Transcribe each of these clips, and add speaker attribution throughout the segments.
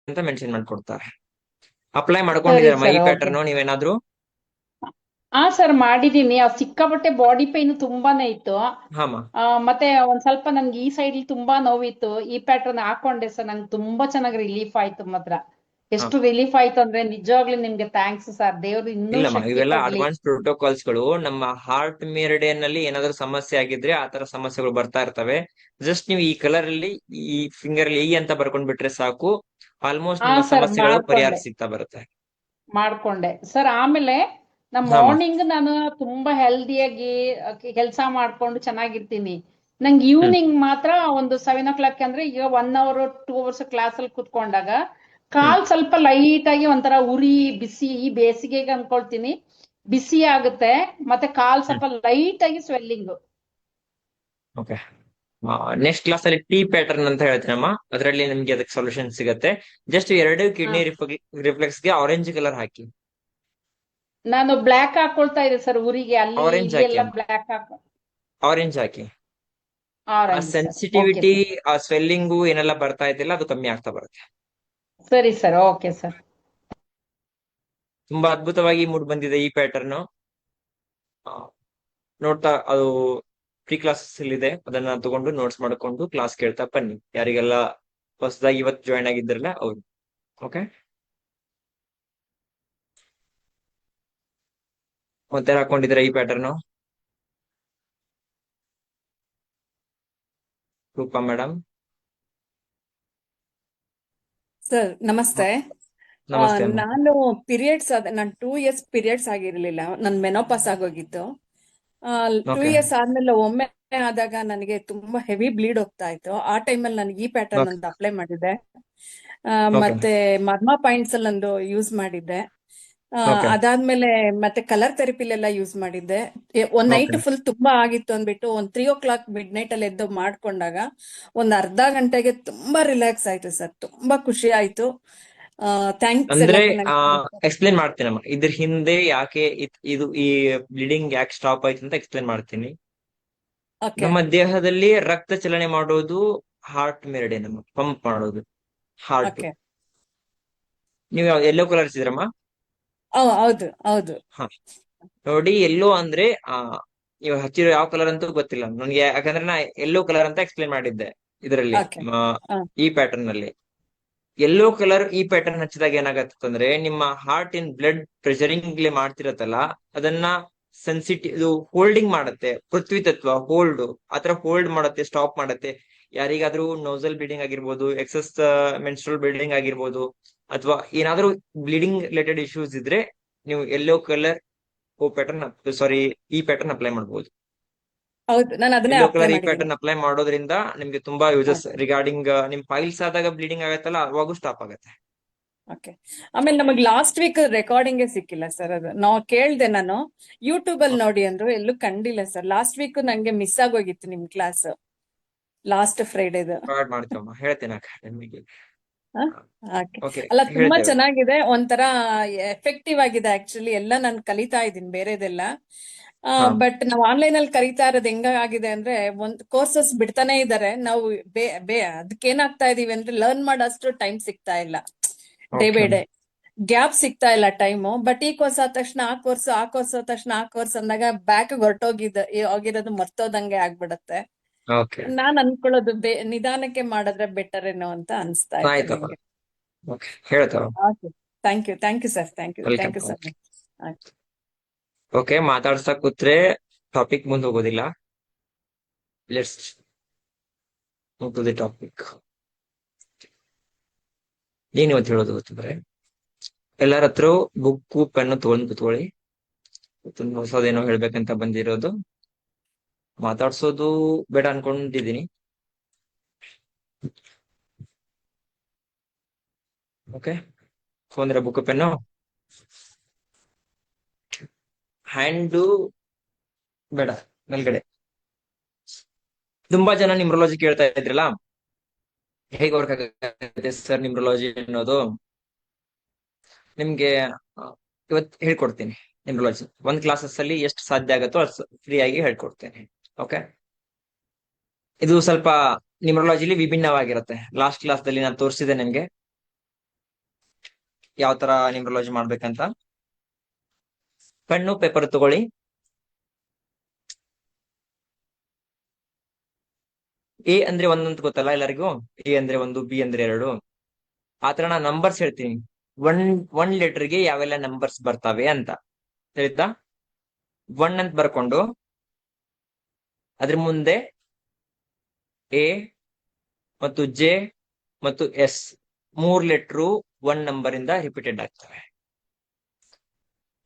Speaker 1: ಅಂತ ಮೆನ್ಷನ್ ಮಾಡ್ಕೊಡ್ತಾರೆ. ಅಪ್ಲೈ
Speaker 2: ಸರಿ
Speaker 1: ಮಾಡ್ಕೊಂಡಿದ್ದೀರಮ್ಮ
Speaker 2: ಸರ್
Speaker 1: ಈ
Speaker 2: ಓಕೆ.
Speaker 1: ಪ್ಯಾಟರ್ನ್ ನೀವೇನಾದ್ರೂ?
Speaker 2: ಹಾ ಸರ್ ಮಾಡಿದೀನಿ. ಸಿಕ್ಕಾಪಟ್ಟೆ ಬಾಡಿ ಪೈನ್ ತುಂಬಾನೇ ಇತ್ತು.
Speaker 1: ಹಾಮ.
Speaker 2: ಮತ್ತೆ ಒಂದ್ ಸ್ವಲ್ಪ ನನ್ಗೆ ಈ ಸೈಡ್ ತುಂಬಾ ನೋವಿತ್ತು. ಈ ಪ್ಯಾಟರ್ನ್ ಹಾಕೊಂಡೆ ಸರ್, ನಂಗೆ ತುಂಬಾ ಚೆನ್ನಾಗಿ ರಿಲೀಫ್ ಆಯ್ತು ಮಾತ್ರ.
Speaker 1: ಹಾ.
Speaker 2: ಎಷ್ಟು ರಿಲೀಫ್ ಆಯ್ತು ಅಂದ್ರೆ ನಿಜವಾಗ್ಲೂ ನಿಮ್ಗೆ ಥ್ಯಾಂಕ್ಸ್ ಸರ್. ದೇವ್ರು ಇನ್ನೂ
Speaker 1: ಇಲ್ಲಮ್ಮ,
Speaker 2: ಶಕ್ತಿ
Speaker 1: ಇವೆಲ್ಲ
Speaker 2: ಕೊಡ್ಲಿ.
Speaker 1: ಅಡ್ವಾನ್ಸ್ ಪ್ರೋಟೋಕಾಲ್ಸ್ ಗಳು. ನಮ್ಮ ಹಾರ್ಟ್ ಮೆರಿಡಿಯನ್ ನಲ್ಲಿ ಏನಾದ್ರೂ ಸಮಸ್ಯೆ ಆಗಿದ್ರೆ ಆ ತರ ಸಮಸ್ಯೆಗಳು ಬರ್ತಾ ಇರ್ತವೆ. ಜಸ್ಟ್ ನೀವು ಈ ಕಲರ್ ಅಲ್ಲಿ ಈ ಫಿಂಗರ್ ಅಲ್ಲಿ ಅಂತ ಬರ್ಕೊಂಡ್ ಬಿಟ್ರೆ ಸಾಕು. ಆಲ್ಮೋಸ್ಟ್
Speaker 2: ಹಾ
Speaker 1: ನಿಮ್ಮ
Speaker 2: ಸರ್
Speaker 1: ಸಮಸ್ಯೆಗಳು ಪರಿಹಾರ
Speaker 2: ಮಾಡ್ಕೊಂಡೆ.
Speaker 1: ಸಿಗ್ತಾ ಬರುತ್ತೆ.
Speaker 2: ಮಾಡ್ಕೊಂಡೆ ಸರ್. ಆಮೇಲೆ ನಾ
Speaker 1: ಹಾಮ.
Speaker 2: ಮಾರ್ನಿಂಗ್ ನಾನು ತುಂಬಾ ಹೆಲ್ದಿಯಾಗಿ ಕೆಲಸ ಮಾಡ್ಕೊಂಡು ಚೆನ್ನಾಗಿರ್ತೀನಿ. ನಂಗೆ
Speaker 1: ಹ್ಮ್.
Speaker 2: ಈವ್ನಿಂಗ್ ಮಾತ್ರ ಒಂದು 7 o'clock ಅಂದ್ರೆ ಈಗ 1 hour 2 hours ಕ್ಲಾಸ್ ಅಲ್ಲಿ ಕುತ್ಕೊಂಡಾಗ
Speaker 1: ಹ್ಮ್.
Speaker 2: ಕಾಲ್ ಸ್ವಲ್ಪ ಲೈಟ್ ಆಗಿ ಒಂಥರ ಉರಿ ಬಿಸಿ, ಈ ಬೇಸಿಗೆಗೆ ಅನ್ಕೊಳ್ತೀನಿ ಬಿಸಿ ಆಗುತ್ತೆ. ಮತ್ತೆ ಕಾಲ್
Speaker 1: ಹ್ಮ್.
Speaker 2: ಸ್ವಲ್ಪ ಲೈಟ್ ಆಗಿ ಸ್ವೆಲ್ಲಿಂಗ್.
Speaker 1: ಓಕೆ. ನೆಕ್ಸ್ಟ್ ಕ್ಲಾಸ್ ಅಲ್ಲಿ ಟಿ ಪ್ಯಾಟರ್ನ್ ಅಂತ ಹೇಳ್ತೀನಮ್ಮ. ಅದರಲ್ಲಿ ನಿಮ್ಗೆ ಅದಕ್ಕೆ ಸೊಲ್ಯೂಷನ್ ಸಿಗುತ್ತೆ. ಜಸ್ಟ್ ಎರಡು ಕಿಡ್ನಿ ರಿಫ್ಲೆಕ್ಸ್ ಗೆ ಆರೆಂಜ್ ಕಲರ್ ಹಾಕಿ.
Speaker 2: ನಾನು ಬ್ಲ್ಯಾಕ್ ಹಾಕೊಳ್ತಾ ಇದೆ ಸರ್, ಊರಿಗೆ ಅಲ್ಲಿ
Speaker 1: ಆರೆಂಜ್
Speaker 2: ಇಲ್ಲಿ
Speaker 1: ಹಾಕಿ
Speaker 2: ಎಲ್ಲ
Speaker 1: ಅಮ್ಮ.
Speaker 2: ಬ್ಲ್ಯಾಕ್ ಹಾಕೊ.
Speaker 1: ಆರೆಂಜ್ ಹಾಕಿ. ಆ
Speaker 2: orange sir, okay
Speaker 1: sensitivity,
Speaker 2: sir.
Speaker 1: ಆ ಸ್ವೆಲ್ಲಿಂಗು ಏನೆಲ್ಲ ಬರ್ತಾ ಇದ್ದಿಲ್ಲ ಅದು ಕಮ್ಮಿ ಆಗ್ತಾ ಬರುತ್ತೆ.
Speaker 2: ಸರಿ ಸರ್, ಓಕೆ ಸರ್.
Speaker 1: ತುಂಬಾ ಅದ್ಭುತವಾಗಿ ಮೂಡ್ ಬಂದಿದೆ ಈ ಪ್ಯಾಟರ್ನ್. ನೋಡ್ತಾ ಅದು ಫ್ರೀ ಕ್ಲಾಸಸ್ ಇದೆ, ಅದನ್ನ ತಗೊಂಡು ನೋಟ್ಸ್ ಮಾಡ್ಕೊಂಡು ಕ್ಲಾಸ್ ಕೇಳ್ತಾ ಬನ್ನಿ. ಯಾರಿಗೆಲ್ಲ ಹೊಸದಾಗಿ ಇವತ್ತು ಜಾಯ್ನ್ ಆಗಿದ್ರಲ್ಲ ಅವ್ರು. ಓಕೆ. ಮತ್ತೆ ಹಾಕೊಂಡಿದ್ರೆ ಈ ಪ್ಯಾಟರ್ನ್ ರೂಪಾ ಮೇಡಮ್?
Speaker 3: ಸರ್ ನಮಸ್ತೆ.
Speaker 1: ನಮಸ್ತೆ ಅಮ್ಮ.
Speaker 3: ನಾನು ಪೀರಿಯಡ್ಸ್ ನಾನು 2 years ಪೀರಿಯಡ್ಸ್ ಆಗಿರ್ಲಿಲ್ಲ. ನನ್ ಮೆನೋಪಾಸ್ ಆಗೋಗಿತ್ತು. 2
Speaker 1: ಓಕೆ.
Speaker 3: years ಆದ್ಮೇಲೆ ಒಮ್ಮೆ ಆದಾಗ ನನಗೆ ತುಂಬಾ ಹೆವಿ ಬ್ಲೀಡ್ ಹೋಗ್ತಾ ಇತ್ತು. ಆ ಟೈಮಲ್ಲಿ ನನಗೆ ಈ ಪ್ಯಾಟರ್ನ್
Speaker 1: ಓಕೆ.
Speaker 3: ಅಂತ ಅಪ್ಲೈ ಮಾಡಿದ್ದೆ.
Speaker 1: ಓಕೆ.
Speaker 3: ಮತ್ತೆ ಮರ್ಮಾ ಪಾಯಿಂಟ್ಸ್ ಅಲ್ಲಿ ಒಂದು ಯೂಸ್ ಮಾಡಿದ್ದೆ.
Speaker 1: ಓಕೆ.
Speaker 3: ಅದಾದ್ಮೇಲೆ ಮತ್ತೆ ಕಲರ್ ಥೆರಪಿಲೆಲ್ಲ ಯೂಸ್ ಮಾಡಿದ್ದೆ. ಒಂದ್ ನೈಟ್
Speaker 1: ಓಕೆ.
Speaker 3: ಫುಲ್ ತುಂಬಾ ಆಗಿತ್ತು ಅಂದ್ಬಿಟ್ಟು ಒಂದ್ 3 o'clock ಮಿಡ್ ನೈಟ್ ಅಲ್ಲಿ ಎದ್ದು ಮಾಡ್ಕೊಂಡಾಗ ಒಂದ್ ಅರ್ಧ ಗಂಟೆಗೆ ತುಂಬಾ ರಿಲ್ಯಾಕ್ಸ್ ಆಯ್ತು ಸರ್. ತುಂಬಾ ಖುಷಿ ಆಯ್ತು. ಥ್ಯಾಂಕ್ಸ್
Speaker 1: ಅಂದ್ರೆ
Speaker 3: ಎಲ್ಲಕ್ಕೆ ನಂಗೆ.
Speaker 1: ಎಕ್ಸ್ಪ್ಲೇನ್ ಮಾಡ್ತೀನಮ್ಮ, ಇದ್ರ ಹಿಂದೆ ಯಾಕೆ ಇದು ಈ ಬ್ಲೀಡಿಂಗ್ ಯಾಕೆ ಸ್ಟಾಪ್ ಆಯ್ತು ಅಂತ ಎಕ್ಸ್ಪ್ಲೇನ್ ಮಾಡ್ತೀನಿ.
Speaker 3: ಓಕೆ.
Speaker 1: ನಮ್ಮ ದೇಹದಲ್ಲಿ ರಕ್ತ ಚಲನೆ ಮಾಡೋದು ಹಾರ್ಟ್ ಮೆರಿಡಿಯನ್ ಅಮ್ಮ, ಪಂಪ್ ಮಾಡೋದು ಹಾರ್ಟ್.
Speaker 3: ಓಕೆ.
Speaker 1: ನೀವು ಎಲ್ಲೋ ಕಲರ್ ಇದ್ರಮ್ಮ?
Speaker 3: ಹೌದು ಹೌದು.
Speaker 1: ಹಾ. ನೋಡಿ, ಎಲ್ಲೋ ಅಂದ್ರೆ ನೀವು ಹಚ್ಚಿರೋ ಯಾವ ಕಲರ್ ಅಂತೂ ಗೊತ್ತಿಲ್ಲ ನನಗೆ, ಯಾಕಂದ್ರೆ ನಾ ಎಲ್ಲೋ ಕಲರ್ ಅಂತ ಎಕ್ಸ್ಪ್ಲೇನ್ ಮಾಡಿದ್ದೆ ಇದರಲ್ಲಿ.
Speaker 3: ಓಕೆ.
Speaker 1: ಈ ಪ್ಯಾಟರ್ನ್ ಅಲ್ಲಿ ಎಲ್ಲೋ ಕಲರ್ ಈ ಪ್ಯಾಟರ್ನ್ ಹಚ್ಚಿದಾಗ ಏನಾಗತ್ತಂದ್ರೆ ನಿಮ್ಮ ಹಾರ್ಟ್ ಇನ್ ಬ್ಲಡ್ ಪ್ರೆಷರಿಂಗ್ ಮಾಡ್ತಿರತ್ತಲ್ಲ, ಅದನ್ನ ಇದು ಹೋಲ್ಡಿಂಗ್ ಮಾಡತ್ತೆ. ಪೃಥ್ವಿ ತತ್ವ ಹೋಲ್ಡ್ ಆತರ ಹೋಲ್ಡ್ ಮಾಡತ್ತೆ, ಸ್ಟಾಪ್ ಮಾಡತ್ತೆ. ಯಾರಿಗಾದ್ರೂ ನೋಸಲ್ ಬ್ಲೀಡಿಂಗ್ ಆಗಿರ್ಬೋದು, ಎಕ್ಸಸ್ ಮೆನ್ಸ್ಟ್ರಲ್ ಬ್ಲೀಡಿಂಗ್ ಆಗಿರ್ಬೋದು, ಅಥವಾ ಏನಾದ್ರೂ ಬ್ಲೀಡಿಂಗ್ ರಿಲೇಟೆಡ್ ಇಶ್ಯೂಸ್ ಇದ್ರೆ ನೀವು ಎಲ್ಲೋ ಕಲರ್ ಪ್ಯಾಟರ್ನ್, ಸಾರಿ, ಈ ಪ್ಯಾಟರ್ನ್ ಅಪ್ಲೈ ಮಾಡಬಹುದು.
Speaker 3: ಹೌದು, ನಾನು ಅದನ್ನೇ
Speaker 1: ಎಲ್ಲೋ
Speaker 3: ಅಪ್ಲೈ
Speaker 1: ಕಲರ್ ಈ
Speaker 3: ಮಾಡಿದ್ದೀನಿ.
Speaker 1: ಪ್ಯಾಟರ್ನ್ ಅಪ್ಲೈ ಮಾಡೋದ್ರಿಂದ ನಿಮ್ಗೆ ತುಂಬಾ ಯೂಸಸ್ ರಿಗಾರ್ಡಿಂಗ್ ನಿಮ್ ಫೈಲ್ಸ್ ಆದಾಗ ಬ್ಲೀಡಿಂಗ್ ಆಗತ್ತಲ್ಲ ಅವಾಗೂ ಸ್ಟಾಪ್ ಆಗತ್ತೆ.
Speaker 3: ಓಕೆ. ಆಮೇಲೆ ನಮಗ್ ಲಾಸ್ಟ್ ವೀಕ್ ರೆಕಾರ್ಡಿಂಗೇ ಸಿಕ್ಕಿಲ್ಲ ಸರ್. ಅದು ನಾವು ಕೇಳ್ದೆ ನಾನು ಯೂಟ್ಯೂಬ್ ಅಲ್ಲಿ ನೋಡಿ ಅಂದ್ರು, ಎಲ್ಲೂ ಕಂಡಿಲ್ಲ ಸರ್. ಲಾಸ್ಟ್ ವೀಕ್ ನಂಗೆ ಮಿಸ್ ಆಗೋಗಿತ್ತು ನಿಮ್ ಕ್ಲಾಸ್, ಲಾಸ್ಟ್ ಫ್ರೈಡೇದು.
Speaker 1: ಪ್ರೊವೈಡ್ ಮಾಡ್ತೀವಮ್ಮ, ಹೇಳ್ತೇನೆ ಅಕಾಡೆಮಿಗೆ.
Speaker 3: ಓಕೆ.
Speaker 1: ಓಕೆ.
Speaker 3: ಅಲ್ಲ ತುಂಬಾ
Speaker 1: ಹೇಳ್ತೇವೆ.
Speaker 3: ಚೆನ್ನಾಗಿದೆ. ಒಂಥರ ಎಫೆಕ್ಟಿವ್ ಆಗಿದೆ ಆಕ್ಚುಲಿ. ಎಲ್ಲ ನಾನು ಕಲಿತಾ ಇದ್ದೀನಿ ಬೇರೆದೆಲ್ಲ.
Speaker 1: ಹಾ.
Speaker 3: ಬಟ್ ನಾವು ಆನ್ಲೈನ್ ಅಲ್ಲಿ ಕಲಿತಾ ಇರೋದು ಹೆಂಗಾಗಿದೆ ಅಂದ್ರೆ ಒಂದ್ ಕೋರ್ಸಸ್ ಬಿಡ್ತಾನೆ ಇದಾರೆ. ನಾವು ಅದಕ್ಕೇನಾಗ್ತಾ ಇದೀವಿ ಅಂದ್ರೆ ಲರ್ನ್ ಮಾಡೋಷ್ಟು ಟೈಮ್ ಸಿಗ್ತಾ ಇಲ್ಲ. Day
Speaker 1: okay.
Speaker 3: By day gap ಸಿಗ್ತಾ ಇಲ್ಲ ಟೈಮು. ಬಟ್ ಈ ಕೋರ್ಸ್ ಆದ ತಕ್ಷಣ ಆ ಕೋರ್ಸ್, ಆ ಕೋರ್ಸ್ ಆದ ತಕ್ಷಣ ಆ ಕೋರ್ಸ್ ಅಂದಾಗ ಬ್ಯಾಕ್ ಹೋಗಿರೋದು ಮರ್ತೋದಂಗೆ ಆಗ್ಬಿಡತ್ತೆ.
Speaker 1: ಓಕೆ.
Speaker 3: ನಾನ್ ಅನ್ಕೊಳ್ಳೋದು ನಿಧಾನಕ್ಕೆ ಮಾಡಿದ್ರೆ ಬೆಟರ್ ಏನೋ ಅಂತ ಅನ್ಸ್ತಾ ಇದೆ
Speaker 1: ಆಯ್ತಪ್ಪ.
Speaker 3: ನಂಗೆ.
Speaker 1: ಓಕೆ, ಹೇಳ್ತಾವ.
Speaker 3: Okay. Thank you sir. Thank
Speaker 1: welcome.
Speaker 3: You sir.
Speaker 1: Okay. Okay, ಮಾತಾಡ್ತಾ ಕೂತ್ರೆ ಟಾಪಿಕ್ ಮುಂದೆ ಹೋಗೋದಿಲ್ಲ. Let's move to the topic. ಏನ್ ಇವತ್ತು ಹೇಳೋದು ಗೊತ್ತಂದ್ರೆ, ಎಲ್ಲರ ಹತ್ರ ಬುಕ್ಕು ಪೆನ್ನು ತಗೊಂಡು ಕೂತ್ಕೊಳ್ಳಿ. ಹೊಸದೇನೋ ಹೇಳ್ಬೇಕಂತ ಬಂದಿರೋದು, ಮಾತಾಡ್ಸೋದು ಬೇಡ ಅನ್ಕೊಂಡಿದೀನಿ. ಓಕೆ. ಅಂದ್ರೆ ಬುಕ್ ಪೆನ್ನು, ಹ್ಯಾಂಡು ಬೇಡ, ಮೇಲ್ಗಡೆ. ತುಂಬಾ ಜನ ನ್ಯೂಮರಾಲಜಿ ಕೇಳ್ತಾ ಇದ್ರಲ್ಲ, ಹೇಗೆ ವರ್ಕ್ ಆಗುತ್ತೆ ಸರ್ ನ್ಯೂಮರಾಲಜಿ ಅನ್ನೋದು. ನಿಮ್ಗೆ ಇವತ್ತು ಹೇಳ್ಕೊಡ್ತೀನಿ. ನ್ಯೂಮರಾಲಜಿ ಒಂದ್ ಕ್ಲಾಸಸ್ ಅಲ್ಲಿ ಎಷ್ಟು ಸಾಧ್ಯ ಆಗುತ್ತೋ ಅಷ್ಟು ಫ್ರೀ ಆಗಿ ಹೇಳ್ಕೊಡ್ತೇನೆ. ಓಕೆ. ಇದು ಸ್ವಲ್ಪ ನ್ಯೂಮರಾಲಜಿಲಿ ವಿಭಿನ್ನವಾಗಿರುತ್ತೆ. ಲಾಸ್ಟ್ ಕ್ಲಾಸ್ ದಲ್ಲಿ ನಾನು ತೋರಿಸಿದೆ ನಿಮ್ಗೆ. ಯಾವ ತರ ನ್ಯೂಮರಾಲಜಿ ಮಾಡ್ಬೇಕಂತ. ಪೆನ್ನು ಪೇಪರ್ ತಗೊಳ್ಳಿ. ಎ ಅಂದ್ರೆ ಒಂದು ಅಂತ ಗೊತ್ತಲ್ಲ ಎಲ್ಲರಿಗೂ. ಎ ಅಂದ್ರೆ 1, ಬಿ ಅಂದ್ರೆ 2. ಆತರ ನಾ ನಂಬರ್ಸ್ ಹೇಳ್ತೀನಿ. ಒನ್ ಒನ್ ಲೆಟರ್ಗೆ ಯಾವೆಲ್ಲ ನಂಬರ್ಸ್ ಬರ್ತವೆ ಅಂತ ತಿಳಿತಾ. 1 ಅಂತ ಬರ್ಕೊಂಡು ಅದ್ರ ಮುಂದೆ ಎ ಮತ್ತು ಜೆ ಮತ್ತು ಎಸ್ 3 ಲೆಟರು 1 ನಂಬರ್ ಇಂದ ರಿಪೀಟೆಡ್ ಆಗ್ತವೆ.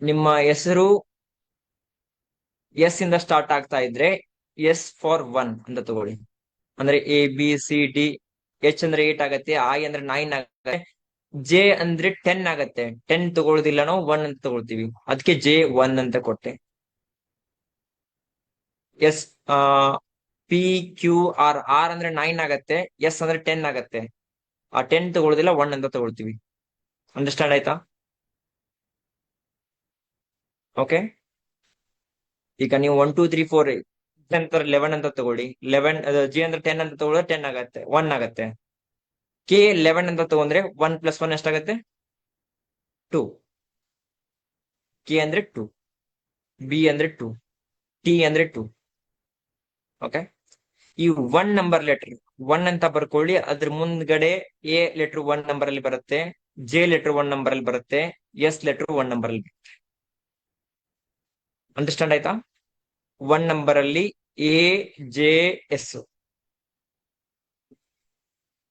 Speaker 1: ನಿಮ್ಮ ಹೆಸರು ಎಸ್ ಇಂದ ಸ್ಟಾರ್ಟ್ ಆಗ್ತಾ ಇದ್ರೆ ಎಸ್ ಫಾರ್ 1 ಅಂತ ತಗೊಳ್ಳಿ. ಅಂದ್ರೆ ABCD. H ಅಂದ್ರೆ 8 ಆಗತ್ತೆ, I ಅಂದ್ರೆ 9 ಆಗತ್ತೆ, J ಅಂದ್ರೆ 10 ಆಗತ್ತೆ. 10 ತಗೊಳ್ಳೋದಿಲ್ಲ, ನಾವು 1 ಅಂತ ತಗೊಳ್ತೀವಿ, ಅದಕ್ಕೆ J1 ಅಂತ ಕೊಟ್ಟೆ. S PQR. R ಅಂದ್ರೆ 9 ಆಗತ್ತೆ, S ಅಂದ್ರೆ 10 ಆಗತ್ತೆ. ಆ 10 ತಗೊಳ್ಳೋದಿಲ್ಲ, 1 ಅಂತ ತಗೊಳ್ತೀವಿ. ಅಂಡರ್ಸ್ಟ್ಯಾಂಡ್ ಆಯ್ತಾ? ಓಕೆ. ಈಗ ನೀವು 1 2 3 4 ಅಂತ 11 ಅಂತ ತಗೊಳ್ಳಿ. 11 J ಅಂದ್ರೆ 10 ಅಂತ ತಗೊಳ್ಳಿದ್ರೆ 10 ಆಗತ್ತೆ, 1 ಆಗತ್ತೆ. K 11 ಅಂತ ತಗೊಂಡ್ರೆ 1 + 1 ಎಷ್ಟಾಗತ್ತೆ? 2. K ಅಂದ್ರೆ 2, B ಅಂದ್ರೆ 2, T ಅಂದ್ರೆ 2. ಓಕೆ. ಈ 1 ನಂಬರ್ ಲೆಟರ್ 1 ಅಂತ ಬರ್ಕೊಳ್ಳಿ. ಅದ್ರ ಮುಂದ್ಗಡೆ A ಲೆಟರ್ 1 ನಂಬರ್ ಅಲ್ಲಿ ಬರುತ್ತೆ, J ಲೆಟರ್ 1 ನಂಬರ್ ಅಲ್ಲಿ ಬರುತ್ತೆ, S ಲೆಟರ್ 1 ನಂಬರ್ ಅಲ್ಲಿ ಬರುತ್ತೆ. ಅಂಡರ್ಸ್ಟ್ಯಾಂಡ್ ಆಯ್ತಾ? 1 ನಂಬರ್ ಅಲ್ಲಿ AJS.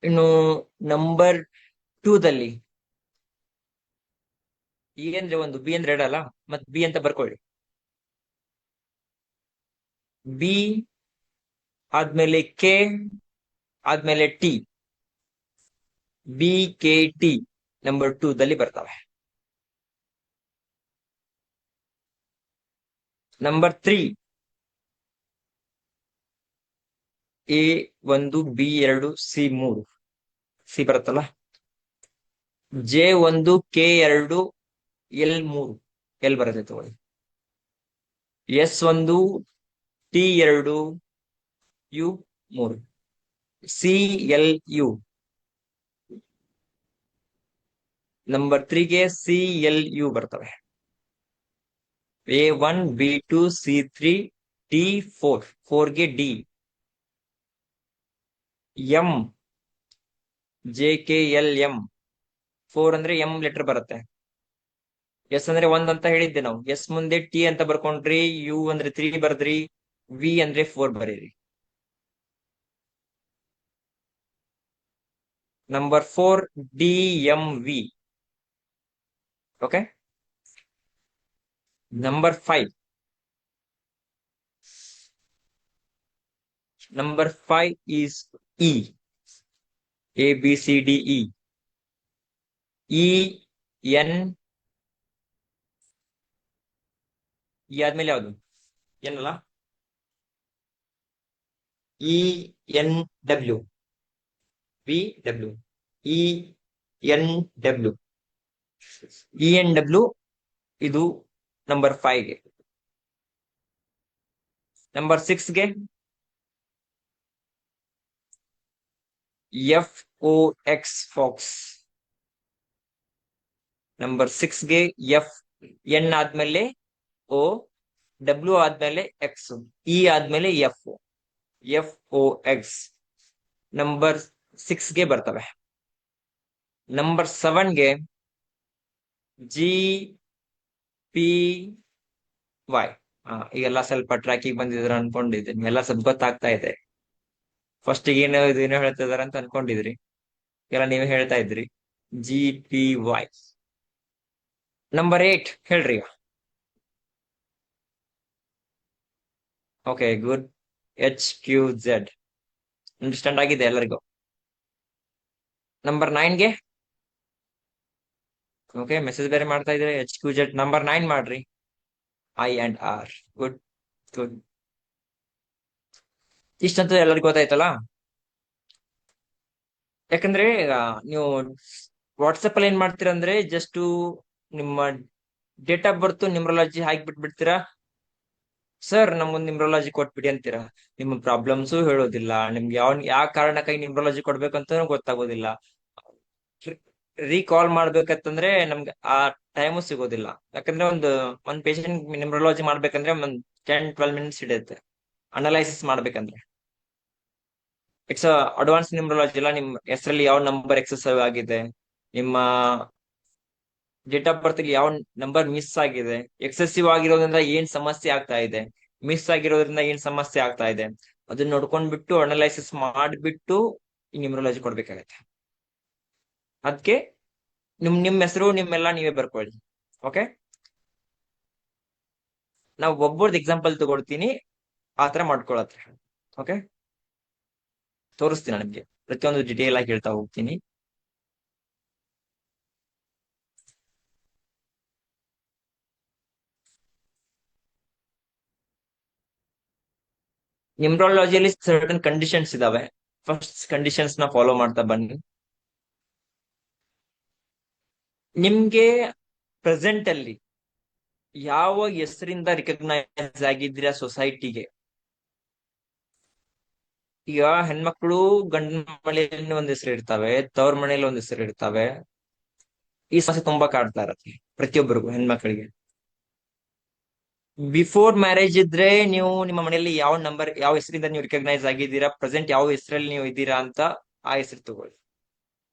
Speaker 1: ಇನ್ನು ನಂಬರ್ 2 ದಲ್ಲಿ E ಅಂದ್ರೆ 1, B ಅಂದ್ರೆ 2 ಅಲ್ಲ, ಮತ್ B ಅಂತ ಬರ್ಕೊಳ್ಳಿ. B ಆದ್ಮೇಲೆ K ಆದ್ಮೇಲೆ T. BKT ನಂಬರ್ 2 ದಲ್ಲಿ ಬರ್ತವೆ. Number 3 A1 B2 C3. C ಬರುತ್ತಲ್ಲ. J1 K2 L3. ಎಲ್ ಬರುತ್ತೆ ತಗೊಳ್ಳಿ. S1 T2 U3. CLU. Number 3ಗೆ CLU ಬರ್ತವೆ. A1 B2 C3 D4. 4ಗೆ D. M JKLM. 4 ಅಂದ್ರೆ M ಲೆಟರ್ ಬರುತ್ತೆ. ಎಸ್ ಅಂದ್ರೆ 1 ಅಂತ ಹೇಳಿದ್ದೆ ನಾವು. ಎಸ್ ಮುಂದೆ T ಅಂತ ಬರ್ಕೊಂಡ್ರಿ, U ಅಂದ್ರೆ 3 ಬರ್ದ್ರಿ, V ಅಂದ್ರೆ 4 ಬರೀರಿ. Number 4 DMV. Okay. Number 5 is E. ABCDE. EN. ಈ ಆದ್ಮೇಲೆ ಯಾವುದು? ಏನಲ್ಲ, ENW. BW. ENW. ENW ಇದು ನಂಬರ್ 5ಗೆ. ನಂಬರ್ 6ಗೆ FOX Fox. ನಂಬರ್ 6ಗೆ N ಆದ್ಮೇಲೆ O, W ಆದ್ಮೇಲೆ X, E ಆದ್ಮೇಲೆ FOX. ನಂಬರ್ 6ಗೆ ಬರ್ತವೆ. ನಂಬರ್ 7ಗೆ GPY. ಈಗೆಲ್ಲ ಸ್ವಲ್ಪ ಟ್ರ್ಯಾಕಿಗೆ ಬಂದಿದ್ರ ಅನ್ಕೊಂಡಿದ್ದೀನಿ, ಎಲ್ಲ ಸ್ವಲ್ಪ ಗೊತ್ತಾಗ್ತಾ ಇದೆ. ಫಸ್ಟಿಗೆ ಏನೋ ಹೇಳ್ತಾ ಇದಾರೆ ಅಂತ ಅನ್ಕೊಂಡಿದ್ರಿ, ಎಲ್ಲ ನೀವೇ ಹೇಳ್ತಾ ಇದ್ರಿ. GPY. ನಂಬರ್ 8 ಹೇಳ್ರಿ. Okay, good. HQZ. ಅಂಡರ್ಸ್ಟ್ಯಾಂಡ್ ಆಗಿದೆ ಎಲ್ಲರಿಗೂ? ನಂಬರ್ 9ಗೆ ಓಕೆ, ಮೆಸೇಜ್ ಬೇರೆ ಮಾಡ್ತಾ ಇದ್ರೆ. HQZ ನಂಬರ್ 9 ಮಾಡ್ರಿ. I&R. Good good. ಇಷ್ಟಂತೂ ಎಲ್ಲರಿಗೂ ಗೊತ್ತಾಯ್ತಲ್ಲ. ಯಾಕಂದ್ರೆ ನೀವು ವಾಟ್ಸಪ್ ಅಲ್ಲಿ ಏನ್ ಮಾಡ್ತೀರಂದ್ರೆ, ಜಸ್ಟ್ ನಿಮ್ಮ ಡೇಟ್ ಆಫ್ ಬರ್ತ್ ನ್ಯೂಮರಾಲಜಿ ಹಾಕಿ ಬಿಟ್ಬಿಡ್ತೀರಾ. ಸರ್ ನಮ್ಗೊಂದು ನ್ಯೂಮರಾಲಜಿ ಕೊಟ್ಬಿಡಿ ಅಂತೀರಾ. ನಿಮ್ಮ ಪ್ರಾಬ್ಲಮ್ಸು ಹೇಳೋದಿಲ್ಲ, ನಿಮ್ಗೆ ಯಾವ ಕಾರಣಕ್ಕಾಗಿ ನ್ಯೂಮರಾಲಜಿ ಕೊಡ್ಬೇಕಂತ ಗೊತ್ತಾಗೋದಿಲ್ಲ. ರೀಕಾಲ್ ಮಾಡ್ಬೇಕಂತಂದ್ರೆ ನಮ್ಗೆ ಆ ಟೈಮು ಸಿಗೋದಿಲ್ಲ. ಯಾಕಂದ್ರೆ ಒಂದ್ ಪೇಷಂಟ್ ನ್ಯೂಮರಾಲಜಿ ಮಾಡ್ಬೇಕಂದ್ರೆ ಒಂದ್ 10-12 ಮಿನಿಟ್ಸ್ ಹಿಡಿಯುತ್ತೆ ಅನಲೈಸಿಸ್ ಮಾಡ್ಬೇಕಂದ್ರೆ. ಇಟ್ಸ್ ಅಡ್ವಾನ್ಸ್ ನ್ಯೂಮರಾಲಜಿ ಎಲ್ಲ. ನಿಮ್ ಹೆಸರಲ್ಲಿ ಯಾವ ನಂಬರ್ ಎಕ್ಸೆಸಿವ್ ಆಗಿದೆ, ನಿಮ್ಮ ಡೇಟ್ ಆಫ್ ಬರ್ತ್ ಯಾವ ನಂಬರ್ ಮಿಸ್ ಆಗಿದೆ, ಎಕ್ಸೆಸಿವ್ ಆಗಿರೋದ್ರಿಂದ ಏನ್ ಸಮಸ್ಯೆ ಆಗ್ತಾ ಇದೆ, ಮಿಸ್ ಆಗಿರೋದ್ರಿಂದ ಏನ್ ಸಮಸ್ಯೆ ಆಗ್ತಾ ಇದೆ, ಅದನ್ನ ನೋಡ್ಕೊಂಡ್ಬಿಟ್ಟು ಅನಲೈಸಿಸ್ ಮಾಡ್ಬಿಟ್ಟು ಈ ನ್ಯೂಮರಾಲಜಿ ಕೊಡ್ಬೇಕಾಗತ್ತೆ. ಅದಕ್ಕೆ ನಿಮ್ ಹೆಸರು ನಿಮ್ಮೆಲ್ಲ ನೀವೇ ಬರ್ಕೊಳ್ಳಿ. ಓಕೆ, ನಾವು ಒಬ್ಬರದ್ದು ಎಕ್ಸಾಂಪಲ್ ತಗೊಳ್ತೀನಿ, ಆತರ ಮಾಡ್ಕೊಳತ್ರ. ಓಕೆ, ತೋರಿಸ್ತೀನಿ ನಿಮ್ಗೆ, ಪ್ರತಿಯೊಂದು ಡಿಟೇಲ್ ಆಗಿ ಹೇಳ್ತಾ ಹೋಗ್ತೀನಿ. ನ್ಯೂಮರಾಲಜಿಯಲ್ಲಿ ಸರ್ಟನ್ ಕಂಡೀಷನ್ಸ್ ಇದಾವೆ. ಫಸ್ಟ್ ಕಂಡೀಷನ್ಸ್ ನ ಫಾಲೋ ಮಾಡ್ತಾ ಬನ್ನಿ. ನಿಮ್ಗೆ ಪ್ರೆಸೆಂಟ್ ಅಲ್ಲಿ ಯಾವ ಹೆಸರಿಂದ ರಿಕಗ್ನೈಸ್ ಆಗಿದ್ದೀರಾ ಸೊಸೈಟಿಗೆ? ಈಗ ಹೆಣ್ಮಕ್ಳು ಗಂಡನ ಮನೆಯಲ್ಲಿ ಒಂದ್ ಹೆಸರು ಇರ್ತವೆ, ತವ್ರ ಮನೇಲಿ ಒಂದ್ ಹೆಸರು ಇರ್ತವೆ. ಈ ಸಮಸ್ಯೆ ತುಂಬಾ ಕಾಡ್ತಾ ಇರತ್ತೆ ಪ್ರತಿಯೊಬ್ಬರಿಗೂ, ಹೆಣ್ಮಕ್ಳಿಗೆ. ಬಿಫೋರ್ ಮ್ಯಾರೇಜ್ ಇದ್ರೆ ನೀವು ನಿಮ್ಮ ಮನೆಯಲ್ಲಿ ಯಾವ ಹೆಸರಿಂದ ನೀವು ರಿಕಗ್ನೈಸ್ ಆಗಿದ್ದೀರಾ, ಪ್ರೆಸೆಂಟ್ ಯಾವ ಹೆಸರಲ್ಲಿ ನೀವು ಇದ್ದೀರಾ ಅಂತ ಆ ಹೆಸರು ತಗೊಳ್ಳಿ.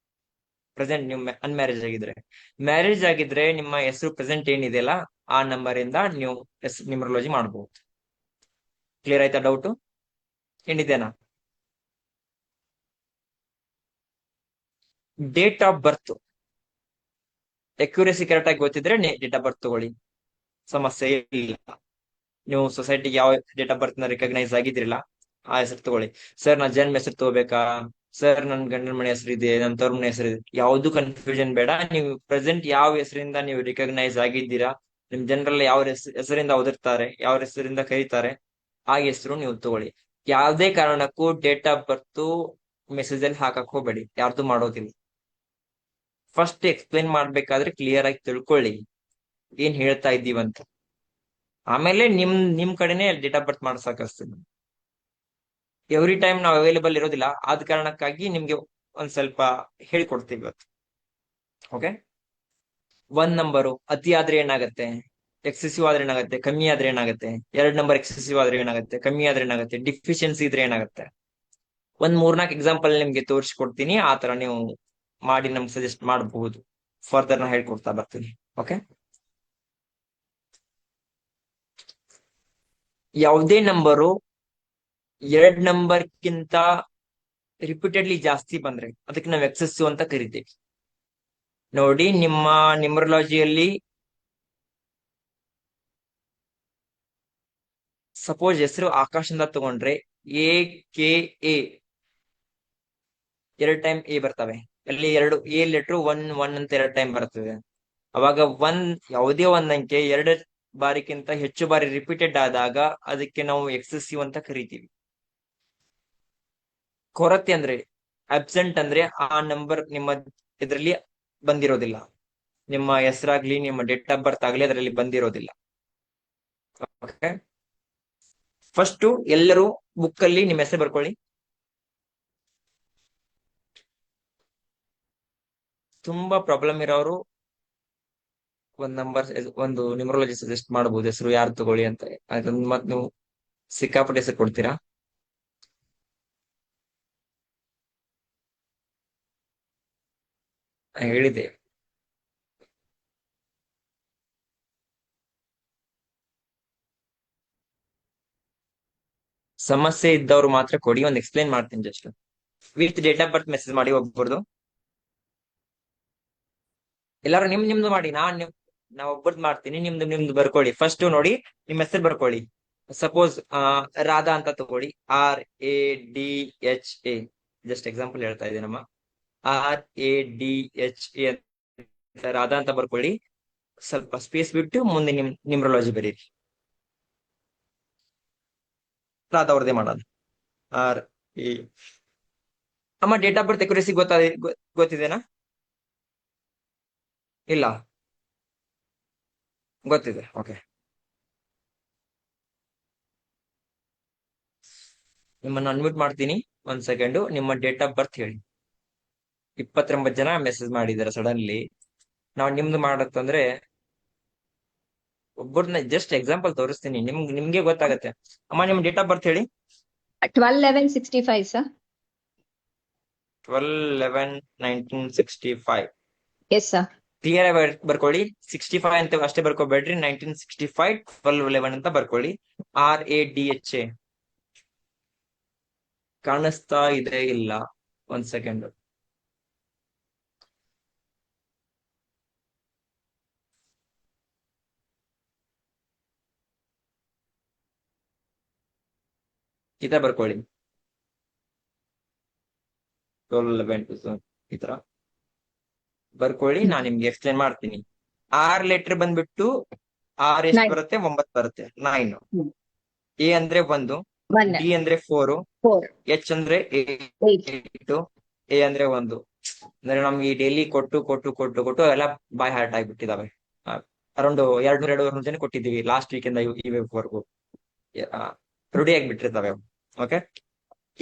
Speaker 1: ಪ್ರೆಸೆಂಟ್ ನೀವು ಅನ್ಮ್ಯಾರೇಜ್ ಆಗಿದ್ರೆ. ಮ್ಯಾರೇಜ್ ಆಗಿದ್ರೆ ನಿಮ್ಮ ಹೆಸರು ಪ್ರೆಸೆಂಟ್ ಏನಿದೆಯಲ್ಲ ಆ ನಂಬರ್ ಇಂದ ನೀವು ನ್ಯೂಮರಾಲಜಿ ಮಾಡಬಹುದು. ಕ್ಲಿಯರ್ ಆಯ್ತಾ ಡೌಟ್? ಏನಿದೆನಾ? Date of birth accuracy correct ಆಗಿ ಗೊತ್ತಿದ್ರೆ ಡೇಟ್ ಆಫ್ ಬರ್ತ್ ತಗೊಳ್ಳಿ, ಸಮಸ್ಯೆ ಇಲ್ಲ. ನೀವು ಸೊಸೈಟಿಗೆ ಯಾವ ಡೇಟ್ ಆಫ್ ಬರ್ತ್ ನ ರಿಕಗ್ನೈಸ್ ಆಗಿದ್ರಿಲ್ಲ ಆ ಹೆಸರು ತಗೊಳ್ಳಿ. ಸರ್ ನಾ ಜನ್ಮ ಹೆಸರು ತಗೋಬೇಕಾ, ಸರ್ ನನ್ ಗಂಡನ ಮನೆ ಹೆಸರು ಇದೆ, ನನ್ ತವ್ರ ಮನೆ ಹೆಸರು ಇದೆ, ಯಾವ್ದು ಕನ್ಫ್ಯೂಷನ್ ಬೇಡ. ನೀವು ಪ್ರೆಸೆಂಟ್ ಯಾವ ಹೆಸರಿಂದ ನೀವು ರಿಕಗ್ನೈಸ್ ಆಗಿದ್ದೀರಾ, ನಿಮ್ ಜನರಲ್ ಯಾವ ಹೆಸರಿಂದ ಓದಿರ್ತಾರೆ, ಯಾವ ಹೆಸರಿಂದ ಕರೀತಾರೆ, ಆ ಹೆಸರು ನೀವು ತಗೊಳ್ಳಿ. ಯಾವ್ದೇ ಕಾರಣಕ್ಕೂ ಡೇಟ್ ಆಫ್ ಬರ್ತ್ ಮೆಸೇಜ್ ಅಲ್ಲಿ ಹಾಕಕ್ ಹೋಗ್ಬೇಡಿ, ಯಾರ್ದು ಮಾಡೋದಿಲ್ಲ. ಫಸ್ಟ್ ಎಕ್ಸ್ಪ್ಲೇನ್ ಮಾಡ್ಬೇಕಾದ್ರೆ ಕ್ಲಿಯರ್ ಆಗಿ ತಿಳ್ಕೊಳ್ಳಿ ಏನ್ ಹೇಳ್ತಾ ಇದ್ದೀವಂತ. ಆಮೇಲೆ ನಿಮ್ ಕಡೆನೆ ಡೇಟ್ ಆಫ್ ಬರ್ತ್ ಮಾಡ್ಸಕ್ ಎವ್ರಿ ಟೈಮ್ ನಾವು ಅವೈಲೇಬಲ್ ಇರೋದಿಲ್ಲ, ಆದ ಕಾರಣಕ್ಕಾಗಿ ನಿಮ್ಗೆ ಒಂದ್ ಸ್ವಲ್ಪ ಹೇಳ್ಕೊಡ್ತೀವಿ ಇವತ್ತು. ಓಕೆ, ಒಂದ್ ನಂಬರು ಅತಿ ಆದ್ರೆ ಏನಾಗುತ್ತೆ, ಎಕ್ಸೆಸಿವ್ ಆದ್ರೆ ಏನಾಗುತ್ತೆ, ಕಮ್ಮಿ ಆದ್ರೆ ಏನಾಗುತ್ತೆ, 2 ನಂಬರ್ ಎಕ್ಸೆಸಿವ್ ಆದ್ರೆ ಏನಾಗುತ್ತೆ, ಕಮ್ಮಿ ಆದ್ರೆ ಏನಾಗುತ್ತೆ, ಡಿಫಿಷಿಯನ್ಸಿ ಇದ್ರೆ ಏನಾಗುತ್ತೆ. ಒಂದ್ 3-4 ಎಕ್ಸಾಂಪಲ್ ನಿಮ್ಗೆ ತೋರಿಸ್ಕೊಡ್ತೀನಿ, ಆ ತರ ನೀವು ಮಾಡಿ ನಮ್ಗೆ ಸಜೆಸ್ಟ್ ಮಾಡಬಹುದು. ಫರ್ದರ್ ನಾ ಹೇಳ್ಕೊಡ್ತಾ ಬರ್ತೀನಿ. ಓಕೆ, ಯಾವುದೇ ನಂಬರು 2 ನಂಬರ್ಗಿಂತ ರಿಪೀಟೆಡ್ಲಿ ಜಾಸ್ತಿ ಬಂದ್ರೆ ಅದಕ್ಕೆ ನಾವು ಎಕ್ಸೆಸಿವ್ ಅಂತ ಕರಿತೀವಿ. ನೋಡಿ, ನಿಮ್ಮ ನ್ಯೂಮರಾಲಜಿಯಲ್ಲಿ ಸಪೋಸ್ ಹೆಸರು ಆಕಾಶ್ ಅಂತ ತಗೊಂಡ್ರೆ AKA 2 ಟೈಮ್ ಎ ಬರ್ತವೆ. ಅಲ್ಲಿ 2 A ಲೆಟ್ರು 1 ಅಂತ 2 ಟೈಮ್ ಬರ್ತದೆ. ಅವಾಗ ಯಾವುದೇ ಒಂದ್ ಅಂಕೆ 2 ಬಾರಿಗಿಂತ ಹೆಚ್ಚು ಬಾರಿ ರಿಪೀಟೆಡ್ ಆದಾಗ ಅದಕ್ಕೆ ನಾವು ಎಕ್ಸೆಸಿವ್ ಅಂತ ಕರಿತೀವಿ. ಕೊರತೆ ಅಂದ್ರೆ, ಅಬ್ಸೆಂಟ್ ಅಂದ್ರೆ ಆ ನಂಬರ್ ನಿಮ್ಮ ಇದರಲ್ಲಿ ಬಂದಿರೋದಿಲ್ಲ, ನಿಮ್ಮ ಹೆಸರಾಗ್ಲಿ ನಿಮ್ಮ ಡೇಟ್ ಆಫ್ ಬರ್ತ್ ಆಗ್ಲಿ ಅದರಲ್ಲಿ ಬಂದಿರೋದಿಲ್ಲ. ಓಕೆ, ಫಸ್ಟ್ ಎಲ್ಲರೂ ಬುಕ್ ಅಲ್ಲಿ ನಿಮ್ಮ ಹೆಸರು ಬರ್ಕೊಳ್ಳಿ. ತುಂಬಾ ಪ್ರಾಬ್ಲಮ್ ಇರೋರು ಒಂದು ನ್ಯೂಮರಾಲಜಿ ಸಜೆಸ್ಟ್ ಮಾಡಬಹುದು, ಹೆಸರು ಯಾರು ತಗೊಳ್ಳಿ ಅಂತ. ಅದನ್ನ ಮತ್ ನೀವು ಸಿಕ್ಕಾಪಟ್ಟೆ ಹೆಸರು ಕೊಡ್ತೀರಾ. ಹೇಳಿದೆ, ಸಮಸ್ಯೆ ಇದ್ದವ್ರು ಮಾತ್ರ ಕೊಡಿ. ಒಂದು ಎಕ್ಸ್ಪ್ಲೇನ್ ಮಾಡ್ತೀನಿ just. With date of birth message ಮಾಡಿ ಒಬ್ಬರದು. ಎಲ್ಲಾರು ನಿಮ್ದು ಮಾಡಿ, ನಾ ಒಬ್ಬರದ್ದು ಮಾಡ್ತೀನಿ, ನಿಮ್ದು ಬರ್ಕೊಳ್ಳಿ. ಫಸ್ಟ್ ನೋಡಿ, ನಿಮ್ಮ ಹೆಸರು ಬರ್ಕೊಳ್ಳಿ. ಸಪೋಸ್ ರಾಧಾ ಅಂತ ತಗೊಳ್ಳಿ, RADHA. ಜಸ್ಟ್ ಎಕ್ಸಾಂಪಲ್ ಹೇಳ್ತಾ ಇದ್ದೀನಮ್ಮ. RADHA ಅಂತ ರಾಧಾ ಅಂತ ಬರ್ಕೊಳ್ಳಿ. ಸ್ವಲ್ಪ ಸ್ಪೇಸ್ ಬಿಟ್ಟು ಮುಂದೆ ನಿಮ್ ನ್ಯೂಮರಾಲಜಿ ಬರೀರಿ. ರಾಧಾ ಅವ್ರದೇ ಮಾಡೋದು. RA. ಅಮ್ಮ ಡೇಟ್ ಆಫ್ ಬರ್ತ್ ಅಕ್ಯುರೇಸಿ ಗೊತ್ತಿದೆನಾ? ಇಲ್ಲ, ಗೊತ್ತಿದೆ. ಓಕೆ, ನಿಮ್ಮನ್ನ ಅನ್ಮ್ಯೂಟ್ ಮಾಡ್ತೀನಿ. 1 ಸೆಕೆಂಡ್. ನಿಮ್ಮ ಡೇಟ್ ಆಫ್ ಬರ್ತ್ ಹೇಳಿ. 29 ಜನ ಮೆಸೇಜ್ ಮಾಡಿದಾರೆ ಸಡನ್ಲಿ. ನಾವು ನಿಮ್ದು ಮಾಡತ್ತಂದ್ರೆ ಒಬ್ಬರನ್ನ ಜಸ್ಟ್ ಎಕ್ಸಾಂಪಲ್ ತೋರಿಸ್ತೀನಿ, ನಿಮ್ಗೆ ಗೊತ್ತಾಗತ್ತೆ. ಅಮ್ಮ ನಿಮ್ ಡೇಟ್ ಆಫ್ ಬರ್ತ್ ಹೇಳಿ.
Speaker 4: 12/11/65 sir.
Speaker 1: 12/11/1965.
Speaker 4: Yes sir.
Speaker 1: ಕ್ಲಿಯರ್ ಆಗಿ ಬರ್ಕೊಳ್ಳಿ. 65 ಅಂತ ಅಷ್ಟೇ ಬರ್ಕೋಬೇಡ್ರಿ. 1965 12/11 ಅಂತ ಬರ್ಕೊಳ್ಳಿ. RADHA ಕಾಣಿಸ್ತಾ ಇದೆ ಇಲ್ಲ? ಒಂದ್ ಸೆಕೆಂಡ್. ಈ ತರ ಬರ್ಕೊಳ್ಳಿ. 12/11 ಈ ತರ ಬರ್ಕೊಳ್ಳಿ. ನಾನ್ ನಿಮ್ಗೆ ಎಕ್ಸ್ಪ್ಲೇನ್ ಮಾಡ್ತೀನಿ. ಆರ್ ಲೆಟರ್ ಬಂದ್ಬಿಟ್ಟು ಆರ್ ಎಷ್ಟು
Speaker 4: 9.
Speaker 1: ಬರುತ್ತೆ? 9 ಬರುತ್ತೆ. 9.
Speaker 4: ಹ್ಮ್.
Speaker 1: ಎ ಅಂದ್ರೆ 1,
Speaker 4: 1,
Speaker 1: ಡಿ ಅಂದ್ರೆ 4,
Speaker 4: 4,
Speaker 1: ಎಚ್ ಅಂದ್ರೆ
Speaker 4: 8.
Speaker 1: 8, ಎ ಅಂದ್ರೆ 1. ಅಂದ್ರೆ ನಮ್ಗೆ ಈ ಡೈಲಿ ಕೊಟ್ಟು ಎಲ್ಲ ಬೈ ಹಾರ್ಟ್ ಆಗಿಬಿಟ್ಟಿದಾವೆ. ಅರೌಂಡ್ 200-250 ಜನ ಕೊಟ್ಟಿದ್ದೀವಿ ಲಾಸ್ಟ್ ವೀಕ್ ಇಂದ ಈ ವೀಕ್ ವರ್ಗು. ರೂಢಿ ಆಗಿಬಿಟ್ಟಿರ್ತಾವೆ. ಓಕೆ,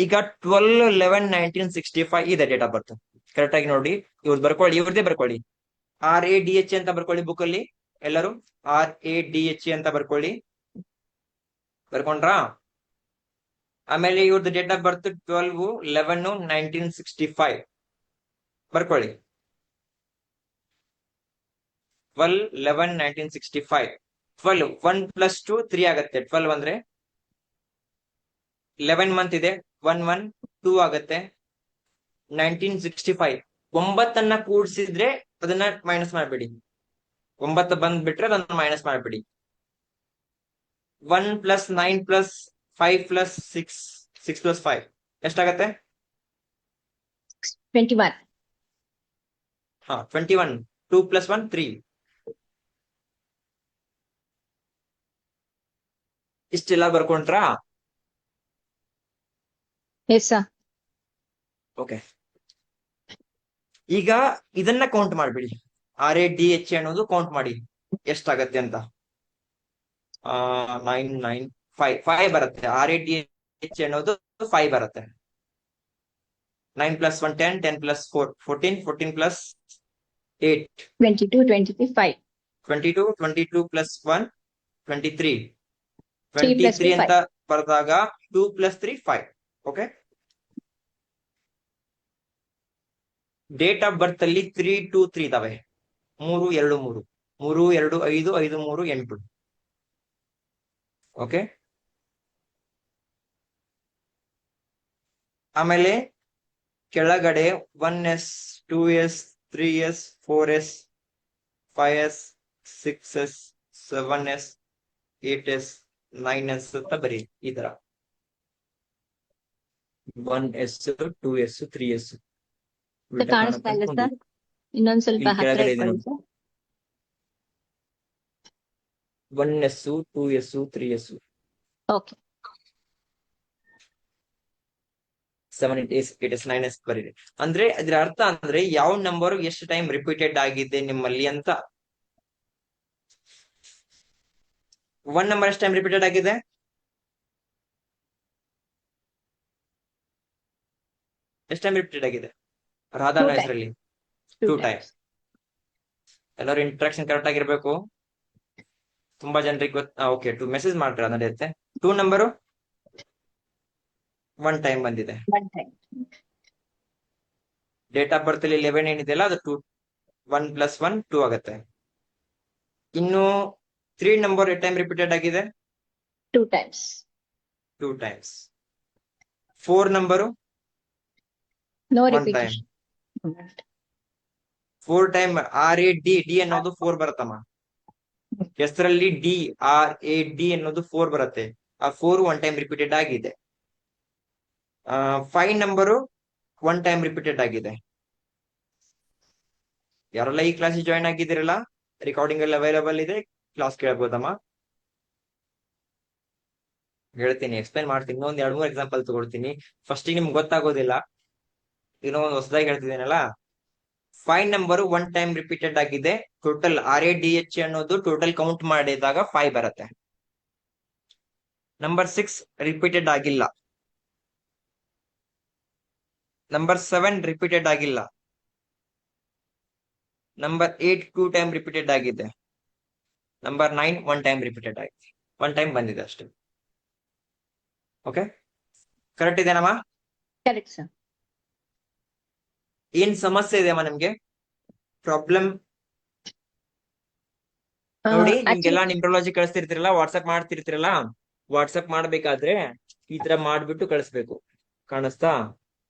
Speaker 1: ಈಗ 12/11/1965 ಇದೆ ಡೇಟ್ ಆಫ್ ಬರ್ತ್. ಕರೆಕ್ಟ್ ಆಗಿ ನೋಡಿ. ಇವ್ರದ್ದು ಬರ್ಕೊಳ್ಳಿ, ಇವ್ರದೇ ಬರ್ಕೊಳ್ಳಿ. RADHA ಅಂತ ಬರ್ಕೊಳ್ಳಿ ಬುಕ್ ಅಲ್ಲಿ ಎಲ್ಲರೂ. RADHA ಅಂತ ಬರ್ಕೊಳ್ಳಿ. ಬರ್ಕೊಂಡ್ರಾ? ಆಮೇಲೆ ಇವ್ರದ್ದು ಡೇಟ್ ಆಫ್ ಬರ್ತ್ 12/11/1965 ಬರ್ಕೊಳ್ಳಿ. 12/11/1965. 12 1 + 2 3 ಆಗತ್ತೆ. 12 ಅಂದ್ರೆ 11 ಮಂತ್ ಇದೆ. 1 1 2 ಆಗತ್ತೆ. 1965 9 ಕೂಡಿಸಿದ್ರೆ ಅದನ್ನ ಮೈನಸ್ ಮಾಡ್ಬಿಡಿ. 9 ಬಂದ್ಬಿಟ್ರೆ ಅದನ್ನ ಮೈನಸ್ ಮಾಡ್ಬಿಡಿ. 1 + 9 + 5 + 6 6 + 5 ಎಷ್ಟಾಗತ್ತೆ?
Speaker 4: 21.
Speaker 1: 21. 2 + 1 3. ಇಷ್ಟೆಲ್ಲ ಬರ್ಕೊಂಡ್ರಾ?
Speaker 4: Yes sir.
Speaker 1: ಓಕೆ, ಈಗ ಇದನ್ನ ಕೌಂಟ್ ಮಾಡ್ಬಿಡಿ. RADHA ಅನ್ನೋದು ಕೌಂಟ್ ಮಾಡಿ ಎಷ್ಟಾಗತ್ತೆ ಅಂತ. 9 9 5 5 ಬರುತ್ತೆ. RADHA ಅನ್ನೋದು 5 ಬರುತ್ತೆ. 9 + 1 10, 10 + 4 14, 14 + 8
Speaker 4: 22, 23, 5.
Speaker 1: 22, 22 + 1 23,
Speaker 4: 3 + 2,
Speaker 1: 23 ಅಂತ
Speaker 4: 5.
Speaker 1: ಬರೆದಾಗ 2 + 3 5. ಓಕೆ, ಡೇಟ್ ಆಫ್ ಬರ್ತ್ ಅಲ್ಲಿ 3 2 3 ಇದಾವೆ. 3 2 3 3 2 5 5 3 8. ಓಕೆ, ಆಮೇಲೆ ಕೆಳಗಡೆ 1s 2s 3s 4s 5s 6s 7s 8s 9s ಅಂತ ಬರೀ. ಈ ತರ 1s 2s 3s
Speaker 4: ಕಾಣಿಸ್ತಾ ಇಲ್ಲ ಸರ್. ಇನ್ನೊಂದ್ ಸ್ವಲ್ಪ
Speaker 1: ಇಲ್ಲಿ
Speaker 4: ಹತ್ರ
Speaker 1: ಕೆಳಗಡೆ ಇದೆ
Speaker 4: ಇಟ್ಕೊಳ್ಳಿ
Speaker 1: ನೋಡಿ.
Speaker 4: Sir.
Speaker 1: 1s 2s 3s
Speaker 4: okay.
Speaker 1: 7 8s 9s ಬರೀರಿ. ಅಂದ್ರೆ ಅದ್ರ ಅರ್ಥ ಅಂದ್ರೆ ಯಾವ ನಂಬರ್ ಎಷ್ಟು ಟೈಮ್ ರಿಪೀಟೆಡ್ ಆಗಿದೆ ನಿಮ್ಮಲ್ಲಿ ಅಂತ. 1 ನಂಬರ್ ಎಷ್ಟು ಟೈಮ್ ರಿಪೀಟೆಡ್ ಆಗಿದೆ? ಎಷ್ಟು ಟೈಮ್ ರಿಪೀಟೆಡ್ ಆಗಿದೆ ರಾಧಾನ
Speaker 4: 2 times.
Speaker 1: ಹೆಸರಲ್ಲಿ?
Speaker 4: 2
Speaker 1: 2
Speaker 4: times.
Speaker 1: ಟೈಮ್ಸ್. ಎಲ್ಲರೂ ಇಂಟ್ರಾಕ್ಷನ್ ಕರೆಕ್ಟ್ ಆಗಿರ್ಬೇಕು. ತುಂಬಾ ಜನರಿಗೆ ಓಕೆ 2 ಮೆಸೇಜ್ ಮಾಡ್ರಿ, ನಡೆಯುತ್ತೆ. 2 ನಂಬರು 1 ಟೈಮ್ ಬಂದಿದೆ.
Speaker 4: 1 time.
Speaker 1: ಡೇಟ್ ಆಫ್ ಬರ್ತ್ ಅಲ್ಲಿ 11 ಏನಿದೆಯಲ್ಲ ಅದು 2 1 + 1 2 ಆಗುತ್ತೆ. ಇನ್ನು 3 ನಂಬರ್ ಎಷ್ಟು ಟೈಮ್ ರಿಪೀಟೆಡ್ ಆಗಿದೆ?
Speaker 4: 2 times.
Speaker 1: 2 times. 4 number
Speaker 4: No
Speaker 1: 1 time.
Speaker 4: repetition.
Speaker 1: 4 time. RAD ಅನ್ನೋದು 4 ಬರುತ್ತಮ್ಮ. ಹೆಸರಲ್ಲಿ DRAD ಅನ್ನೋದು 4 ಬರುತ್ತೆ. ಆ 4 1 ಟೈಮ್ ರಿಪೀಟೆಡ್ ಆಗಿದೆ. 5 ನಂಬರು 1 ಟೈಮ್ ರಿಪೀಟೆಡ್ ಆಗಿದೆ. ಯಾರೆಲ್ಲ ಈ ಕ್ಲಾಸ್ ಜಾಯ್ನ್ ಆಗಿದ್ದೀರಲ್ಲ, ರೆಕಾರ್ಡಿಂಗ್ ಎಲ್ಲ ಅವೈಲೇಬಲ್ ಇದೆ, ಕ್ಲಾಸ್ ಕೇಳಬಹುದಮ್ಮ. ಹೇಳ್ತೀನಿ, ಎಕ್ಸ್ಪ್ಲೈನ್ ಮಾಡ್ತೀನಿ. ಇನ್ನೊಂದ್ 2-3 ಎಕ್ಸಾಂಪಲ್ ತಗೊಳ್ತೀನಿ. ಫಸ್ಟ್ ನಿಮ್ಗೆ ಗೊತ್ತಾಗೋದಿಲ್ಲ, ಇನ್ನೊಂದು ಹೊಸದಾಗಿ ಹೇಳ್ತಿದ್ದೀನಲ್ಲ. 5 ನಂಬರ್ 1 ಟೈಮ್ ರಿಪೀಟೆಡ್ ಆಗಿದೆ. ಟೋಟಲ್ RADHA ಅನ್ನೋದು ಟೋಟಲ್ ಕೌಂಟ್ ಮಾಡಿದಾಗ 5 ಬರುತ್ತೆ. ನಂಬರ್ 6 ರಿಪೀಟೆಡ್ ಆಗಿಲ್ಲ. ನಂಬರ್ 7 ರಿಪೀಟೆಡ್ ಆಗಿಲ್ಲ. ನಂಬರ್ 8 2 ಟೈಮ್ ರಿಪೀಟೆಡ್ ಆಗಿದೆ. ನಂಬರ್ 9 1 ಟೈಮ್ ರಿಪೀಟೆಡ್ ಆಗಿದೆ. 1 ಟೈಮ್ ಬಂದಿದೆ ಅಷ್ಟೇ. ಓಕೆ, ಕರೆಕ್ಟ್ ಇದೆನಮ್ಮ?
Speaker 4: Correct sir.
Speaker 1: ಏನ್ ಸಮಸ್ಯೆ ಇದೆಯಮ್ಮ ನಿಮ್ಗೆ? ಪ್ರಾಬ್ಲಮ್ ನೋಡಿ, ನಿಮ್ಗೆಲ್ಲಾ ನಿಮ್ರೊಲಜಿ ಕಳಿಸ್ತಿರ್ತಿರಲ್ಲ, ವಾಟ್ಸ್ಆಪ್ ಮಾಡ್ತಿರ್ತಿರಲ್ಲ, ವಾಟ್ಸ್ಆಪ್ ಮಾಡ್ಬೇಕಾದ್ರೆ ಈ ತರ ಮಾಡ್ಬಿಟ್ಟು ಕಳಿಸ್ಬೇಕು. ಕಾಣಿಸ್ತಾ?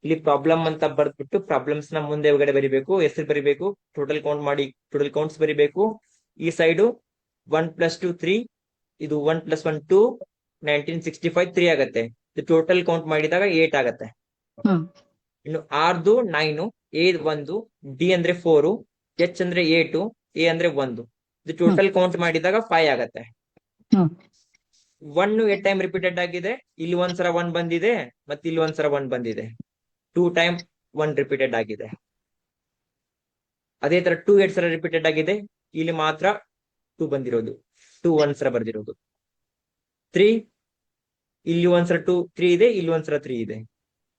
Speaker 1: ಇಲ್ಲಿ ಪ್ರಾಬ್ಲಮ್ ಅಂತ ಬರ್ದ್ಬಿಟ್ಟು ಪ್ರಾಬ್ಲಮ್ಸ್ ನ ಮುಂದೆ ಒಳಗಡೆ ಬರಿಬೇಕು, ಹೆಸರು ಬರಿಬೇಕು, ಟೋಟಲ್ ಕೌಂಟ್ ಮಾಡಿ ಟೋಟಲ್ ಕೌಂಟ್ಸ್ ಬರಿಬೇಕು. ಈ ಸೈಡು 1 + 2 3, ಇದು 1 + 1 2, 1965 3 ಆಗತ್ತೆ. ಟೋಟಲ್ ಕೌಂಟ್ ಮಾಡಿದಾಗ 8 ಆಗತ್ತೆ. ಇನ್ನು ಆರ್ದು 9, ಎ 1, ಡಿ ಅಂದ್ರೆ 4, ಎಚ್ ಅಂದ್ರೆ 8, ಎ ಅಂದ್ರೆ 1. ಇದು ಟೋಟಲ್ ಕೌಂಟ್ ಮಾಡಿದಾಗ 5 ಆಗತ್ತೆ. 1 8 ಟೈಮ್ ರಿಪೀಟೆಡ್ ಆಗಿದೆ. ಇಲ್ಲಿ ಒಂದ್ಸಲ 1 ಬಂದಿದೆ, ಮತ್ತೆ ಇಲ್ಲಿ ಒಂದ್ಸಲ 1 ಬಂದಿದೆ. 2 ಟೈಮ್ 1 ರಿಪೀಟೆಡ್ ಆಗಿದೆ. ಅದೇ ತರ 2 8 ಸಲ ರಿಪೀಟೆಡ್ ಆಗಿದೆ. ಇಲ್ಲಿ ಮಾತ್ರ 2 ಬಂದಿರೋದು, 2 ಒಂದ್ಸಲ ಬರ್ದಿರೋದು. 3 ಇಲ್ಲಿ ಒಂದ್ಸಲ 2 3 ಇದೆ, ಇಲ್ಲಿ ಒಂದ್ಸಲ 3 ಇದೆ.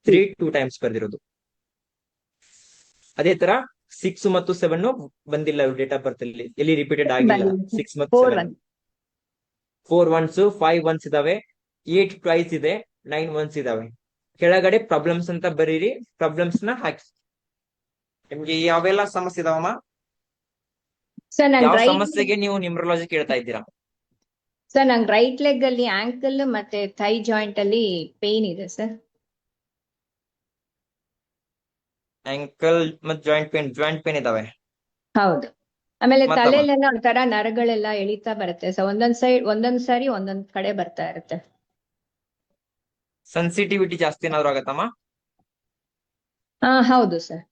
Speaker 1: 3 2 ಟೈಮ್ಸ್ ಬರ್ದಿರೋದು. ಅದೇ ತರ 6 ಮತ್ತು 7 ಬಂದಿಲ್ಲ ಡೇಟ್ ಆಫ್ ಬರ್ತ್ ಅಲ್ಲಿ, ಎಲ್ಲಿ ರಿಪೀಟೆಡ್ ಆಗಿಲ್ಲ. 6 ಮತ್ತು 7 4 ಒನ್ಸ್ 5 ಒನ್ಸ್ ಇದಾವೆ, 8 ಟ್ವೈಸ್ ಇದೆ, 9 ಒನ್ಸ್ ಇದಾವೆ. ಕೆಳಗಡೆ ಪ್ರಾಬ್ಲಮ್ಸ್ ಅಂತ ಬರೀರಿ, ಪ್ರಾಬ್ಲಮ್ಸ್ ನ ಹಾಕಿ. ನಿಮ್ಗೆ ಯಾವೆಲ್ಲ ಸಮಸ್ಯೆ ಇದಾವಮ್ಮ?
Speaker 4: ಸರ್
Speaker 1: ಯಾವ
Speaker 4: ನಂಗೆ
Speaker 1: ಸಮಸ್ಯೆಗೆ ನೀವು ನ್ಯೂಮರಾಲಜಿ ಕೇಳ್ತಾ ಇದ್ದೀರಾ?
Speaker 4: ನಂಗೆ ರೈಟ್ ಲೆಗ್ ಅಲ್ಲಿ ಆಂಕಲ್ ಮತ್ತೆ ಥೈ ಜಾಯಿಂಟ್ ಅಲ್ಲಿ ಪೇನ್ ಇದೆ ಸರ್.
Speaker 1: ಆಂಕಲ್ ಮತ್ತು ಜಾಯಿಂಟ್ ಪೇನ್ ಇದಾವೆ.
Speaker 4: ಹೌದು. ಆಮೇಲೆ
Speaker 1: ಮತ್ತಮ್ಮ?
Speaker 4: ತಲೆಯಲ್ಲೆಲ್ಲ ಒಂಥರ ನರಗಳೆಲ್ಲ ಎಳಿತಾ ಬರುತ್ತೆ ಸರ್. ಒಂದೊಂದ್ ಸಾರಿ ಒಂದೊಂದ್ ಕಡೆ ಬರ್ತಾ ಇರುತ್ತೆ.
Speaker 1: ಸೆನ್ಸಿಟಿವಿಟಿ ಜಾಸ್ತಿ ಏನಾದ್ರು ಆಗತ್ತಮ್ಮ?
Speaker 4: ಹೌದು ಸರ್.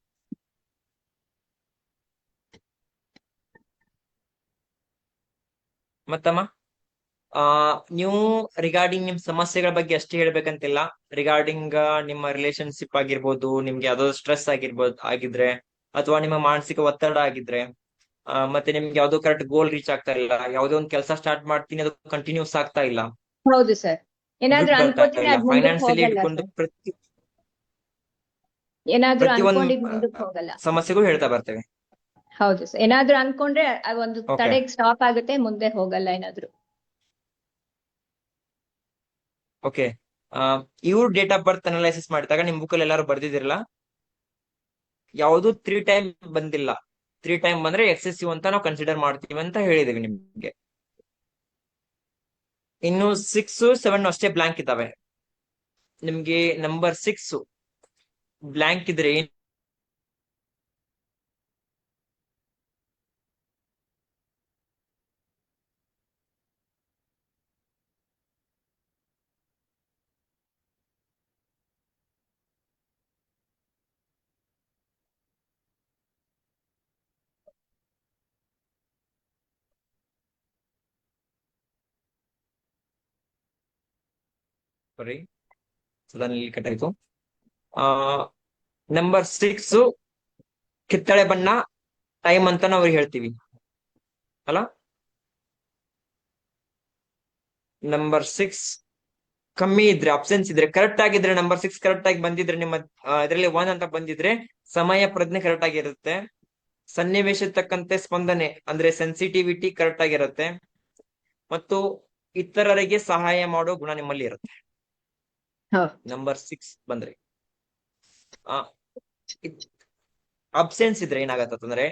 Speaker 1: ಮತ್ತಮ್ಮ, ನೀವು ರಿಗಾರ್ಡಿಂಗ್ ನಿಮ್ ಸಮಸ್ಯೆಗಳ ಬಗ್ಗೆ ಅಷ್ಟೇ ಹೇಳ್ಬೇಕಂತಿಲ್ಲ. ರಿಗಾರ್ಡಿಂಗ್ ನಿಮ್ಮ ರಿಲೇಶನ್ಶಿಪ್ ಆಗಿರ್ಬೋದು, ನಿಮ್ಗೆ ಯಾವ್ದೋ ಸ್ಟ್ರೆಸ್ ಆಗಿದ್ರೆ, ಅಥವಾ ನಿಮ್ಮ ಮಾನಸಿಕ ಒತ್ತಡ ಆಗಿದ್ರೆ, ಮತ್ತೆ ನಿಮ್ಗೆ ಯಾವ್ದೋ ಕರೆಕ್ಟ್ ಗೋಲ್ ರೀಚ್ ಆಗ್ತಾ ಇಲ್ಲ, ಯಾವ್ದೋ ಒಂದು ಕೆಲಸ ಸ್ಟಾರ್ಟ್ ಮಾಡ್ತೀನಿ ಅದು ಕಂಟಿನ್ಯೂಸ್ ಆಗ್ತಾ ಇಲ್ಲ,
Speaker 4: ಹೌದು ಸರ್. ಏನಾದ್ರೂ
Speaker 1: ದುಡ್ಡು ಬರ್ತಾ
Speaker 4: ಅನ್ಕೋತೀನಿ
Speaker 1: ಇಲ್ಲ,
Speaker 4: ಅದ್ ಮುಂದಕ್ಕೆ
Speaker 1: ಫೈನಾನ್ಸಿಯಲಿ
Speaker 4: ಹೋಗಲ್ಲ
Speaker 1: ಇಟ್ಕೊಂಡು
Speaker 4: ಸರ್. ಏನಾದ್ರೂ
Speaker 1: ಪ್ರತಿಯೊಂದು
Speaker 4: ಅನ್ಕೊಂಡಿದ್ ಮುಂದಕ್ಕೆ ಹೋಗಲ್ಲ.
Speaker 1: ಸಮಸ್ಯೆಗೂ ಹೇಳ್ತಾ ಬರ್ತೇವೆ.
Speaker 4: ಹೌದು ಸರ್. ಏನಾದ್ರೂ ಅನ್ಕೊಂಡ್ರೆ ಒಂದು
Speaker 1: ಓಕೆ,
Speaker 4: ತಡೆಗ್ ಸ್ಟಾಪ್ ಆಗುತ್ತೆ, ಮುಂದೆ ಹೋಗಲ್ಲ ಏನಾದ್ರು.
Speaker 1: ಓಕೆ. ಇವ್ರ ಡೇಟ್ ಆಫ್ ಬರ್ತ್ ಅನಲೈಸಿಸ್ ಮಾಡಿದಾಗ ನಿಮ್ ಬುಕ್ ಅಲ್ಲಿ ಎಲ್ಲಾರು ಬರ್ದಿದಿರಲ್ಲ, ಯಾವುದು 3 ಟೈಮ್ ಬಂದಿಲ್ಲ. 3 ಟೈಮ್ ಬಂದ್ರೆ ಎಕ್ಸೆಸಿವ್ ಅಂತ ನಾವು ಕನ್ಸಿಡರ್ ಮಾಡ್ತೀವಿ ಅಂತ ಹೇಳಿದೀವಿ ನಿಮ್ಗೆ. ಇನ್ನು 6 7 ಅಷ್ಟೇ ಬ್ಲಾಂಕ್ ಇದಾವೆ. ನಿಮ್ಗೆ ನಂಬರ್ 6 ಬ್ಲಾಂಕ್ ಇದ್ರೆ ಸಾರಿ, ಸಡನ್ಲಿ ಕಟ್ ಆಯ್ತು. ನಂಬರ್ 6 ಕಿತ್ತಳೆ ಬಣ್ಣ ಟೈಮ್ ಅಂತ ನಾವು ಹೇಳ್ತೀವಿ ಅಲ್ಲ. ನಂಬರ್ 6 ಕಮ್ಮಿ ಇದ್ರೆ, ಅಬ್ಸೆನ್ಸ್ ಇದ್ರೆ, ಕರೆಕ್ಟ್ ಆಗಿದ್ರೆ, ನಂಬರ್ 6 ಕರೆಕ್ಟ್ ಆಗಿ ಬಂದಿದ್ರೆ, ನಿಮ್ಮ ಇದರಲ್ಲಿ 1 ಅಂತ ಬಂದಿದ್ರೆ ಸಮಯ ಪ್ರಜ್ಞೆ ಕರೆಕ್ಟ್ ಆಗಿರುತ್ತೆ. ಸನ್ನಿವೇಶ ತಕ್ಕಂತೆ ಸ್ಪಂದನೆ ಅಂದ್ರೆ ಸೆನ್ಸಿಟಿವಿಟಿ ಕರೆಕ್ಟ್ ಆಗಿರುತ್ತೆ. ಮತ್ತು ಇತರರಿಗೆ ಸಹಾಯ ಮಾಡೋ ಗುಣ ನಿಮ್ಮಲ್ಲಿ ಇರುತ್ತೆ. ನಂಬರ್ 6 ಬಂದ್ರೆ ಅಬ್ಸೆನ್ಸ್ ಇದ್ರೆ ಏನಾಗತ್ತಂದ್ರೆ,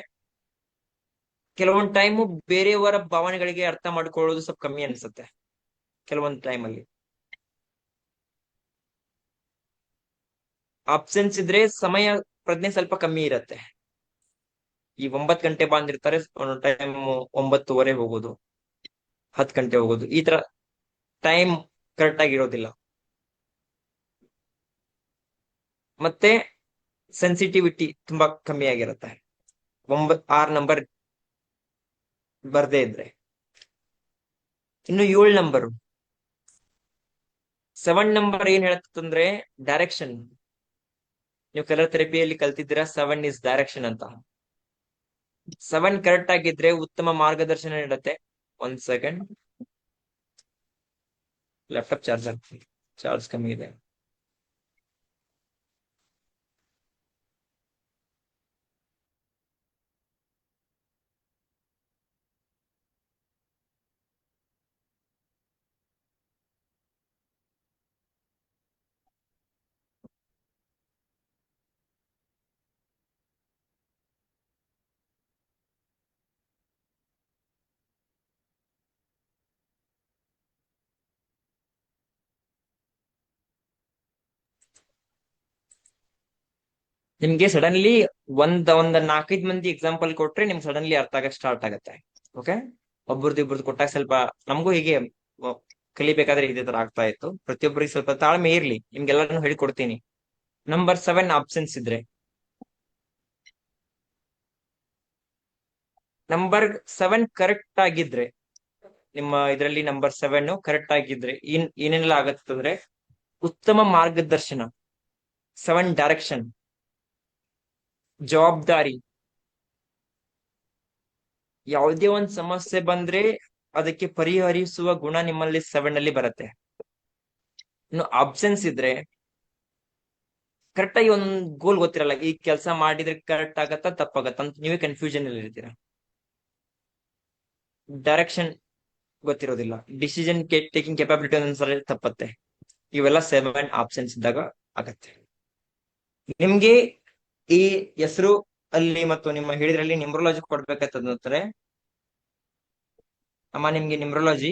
Speaker 1: ಕೆಲವೊಂದ್ ಟೈಮು ಬೇರೆಯವರ ಭಾವನೆಗಳಿಗೆ ಅರ್ಥ ಮಾಡ್ಕೊಳ್ಳೋದು ಸ್ವಲ್ಪ ಕಮ್ಮಿ ಅನ್ಸುತ್ತೆ. ಕೆಲವೊಂದ್ ಟೈಮ್ ಅಲ್ಲಿ ಅಬ್ಸೆನ್ಸ್ ಇದ್ರೆ ಸಮಯ ಪ್ರಜ್ಞೆ ಸ್ವಲ್ಪ ಕಮ್ಮಿ ಇರತ್ತೆ. ಈ 9 ಗಂಟೆ ಬಂದಿರ್ತಾರೆ, ಒಂದೊಂದು ಟೈಮ್ 9:15 ಹೋಗೋದು, 10 ಗಂಟೆ ಹೋಗೋದು, ಈ ತರ ಟೈಮ್ ಕರೆಕ್ಟ್ ಆಗಿರೋದಿಲ್ಲ. ಮತ್ತೆ ಸೆನ್ಸಿಟಿವಿಟಿ ತುಂಬಾ ಕಮ್ಮಿ ಆಗಿರುತ್ತೆ. 6 ನಂಬರ್ ಬರ್ದೇ ಇದ್ರೆ. ಇನ್ನು 7 ನಂಬರ್ 7 ನಂಬರ್ ಏನ್ ಹೇಳತ್ತಂದ್ರೆ ಡೈರೆಕ್ಷನ್. ನೀವು ಕಲರ್ ಥೆರಪಿಯಲ್ಲಿ ಕಲ್ತಿದ್ದೀರಾ, 7 ಇಸ್ ಡೈರೆಕ್ಷನ್ ಅಂತ. 7 ಕರೆಕ್ಟ್ ಆಗಿದ್ರೆ ಉತ್ತಮ ಮಾರ್ಗದರ್ಶನ ನೀಡುತ್ತೆ. 1 ಸೆಕೆಂಡ್, ಲ್ಯಾಪ್ಟಾಪ್ ಚಾರ್ಜ್ ಕಮ್ಮಿ ಇದೆ. ನಿಮ್ಗೆ ಸಡನ್ಲಿ ಒಂದ್ 4-5 ಮಂದಿ ಎಕ್ಸಾಂಪಲ್ ಕೊಟ್ರೆ ನಿಮ್ಗೆ ಸಡನ್ಲಿ ಅರ್ಥ ಆಗಕ್ ಸ್ಟಾರ್ಟ್ ಆಗತ್ತೆ. ಓಕೆ, ಇಬ್ಬರದು ಕೊಟ್ಟಾಗ ಸ್ವಲ್ಪ ನಮಗೂ ಹೀಗೆ ಕಲಿಬೇಕಾದ್ರೆ ಇದೇ ತರ ಆಗ್ತಾ ಇತ್ತು. ಪ್ರತಿಯೊಬ್ಬರಿಗೆ ಸ್ವಲ್ಪ ತಾಳ್ಮೆ ಇರ್ಲಿ, ನಿಮ್ಗೆಲ್ಲಾನು ಹೇಳ್ಕೊಡ್ತೀನಿ. ನಂಬರ್ 7 ಆಬ್ಸೆನ್ಸ್ ಇದ್ರೆ, ನಂಬರ್ 7 ಕರೆಕ್ಟ್ ಆಗಿದ್ರೆ, ನಿಮ್ಮ ಇದರಲ್ಲಿ ನಂಬರ್ 7 ಕರೆಕ್ಟ್ ಆಗಿದ್ರೆ ಏನೆಲ್ಲ ಆಗತ್ತಂದ್ರೆ, ಉತ್ತಮ ಮಾರ್ಗದರ್ಶನ, 7 ಡೈರೆಕ್ಷನ್, ಜವಾಬ್ದಾರಿ. ಯಾವುದೇ ಒಂದ್ ಸಮಸ್ಯೆ ಬಂದ್ರೆ ಅದಕ್ಕೆ ಪರಿಹರಿಸುವ ಗುಣ ನಿಮ್ಮಲ್ಲಿ 7 ಅಲ್ಲಿ ಬರುತ್ತೆ. ಇನ್ನು ಆಬ್ಸೆನ್ಸ್ ಇದ್ರೆ, ಕರೆಕ್ಟ್ ಆಗಿ ಒಂದ್ ಗೋಲ್ ಗೊತ್ತಿರಲ್ಲ, ಈ ಕೆಲಸ ಮಾಡಿದ್ರೆ ಕರೆಕ್ಟ್ ಆಗತ್ತಾ ತಪ್ಪಾಗತ್ತ ಅಂತ ನೀವೇ ಕನ್ಫ್ಯೂಷನ್ ಅಲ್ಲಿ ಇರ್ತೀರಾ. ಡೈರೆಕ್ಷನ್ ಗೊತ್ತಿರೋದಿಲ್ಲ, ಡಿಸಿಷನ್ ಟೇಕಿಂಗ್ ಕೆಪಾಬಿಲಿಟಿ ಒಂದೊಂದ್ಸಲ ತಪ್ಪತ್ತೆ. ಇವೆಲ್ಲ 7 ಆಪ್ಷನ್ಸ್ ಇದ್ದಾಗ ಆಗತ್ತೆ. ನಿಮ್ಗೆ ಈ ಹೆಸರು ಅಲ್ಲಿ ಮತ್ತು ನಿಮ್ಮ ಹೇಳಿದ್ರಲ್ಲಿ ನ್ಯೂಮರಾಲಜಿ ಕೊಡ್ಬೇಕಂತಂದ್ರೆ, ಅಮ್ಮ ನಿಮ್ಗೆ ನ್ಯೂಮರಾಲಜಿ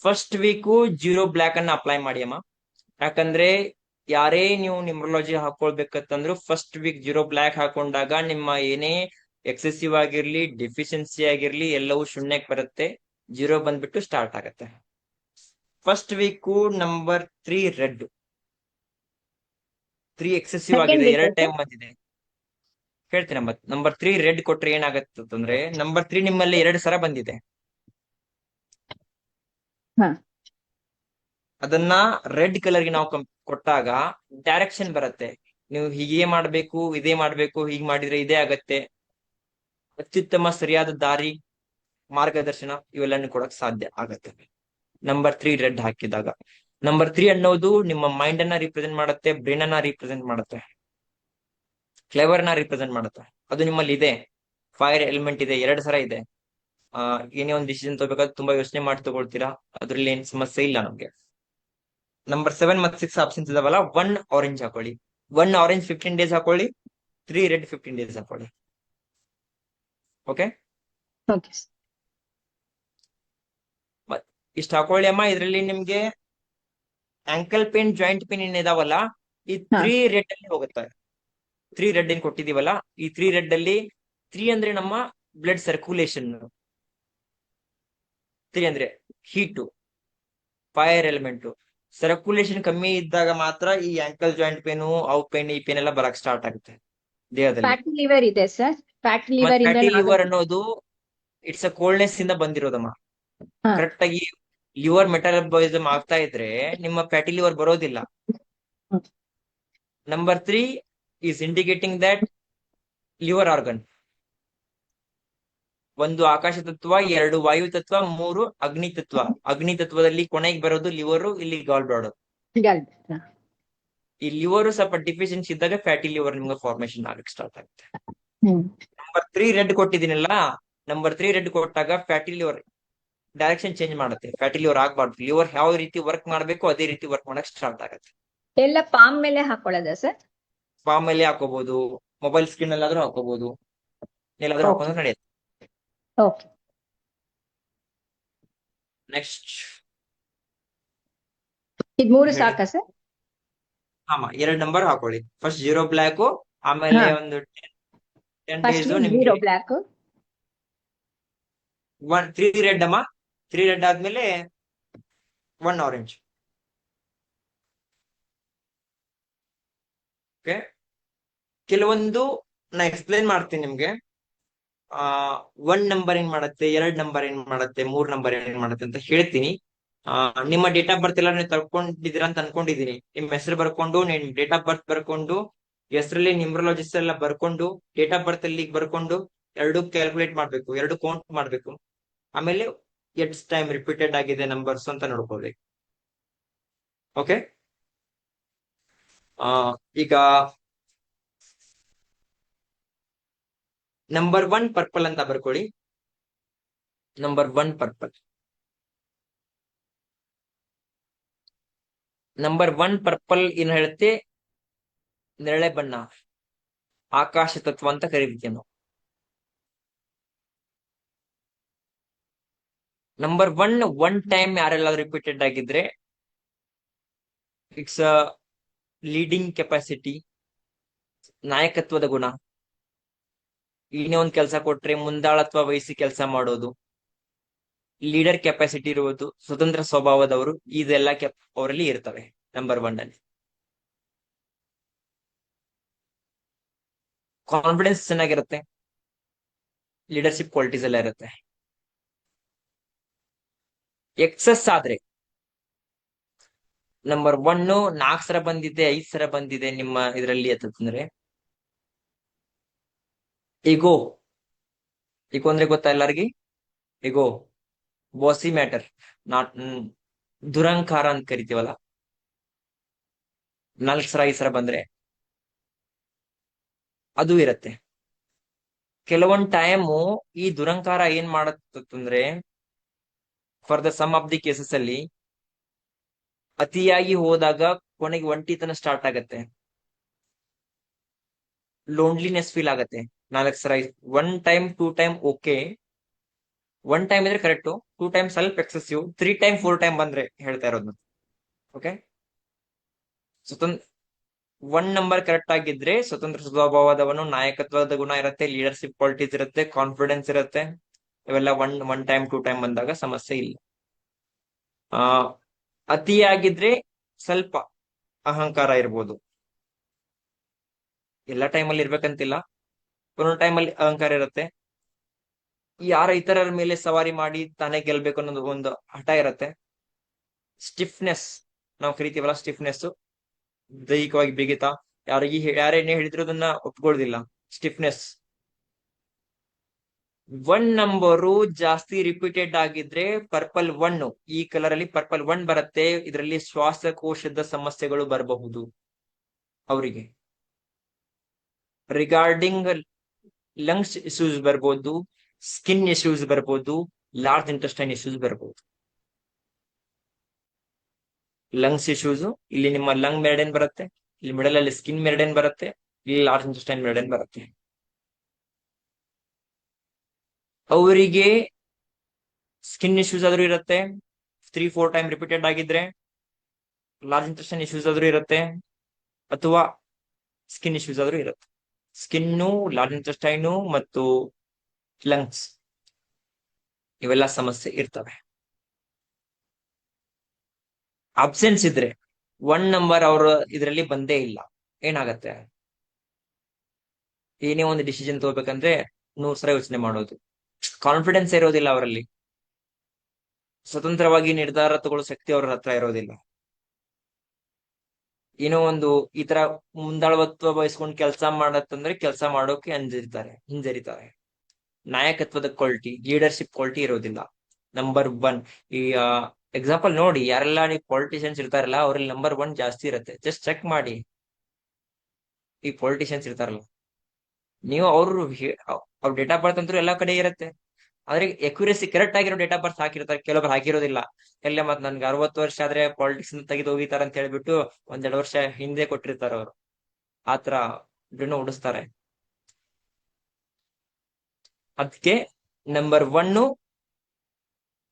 Speaker 1: ಫಸ್ಟ್ ವೀಕು 0 ಬ್ಲಾಕ್ ಅನ್ನ ಅಪ್ಲೈ ಮಾಡಿ ಅಮ್ಮ. ಯಾಕಂದ್ರೆ ಯಾರೇ ನೀವು ನ್ಯೂಮರಾಲಜಿ ಹಾಕೊಳ್ಬೇಕಂತಂದ್ರು ಫಸ್ಟ್ ವೀಕ್ 0 ಬ್ಲಾಕ್ ಹಾಕೊಂಡಾಗ ನಿಮ್ಮ ಏನೇ ಎಕ್ಸೆಸಿವ್ ಆಗಿರ್ಲಿ, ಡೆಫಿಷಿಯನ್ಸಿ ಆಗಿರ್ಲಿ, ಎಲ್ಲವೂ ಶೂನ್ಯಕ್ಕೆ ಬರುತ್ತೆ. 0 ಬಂದ್ಬಿಟ್ಟು ಸ್ಟಾರ್ಟ್ ಆಗತ್ತೆ. First week number 3 red, 3 excessive
Speaker 4: Second
Speaker 1: ಆಗಿದೆ,
Speaker 4: week
Speaker 1: 2
Speaker 4: sir?
Speaker 1: ಟೈಮ್ ಬಂದಿದೆ. ಹೇಳ್ತೀನಿ ನಂಬರ್ 3 ರೆಡ್ ಕೊಟ್ರೆ ಏನಾಗತ್ತಂದ್ರೆ, ನಂಬರ್ 3 ನಿಮ್ಮಲ್ಲಿ 2 ಸಲ ಬಂದಿದೆ.
Speaker 4: ಹಾ.
Speaker 1: ಅದನ್ನ ರೆಡ್ ಕಲರ್ಗೆ ನಾವು ಕೊಟ್ಟಾಗ ಡೈರೆಕ್ಷನ್ ಬರುತ್ತೆ. ನೀವು ಹೀಗೆ ಮಾಡ್ಬೇಕು, ಇದೇ ಮಾಡ್ಬೇಕು, ಹೀಗೆ ಮಾಡಿದ್ರೆ ಇದೇ ಆಗತ್ತೆ, ಅತ್ಯುತ್ತಮ ಸರಿಯಾದ ದಾರಿ, ಮಾರ್ಗದರ್ಶನ ಇವೆಲ್ಲನೂ ಕೊಡಕ್ ಸಾಧ್ಯ ಆಗತ್ತೆ ನಂಬರ್ 3 ರೆಡ್ ಹಾಕಿದಾಗ. ನಂಬರ್ 3 ಅನ್ನೋದು ನಿಮ್ಮ ಮೈಂಡ್ ಅನ್ನ ರಿಪ್ರೆಸೆಂಟ್ ಮಾಡುತ್ತೆ, ಬ್ರೈನ್ ಅನ್ನ ರಿಪ್ರೆಸೆಂಟ್ ಮಾಡುತ್ತೆ, ಕ್ಲೆವರ್ ನ ರಿಪ್ರೆಸೆಂಟ್ ಮಾಡುತ್ತೆ. ಅದು ನಿಮ್ಮಲ್ಲಿ ಇದೆ, ಫೈರ್ ಎಲಿಮೆಂಟ್ ಇದೆ, 2 ಸಲ ಇದೆ. ಏನೇ ಒಂದು ಡಿಸಿಷನ್ ತಗೋಬೇಕಾದ್ರೆ ತುಂಬಾ ಯೋಚನೆ ಮಾಡಿ ತಗೊಳ್ತೀರಾ, ಅದ್ರಲ್ಲಿ ಏನ್ ಸಮಸ್ಯೆ ಇಲ್ಲ ನಮ್ಗೆ. ನಂಬರ್ 7 ಮತ್ತು 6 ಆಪ್ಷನ್ಸ್ ಇದಾವಲ್ಲ, 1 ಆರೆಂಜ್ ಹಾಕೊಳ್ಳಿ, 1 ಆರೆಂಜ್ 15 ಡೇಸ್ ಹಾಕೊಳ್ಳಿ, 3 ರೆಡ್ 15 ಡೇಸ್ ಹಾಕೊಳ್ಳಿ. Okay,
Speaker 4: Okay.
Speaker 1: ಇಷ್ಟ ಹಾಕೊಳ್ಳಿ ಅಮ್ಮ. ಇದ್ರಲ್ಲಿ ನಿಮ್ಗೆ ಆಂಕಲ್ ಪೇನ್, ಜಾಯಿಂಟ್ ಪೇನ್ ಏನ್ ಇದಾವಲ್ಲ, ಈ
Speaker 4: ಹಾ.
Speaker 1: 3 ರೆಡ್ ಅಲ್ಲಿ ಹೋಗುತ್ತೆ. 3 ರೆಡ್ ಏನ್ ಕೊಟ್ಟಿದೀವಲ್ಲ, ಈ 3 ರೆಡ್ ಅಲ್ಲಿ 3 ಅಂದ್ರೆ ನಮ್ಮ ಬ್ಲಡ್ ಸರ್ಕ್ಯುಲೇಷನ್, 3 ಅಂದ್ರೆ ಹೀಟು, ಫೈರ್ ಎಲಿಮೆಂಟ್. ಸರ್ಕ್ಯುಲೇಷನ್ ಕಮ್ಮಿ ಇದ್ದಾಗ ಮಾತ್ರ ಈ ಆಂಕಲ್ ಜಾಯಿಂಟ್ ಪೇನು, ಅವು ಪೇನ್, ಈ ಪೇನ್ ಎಲ್ಲ ಬರಕ್ ಸ್ಟಾರ್ಟ್ ಆಗುತ್ತೆ ದೇಹದಲ್ಲಿ.
Speaker 4: ಫ್ಯಾಟಿ ಲಿವರ್ ಇದೆ ಸರ್, ಫ್ಯಾಟಿ ಲಿವರ್
Speaker 1: ಮತ್ತೆ
Speaker 4: ಇಂದ
Speaker 1: ಫ್ಯಾಟಿ ಲಿವರ್ ಅನ್ನೋದು ಇಟ್ಸ್ ಅ ಕೋಲ್ಡ್ನೆಸ್ ಇಂದ ಬಂದಿರೋದಮ್ಮ.
Speaker 4: ಹಾ.
Speaker 1: ಕರೆಕ್ಟ್ ಆಗಿ ಲಿವರ್ ಮೆಟಾಬಾಲಿಸಮ್ ಆಗ್ತಾ ಇದ್ರೆ ನಿಮ್ಮ ಫ್ಯಾಟಿ ಲಿವರ್ ಬರೋದಿಲ್ಲ.
Speaker 4: Hmm.
Speaker 1: Number 3 is indicating that liver organ, 1 ಆಕಾಶ ತತ್ವ, 2 ವಾಯು ತತ್ವ, 3 ಅಗ್ನಿ ತತ್ವ. ಅಗ್ನಿ ತತ್ವದಲ್ಲಿ ಕೊನೆಗೆ ಬರೋದು ಲಿವರ್, ಇಲ್ಲಿ ಗಾಲ್ ಬ್ಲಾಡರ್.
Speaker 4: ಗಲ್ದ.
Speaker 1: ಈ ಲಿವರ್ ಸ್ವಲ್ಪ ಡಿಫಿಷಿಯನ್ಸಿ ಇದ್ದಾಗ ಫ್ಯಾಟಿ ಲಿವರ್ ನಿಮ್ಗೆ ಫಾರ್ಮೇಶನ್ ಆಗಕ್ಕೆ ಸ್ಟಾರ್ಟ್ ಆಗುತ್ತೆ.
Speaker 4: ಹ್ಮ್.
Speaker 1: ನಂಬರ್ 3 ರೆಡ್ ಕೊಟ್ಟಿದ್ದೀನಲ್ಲ, ನಂಬರ್ 3 ರೆಡ್ ಕೊಟ್ಟಾಗ ಫ್ಯಾಟಿ ಲಿವರ್ ಡೈರೆಕ್ಷನ್ ಚೇಂಜ್ ಮಾಡುತ್ತೆ. ಫ್ಯಾಟಿ ಲಿವರ್ ಆಗ್ಬಾರ್ದು, ಲಿವರ್ ಯಾವ ರೀತಿ ವರ್ಕ್ ಮಾಡ್ಬೇಕು ಅದೇ ರೀತಿ ವರ್ಕ್ ಮಾಡಕ್ ಸ್ಟಾರ್ಟ್ ಆಗುತ್ತೆ.
Speaker 4: ಎಲ್ಲ ಪಾಮ್ ಮೇಲೆ ಹಾಕೊಳ್ಳೋದಾ ಸರ್?
Speaker 1: ಫಾರ್ಮ್ ಅಲ್ಲಿ ಹಾಕೋಬಹುದು, ಮೊಬೈಲ್ ಸ್ಕ್ರೀನ್ ಅಲ್ಲಾದ್ರೂ ಹಾಕೋಬಹುದು, ಎಲ್ಲಾದ್ರೂ
Speaker 4: Okay.
Speaker 1: ಹಾಕೊಂಡ್ರೆ ನಡೆಯುತ್ತೆ.
Speaker 4: ಓಕೆ.
Speaker 1: ನೆಕ್ಸ್ಟ್
Speaker 4: ಇದ್ 3
Speaker 1: ಹೇಳಿ.
Speaker 4: ಸಾಕಾ ಸರ್?
Speaker 1: ಆಮಾ 2 ನಂಬರ್ ಹಾಕೊಳ್ಳಿ. ಫಸ್ಟ್ 0 ಬ್ಲಾಕ್, ಆಮೇಲೆ
Speaker 4: ಹಾ.
Speaker 1: ಒಂದು 10
Speaker 4: ಫಸ್ಟ್
Speaker 1: ಡೇಸ್ ನಿಮ್ಗೆ
Speaker 4: 0 ಬ್ಲಾಕ್.
Speaker 1: 3 ರೆಡ್ ಅಮ್ಮ. 3 ರೆಡ್ ಆದ್ಮೇಲೆ 1 ಆರೆಂಜ್. ಓಕೆ, ಕೆಲವೊಂದು ನಾ ಎಕ್ಸ್ಪ್ಲೈನ್ ಮಾಡ್ತೀನಿ ನಿಮ್ಗೆ. 1 ನಂಬರ್ ಏನ್ ಮಾಡುತ್ತೆ, 2 ನಂಬರ್ ಏನ್ ಮಾಡುತ್ತೆ, 3 ನಂಬರ್ ಏನ್ ಮಾಡುತ್ತೆ ಅಂತ ಹೇಳ್ತೀನಿ. ನಿಮ್ಮ ಡೇಟ್ ಆಫ್ ಬರ್ತ್ ಎಲ್ಲ ನೀವು ತರ್ಕೊಂಡಿದ್ದೀರಾ ಅಂತ ಅನ್ಕೊಂಡಿದೀನಿ. ನಿಮ್ ಹೆಸರು ಬರ್ಕೊಂಡು, ನಿಮ್ ಡೇಟ್ ಆಫ್ ಬರ್ತ್ ಬರ್ಕೊಂಡು, ಹೆಸರಲ್ಲಿ ನ್ಯೂಮರಾಲಜಿಸ್ಟ್ ಎಲ್ಲ ಬರ್ಕೊಂಡು, ಡೇಟ್ ಆಫ್ ಬರ್ತ್ ಅಲ್ಲಿ ಬರ್ಕೊಂಡು, 2 ಕ್ಯಾಲ್ಕುಲೇಟ್ ಮಾಡ್ಬೇಕು, 2 ಕೌಂಟ್ ಮಾಡ್ಬೇಕು. ಆಮೇಲೆ ಎಷ್ಟು ಟೈಮ್ ರಿಪೀಟೆಡ್ ಆಗಿದೆ ನಂಬರ್ಸ್ ಅಂತ ನೋಡ್ಕೋಬೇಕು. ಓಕೆ, ಈಗ ನಂಬರ್ 1 ಪರ್ಪಲ್ ಅಂತ ಬರ್ಕೊಳ್ಳಿ. Number 1 purple. ನಂಬರ್ 1 ಪರ್ಪಲ್ ಏನ್ ಹೇಳುತ್ತೆ, ನೇರಳೆ ಬಣ್ಣ. ಆಕಾಶ ತತ್ವ ಅಂತ ಕರಿತೀವಿ ನಾವು. ನಂಬರ್ ಒನ್ ಟೈಮ್ ಯಾರೆಲ್ಲಾದ್ರೂ ರಿಪೀಟೆಡ್ ಆಗಿದ್ರೆ ಇಟ್ಸ್ ಅ ಲೀಡಿಂಗ್ ಕೆಪಾಸಿಟಿ, ನಾಯಕತ್ವದ ಗುಣ. ಏನೇ ಒಂದ್ ಕೆಲಸ ಕೊಟ್ರೆ ಮುಂದಾಳತ್ವ ವಹಿಸಿ ಕೆಲಸ ಮಾಡೋದು, ಲೀಡರ್ ಕೆಪಾಸಿಟಿ ಇರುವುದು, ಸ್ವತಂತ್ರ ಸ್ವಭಾವದವರು, ಇದೆಲ್ಲ ಅವರಲ್ಲಿ ಇರ್ತವೆ ನಂಬರ್ 1 ಅಲ್ಲಿ. ಕಾನ್ಫಿಡೆನ್ಸ್ ಚೆನ್ನಾಗಿರುತ್ತೆ, ಲೀಡರ್ಶಿಪ್ ಕ್ವಾಲಿಟೀಸ್ ಎಲ್ಲ ಇರುತ್ತೆ. ಎಕ್ಸಸ್ ಆದ್ರೆ ನಂಬರ್ 1 4 ಸಲ ಬಂದಿದೆ, 5 ಸಲ ಬಂದಿದೆ ನಿಮ್ಮ ಇದರಲ್ಲಿ ಅಂತಂದ್ರೆ ಇಗೋ. ಇಗೋ ಅಂದ್ರೆ ಗೊತ್ತಾ ಎಲ್ಲರಿಗಿ? ಇಗೋ ಬಾಸಿ ಮ್ಯಾಟರ್, ನಾಟ್ ದುರಂಕಾರ ಅಂತ ಕರಿತೀವಲ್ಲ. 4 ಸಲ 5 ಸಲ ಬಂದ್ರೆ ಅದು ಇರತ್ತೆ. ಕೆಲವೊಂದ್ ಟೈಮು ಈ ದುರಂಕಾರ ಏನ್ ಮಾಡತ್ತಂದ್ರೆ for the some of the cases ಅಲ್ಲಿ ಅತಿಯಾಗಿ ಹೋದಾಗ ಕೊನೆಗೆ ಒಂಟಿತನ ಸ್ಟಾರ್ಟ್ ಆಗತ್ತೆ, ಲೋನ್ಲಿನೆಸ್ ಫೀಲ್ ಆಗತ್ತೆ. 4 ಸಲ 1 ಟೈಮ್ 2 ಟೈಮ್ ಓಕೆ, 1 ಟೈಮ್ ಇದ್ರೆ ಕರೆಕ್ಟ್, 2 ಟೈಮ್ ಸ್ವಲ್ಪ ಎಕ್ಸೆಸಿವ್, 3 ಟೈಮ್ 4 ಟೈಮ್ ಬಂದ್ರೆ ಹೇಳ್ತಾ ಇರೋದು. ಓಕೆ, ಸ್ವತಂತ್ರ 1 ನಂಬರ್ ಕರೆಕ್ಟ್ ಆಗಿದ್ರೆ ಸ್ವತಂತ್ರ ಸ್ವಭಾವದವನು, ನಾಯಕತ್ವದ ಗುಣ ಇರುತ್ತೆ, ಲೀಡರ್ಶಿಪ್ ಕ್ವಾಲಿಟೀಸ್ ಇರುತ್ತೆ, ಕಾನ್ಫಿಡೆನ್ಸ್ ಇರುತ್ತೆ. ಇವೆಲ್ಲ ಒನ್ ಟೈಮ್ 2 ಟೈಮ್ ಬಂದಾಗ ಸಮಸ್ಯೆ ಇಲ್ಲ. ಆ ಅತಿಯಾಗಿದ್ರೆ ಸ್ವಲ್ಪ ಅಹಂಕಾರ ಇರ್ಬೋದು. ಎಲ್ಲ ಟೈಮಲ್ಲಿ ಇರ್ಬೇಕಂತಿಲ್ಲ, ಒಂದೊಂದು ಟೈಮಲ್ಲಿ ಅಹಂಕಾರ ಇರುತ್ತೆ. ಯಾರ ಇತರರ ಮೇಲೆ ಸವಾರಿ ಮಾಡಿ ತಾನೇ ಗೆಲ್ಬೇಕು ಅನ್ನೋದು ಒಂದು ಹಠ ಇರುತ್ತೆ. ಸ್ಟಿಫ್ನೆಸ್ ನಾವು ಕರಿತೀವಲ್ಲ, ಸ್ಟಿಫ್ನೆಸ್, ದೈಹಿಕವಾಗಿ ಬಿಗಿತ, ಯಾರೇನೇ ಹೇಳಿದ್ರು ಅದನ್ನ ಒಪ್ಕೊಳ್ಳೋದಿಲ್ಲ, ಸ್ಟಿಫ್ನೆಸ್. 1 ನಂಬರು ಜಾಸ್ತಿ ರಿಪೀಟೆಡ್ ಆಗಿದ್ರೆ ಪರ್ಪಲ್ 1, ಈ ಕಲರ್ ಅಲ್ಲಿ ಪರ್ಪಲ್ 1 ಬರುತ್ತೆ. ಇದರಲ್ಲಿ ಶ್ವಾಸಕೋಶದ ಸಮಸ್ಯೆಗಳು ಬರಬಹುದು ಅವರಿಗೆ. ರಿಗಾರ್ಡಿಂಗ್ ಲಂಗ್ಸ್ ಇಶ್ಯೂಸ್ ಬರ್ಬೋದು, ಸ್ಕಿನ್ ಇಶ್ಯೂಸ್ ಬರ್ಬೋದು, ಲಾರ್ಜ್ ಇಂಟೆಸ್ಟೈನ್ ಇಶ್ಯೂಸ್ ಬರ್ಬೋದು. ಲಂಗ್ಸ್ ಇಶ್ಯೂಸ್, ಇಲ್ಲಿ ನಿಮ್ಮ ಲಂಗ್ ಮೆರಿಡಿಯನ್ ಬರುತ್ತೆ, ಇಲ್ಲಿ ಮಿಡಲ್ ಅಲ್ಲಿ ಸ್ಕಿನ್ ಮೆರಿಡಿಯನ್ ಬರುತ್ತೆ, ಇಲ್ಲಿ ಲಾರ್ಜ್ ಇಂಟೆಸ್ಟೈನ್ ಮೆರಿಡಿಯನ್ ಬರುತ್ತೆ. ಅವರಿಗೆ ಸ್ಕಿನ್ ಇಶ್ಯೂಸ್ ಆದ್ರೂ ಇರುತ್ತೆ, 3-4 ಟೈಮ್ ರಿಪೀಟೆಡ್ ಆಗಿದ್ರೆ. ಲಾರ್ಜ್ ಇಂಟೆಸ್ಟೈನ್ ಇಶ್ಯೂಸ್ ಆದ್ರೂ ಇರುತ್ತೆ, ಅಥವಾ ಸ್ಕಿನ್ ಇಶ್ಯೂಸ್ ಆದ್ರೂ ಇರುತ್ತೆ. ಸ್ಕಿನ್ನು, ಲಾರ್ಜ್ ಇಂಟೆಸ್ಟೈನು ಮತ್ತು ಲಂಗ್ಸ್, ಇವೆಲ್ಲ ಸಮಸ್ಯೆ ಇರ್ತವೆ. ಅಬ್ಸೆನ್ಸ್ ಇದ್ರೆ 1 ನಂಬರ್ ಅವರು ಇದರಲ್ಲಿ ಬಂದೇ ಇಲ್ಲ, ಏನಾಗತ್ತೆ? ಏನೇ ಒಂದು ಡಿಸಿಷನ್ ತಗೋಬೇಕಂದ್ರೆ 100 ಸಲ ಯೋಚನೆ ಮಾಡೋದು, ಕಾನ್ಫಿಡೆನ್ಸ್ ಇರೋದಿಲ್ಲ ಅವರಲ್ಲಿ, ಸ್ವತಂತ್ರವಾಗಿ ನಿರ್ಧಾರ ತಗೊಳ್ಳೋ ಶಕ್ತಿ ಅವರ ಹತ್ರ ಇರೋದಿಲ್ಲ. ಏನೋ ಒಂದು ಈ ತರ ಮುಂದಾಳತ್ವ ಬಯಸ್ಕೊಂಡು ಕೆಲಸ ಮಾಡತ್ತಂದ್ರೆ ಕೆಲಸ ಮಾಡೋಕೆ ಹಿಂಜರಿತಾರೆ. ನಾಯಕತ್ವದ ಕ್ವಾಲಿಟಿ, ಲೀಡರ್ಶಿಪ್ ಕ್ವಾಲಿಟಿ ಇರೋದಿಲ್ಲ. ನಂಬರ್ 1 ಈ ಎಕ್ಸಾಂಪಲ್ ನೋಡಿ, ಯಾರೆಲ್ಲ ನೀವು ಪೊಲಿಟಿಷಿಯನ್ಸ್ ಇರ್ತಾರಲ್ಲ ಅವ್ರಲ್ಲಿ ನಂಬರ್ 1 ಜಾಸ್ತಿ ಇರುತ್ತೆ. ಜಸ್ಟ್ ಚೆಕ್ ಮಾಡಿ, ಈ ಪೊಲಿಟಿಷಿಯನ್ಸ್ ಇರ್ತಾರಲ್ಲ ನೀವು, ಅವ್ರ ಡೇಟ್ ಆಫ್ ಬರ್ತ್ ಅಂತೂ ಎಲ್ಲಾ ಕಡೆ ಇರುತ್ತೆ, ಆದ್ರೆ ಎಕ್ಯುರೇಸಿ ಕರೆಕ್ಟ್ ಆಗಿರೋ ಡೇಟ್ ಆಫ್ ಬರ್ತ್ ಹಾಕಿರ್ತಾರೆ, ಕೆಲವೊಬ್ರು ಹಾಕಿರೋದಿಲ್ಲ. ಎಲ್ಲ ಮತ್ ನನ್ಗೆ 60 ವರ್ಷ ಆದ್ರೆ ಪಾಲಿಟಿಕ್ಸ್ ತೆಗೆದು ಹೋಗಿತಾರ ಅಂತ ಹೇಳ್ಬಿಟ್ಟು 1-2 ವರ್ಷ ಹಿಂದೆ ಕೊಟ್ಟಿರ್ತಾರೆ ಅವರು, ಆತರ ದುಡ್ಡು ಉಡಿಸ್ತಾರೆ. ಅದಕ್ಕೆ ನಂಬರ್ 1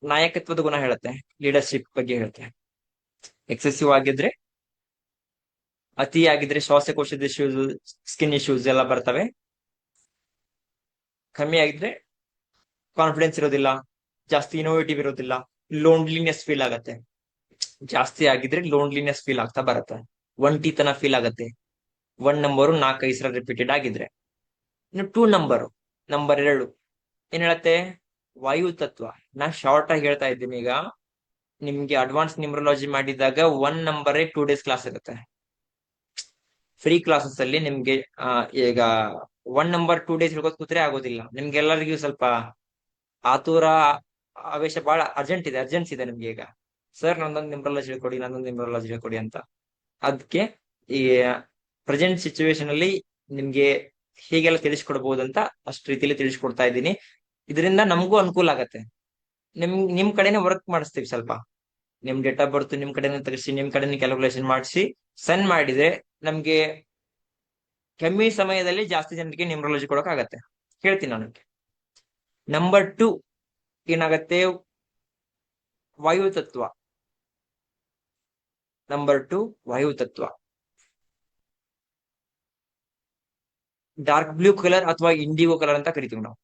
Speaker 1: ನಾಯಕತ್ವದ ಗುಣ ಹೇಳುತ್ತೆ, ಲೀಡರ್ಶಿಪ್ ಬಗ್ಗೆ ಹೇಳುತ್ತೆ. ಎಕ್ಸೆಸಿವ್ ಆಗಿದ್ರೆ, ಅತಿ ಆಗಿದ್ರೆ ಶ್ವಾಸಕೋಶದ ಇಶ್ಯೂಸ್, ಸ್ಕಿನ್ ಇಶ್ಯೂಸ್ ಎಲ್ಲ ಬರ್ತವೆ. ಕಮ್ಮಿ ಆಗಿದ್ರೆ ಕಾನ್ಫಿಡೆನ್ಸ್ ಇರೋದಿಲ್ಲ, ಜಾಸ್ತಿ ಇನೋವೇಟಿವ್ ಇರೋದಿಲ್ಲ, ಲೋನ್ಲಿನೆಸ್ ಫೀಲ್ ಆಗತ್ತೆ. ಜಾಸ್ತಿ ಆಗಿದ್ರೆ ಲೋನ್ಲಿನೆಸ್ ಫೀಲ್ ಆಗ್ತಾ ಬರುತ್ತೆ, ಒಂಟಿತನ ಫೀಲ್ ಆಗತ್ತೆ. 1 ನಂಬರು 4-5 ಸಲ ರಿಪೀಟೆಡ್ ಆಗಿದ್ರೆ. ಇನ್ನು 2 ನಂಬರ್ 2 ಏನ್ ಹೇಳತ್ತೆ? ವಾಯು ತತ್ವ. ನಾ ಶಾರ್ಟ್ ಆಗಿ ಹೇಳ್ತಾ ಇದ್ದೀನಿ. ಈಗ ನಿಮ್ಗೆ ಅಡ್ವಾನ್ಸ್ ನ್ಯೂಮರಾಲಜಿ ಮಾಡಿದಾಗ 1 ನಂಬರೇ 2 ಡೇಸ್ ಕ್ಲಾಸ್ ಇರುತ್ತೆ. ಫ್ರೀ ಕ್ಲಾಸಸ್ ಅಲ್ಲಿ ನಿಮ್ಗೆ ಈಗ 1 ನಂಬರ್ 2 ಡೇಸ್ ಹೇಳ್ಕೊತ ಕೂತ್ರೆ ಆಗೋದಿಲ್ಲ. ನಿಮ್ಗೆಲ್ಲರಿಗೂ ಸ್ವಲ್ಪ ಆತುರ, ಆವೇಶ, ಬಹಳ ಅರ್ಜೆನ್ಸಿ ಇದೆ ನಿಮ್ಗೆ. ಈಗ ಸರ್ ನಂದೊಂದು ನ್ಯೂಮರಾಲಜಿ ಹೇಳ್ಕೊಡಿ ಅಂತ. ಅದಕ್ಕೆ ಈ ಪ್ರೆಸೆಂಟ್ ಸಿಚುವೇಶನ್ ಅಲ್ಲಿ ನಿಮ್ಗೆ ಹೇಗೆಲ್ಲ ತಿಳಿಸ್ಕೊಡ್ಬಹುದು ಅಂತ ಅಷ್ಟು ರೀತಿಯಲ್ಲಿ ತಿಳಿಸ್ಕೊಡ್ತಾ ಇದ್ದೀನಿ. ಇದರಿಂದ ನಮಗೂ ಅನುಕೂಲ ಆಗತ್ತೆ. ನಿಮ್ ಕಡೆನೆ ವರ್ಕ್ ಮಾಡಿಸ್ತೀವಿ ಸ್ವಲ್ಪ. ನಿಮ್ ಡೇಟ್ ಆಫ್ ಬರ್ತ್ ನಿಮ್ ಕಡೆನೆ ತೆಗಿಸಿ, ನಿಮ್ ಕಡೆನೆ ಕ್ಯಾಲ್ಕುಲೇಷನ್ ಮಾಡಿಸಿ ಸೆಂಡ್ ಮಾಡಿದ್ರೆ ನಮ್ಗೆ ಕಮ್ಮಿ ಸಮಯದಲ್ಲಿ ಜಾಸ್ತಿ ಜನರಿಗೆ ನ್ಯೂಮರಾಲಜಿ ಕೊಡಕ್ ಆಗತ್ತೆ. ಹೇಳ್ತೀನಿ ನಾನು. ನಂಬರ್ 2 ಏನಾಗತ್ತೆ, ವಾಯು ತತ್ವ. ನಂಬರ್ 2 ವಾಯು ತತ್ವ. ಡಾರ್ಕ್ ಬ್ಲೂ ಕಲರ್ ಅಥವಾ ಇಂಡಿಗೋ ಕಲರ್ ಅಂತ ಕರಿತೀವಿ ನಾವು.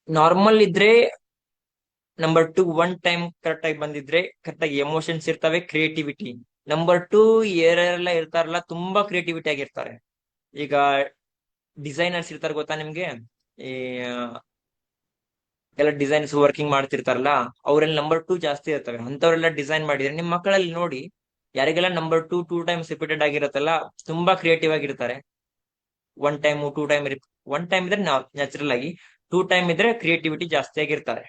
Speaker 1: ನಾರ್ಮಲ್ ಇದ್ರೆ ನಂಬರ್ 2 ಒನ್ ಟೈಮ್ ಕರೆಕ್ಟ್ ಆಗಿ ಬಂದಿದ್ರೆ ಕರೆಕ್ಟ್ ಆಗಿ ಎಮೋಷನ್ಸ್ ಇರ್ತವೆ, ಕ್ರಿಯೇಟಿವಿಟಿ. ನಂಬರ್ 2 ಯಾರೆಲ್ಲ ಇರ್ತಾರಲ್ಲ ತುಂಬಾ ಕ್ರಿಯೇಟಿವಿಟಿ ಆಗಿರ್ತಾರೆ. ಈಗ ಡಿಸೈನರ್ಸ್ ಇರ್ತಾರೆ ಗೊತ್ತಾ ನಿಮ್ಗೆ, ಈ ಎಲ್ಲ ಡಿಸೈನ್ಸ್ ವರ್ಕಿಂಗ್ ಮಾಡ್ತಿರ್ತಾರಲ್ಲ, ಅವರೆಲ್ಲ ನಂಬರ್ 2 ಜಾಸ್ತಿ ಇರ್ತವೆ. ಅಂತವ್ರೆಲ್ಲ ಡಿಸೈನ್ ಮಾಡಿದ್ರೆ ನಿಮ್ ಮಕ್ಕಳಲ್ಲಿ ನೋಡಿ, ಯಾರಿಗೆಲ್ಲ ನಂಬರ್ 2 ಟೈಮ್ಸ್ ರಿಪೀಟೆಡ್ ಆಗಿರತ್ತಲ್ಲ ತುಂಬಾ ಕ್ರಿಯೇಟಿವ್ ಆಗಿರ್ತಾರೆ. One time 2 time, one time ಇದ್ರೆ ನ್ಯಾಚುರಲ್ ಆಗಿ, 2 ಟೈಮ್ ಇದ್ರೆ ಕ್ರಿಯೇಟಿವಿಟಿ ಜಾಸ್ತಿ ಆಗಿರ್ತಾರೆ.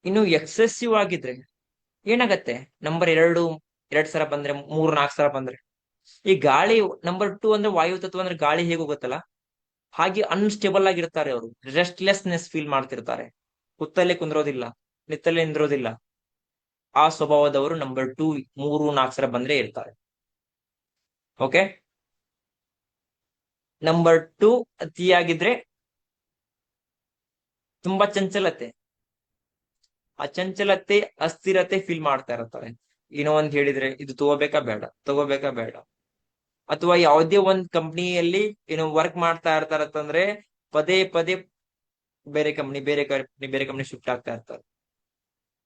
Speaker 1: ಇನ್ನು ಎಕ್ಸೆಸಿವ್ ಆಗಿದ್ರೆ ಏನಾಗತ್ತೆ, ನಂಬರ್ 2 ಸಲ ಬಂದ್ರೆ, 3-4 ಸಲ ಬಂದ್ರೆ, ಈ ಗಾಳಿ ನಂಬರ್ 2 ಅಂದ್ರೆ ವಾಯು ತತ್ವ ಅಂದ್ರೆ ಗಾಳಿ ಹೇಗೆ ಹೋಗುತ್ತಲ್ಲ ಹಾಗೆ ಅನ್ಸ್ಟೇಬಲ್ ಆಗಿರ್ತಾರೆ ಅವರು. ರೆಸ್ಟ್ಲೆಸ್ನೆಸ್ ಫೀಲ್ ಮಾಡ್ತಿರ್ತಾರೆ, ಕುತ್ತಲ್ಲೇ ಕುಂದ್ರೋದಿಲ್ಲ, ನಿತ್ತಲ್ಲೇ ನಿಂದ್ರೋದಿಲ್ಲ. ಆ ಸ್ವಭಾವದವರು ನಂಬರ್ 2 3-4 ಸಲ ಬಂದ್ರೆ ಇರ್ತಾರೆ. ಓಕೆ. ನಂಬರ್ 2 ಅತಿಯಾಗಿದ್ರೆ ತುಂಬಾ ಚಂಚಲತೆ, ಆ ಚಂಚಲತೆ ಅಸ್ಥಿರತೆ ಫೀಲ್ ಮಾಡ್ತಾ ಇರ್ತಾರೆ. ಏನೋ ಒಂದ್ ಹೇಳಿದ್ರೆ ಇದು ತಗೋಬೇಕಾ ಬೇಡ, ಅಥವಾ ಯಾವುದೇ ಒಂದ್ ಕಂಪ್ನಿಯಲ್ಲಿ ಏನೋ ವರ್ಕ್ ಮಾಡ್ತಾ ಇರ್ತಾರಂತಂದ್ರೆ ಪದೇ ಪದೇ ಬೇರೆ ಕಂಪ್ನಿ ಶಿಫ್ಟ್ ಆಗ್ತಾ ಇರ್ತಾರೆ.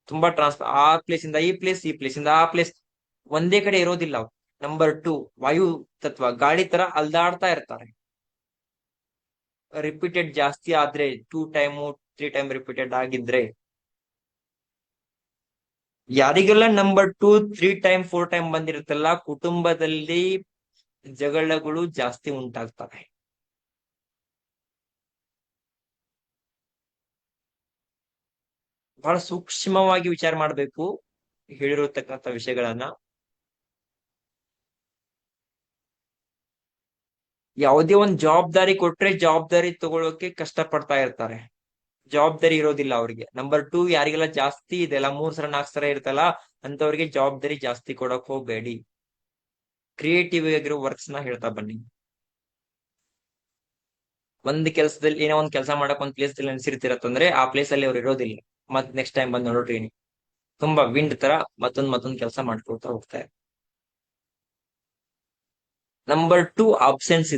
Speaker 1: ತುಂಬಾ ಟ್ರಾನ್ಸ್ಫರ್, ಆ ಪ್ಲೇಸ್ ಇಂದ ಈ ಪ್ಲೇಸ್, ಈ ಪ್ಲೇಸ್ ಇಂದ ಆ ಪ್ಲೇಸ್, ಒಂದೇ ಕಡೆ ಇರೋದಿಲ್ಲ ಅವ್ರು. ನಂಬರ್ 2 ವಾಯು ತತ್ವ ಗಾಳಿ ತರ ಅಲ್ದಾಡ್ತಾ ಇರ್ತಾರೆ. ರಿಪೀಟೆಡ್ ಜಾಸ್ತಿ ಆದ್ರೆ 2 ಟೈಮ್ 3 ಟೈಮ್ ರಿಪೀಟೆಡ್ ಆಗಿದ್ರೆ, ಯಾರಿಗೆಲ್ಲ ನಂಬರ್ 2 3 ಟೈಮ್ 4 ಟೈಮ್ ಬಂದಿರುತ್ತಲ್ಲ ಕುಟುಂಬದಲ್ಲಿ ಜಗಳಗಳು ಜಾಸ್ತಿ ಉಂಟಾಗ್ತವೆ. ಬಹಳ ಸೂಕ್ಷ್ಮವಾಗಿ ವಿಚಾರ ಮಾಡ್ಬೇಕು ಹೇಳಿರತಕ್ಕಂಥ ವಿಷಯಗಳನ್ನ. ಯಾವುದೇ ಒಂದ್ ಜವಾಬ್ದಾರಿ ಕೊಟ್ರೆ ಜವಾಬ್ದಾರಿ ತಗೊಳ್ಳೋಕೆ ಕಷ್ಟ ಪಡ್ತಾ ಇರ್ತಾರೆ, ಜವಾಬ್ದಾರಿ ಇರೋದಿಲ್ಲ ಅವ್ರಿಗೆ. ನಂಬರ್ 2 ಯಾರಿಗೆಲ್ಲ ಜಾಸ್ತಿ ಇದೆಲ್ಲ 3 ಸಲ 4 ಸಲ ಇರ್ತಲ್ಲ ಅಂತವ್ರಿಗೆ ಜವಾಬ್ದಾರಿ ಜಾಸ್ತಿ ಕೊಡಕ್ ಹೋಗ್ಬೇಡಿ. ಕ್ರಿಯೇಟಿವ್ ಆಗಿರೋ ವರ್ಕ್ಸ್ ನ ಹೇಳ್ತಾ ಬನ್ನಿ. ಒಂದ್ ಕೆಲಸದಲ್ಲಿ ಏನೋ ಒಂದ್ ಕೆಲಸ ಮಾಡಕ್ ಒಂದ್ ಪ್ಲೇಸ್ ಅಲ್ಲಿ ಅನ್ಸಿರ್ತಿರತ್ತಂದ್ರೆ ಆ ಪ್ಲೇಸ್ ಅಲ್ಲಿ ಅವ್ರು ಇರೋದಿಲ್ಲ. ಮತ್ ನೆಕ್ಸ್ಟ್ ಟೈಮ್ ಬಂದು ನೋಡ್ರಿ, ತುಂಬಾ ವಿಂಡ್ ತರ ಮತ್ತೊಂದ್ ಕೆಲಸ ಮಾಡ್ಕೊಳ್ತಾ ಹೋಗ್ತಾರೆ. ನಂಬರ್ 2 ಆಬ್ಸೆನ್ಸ್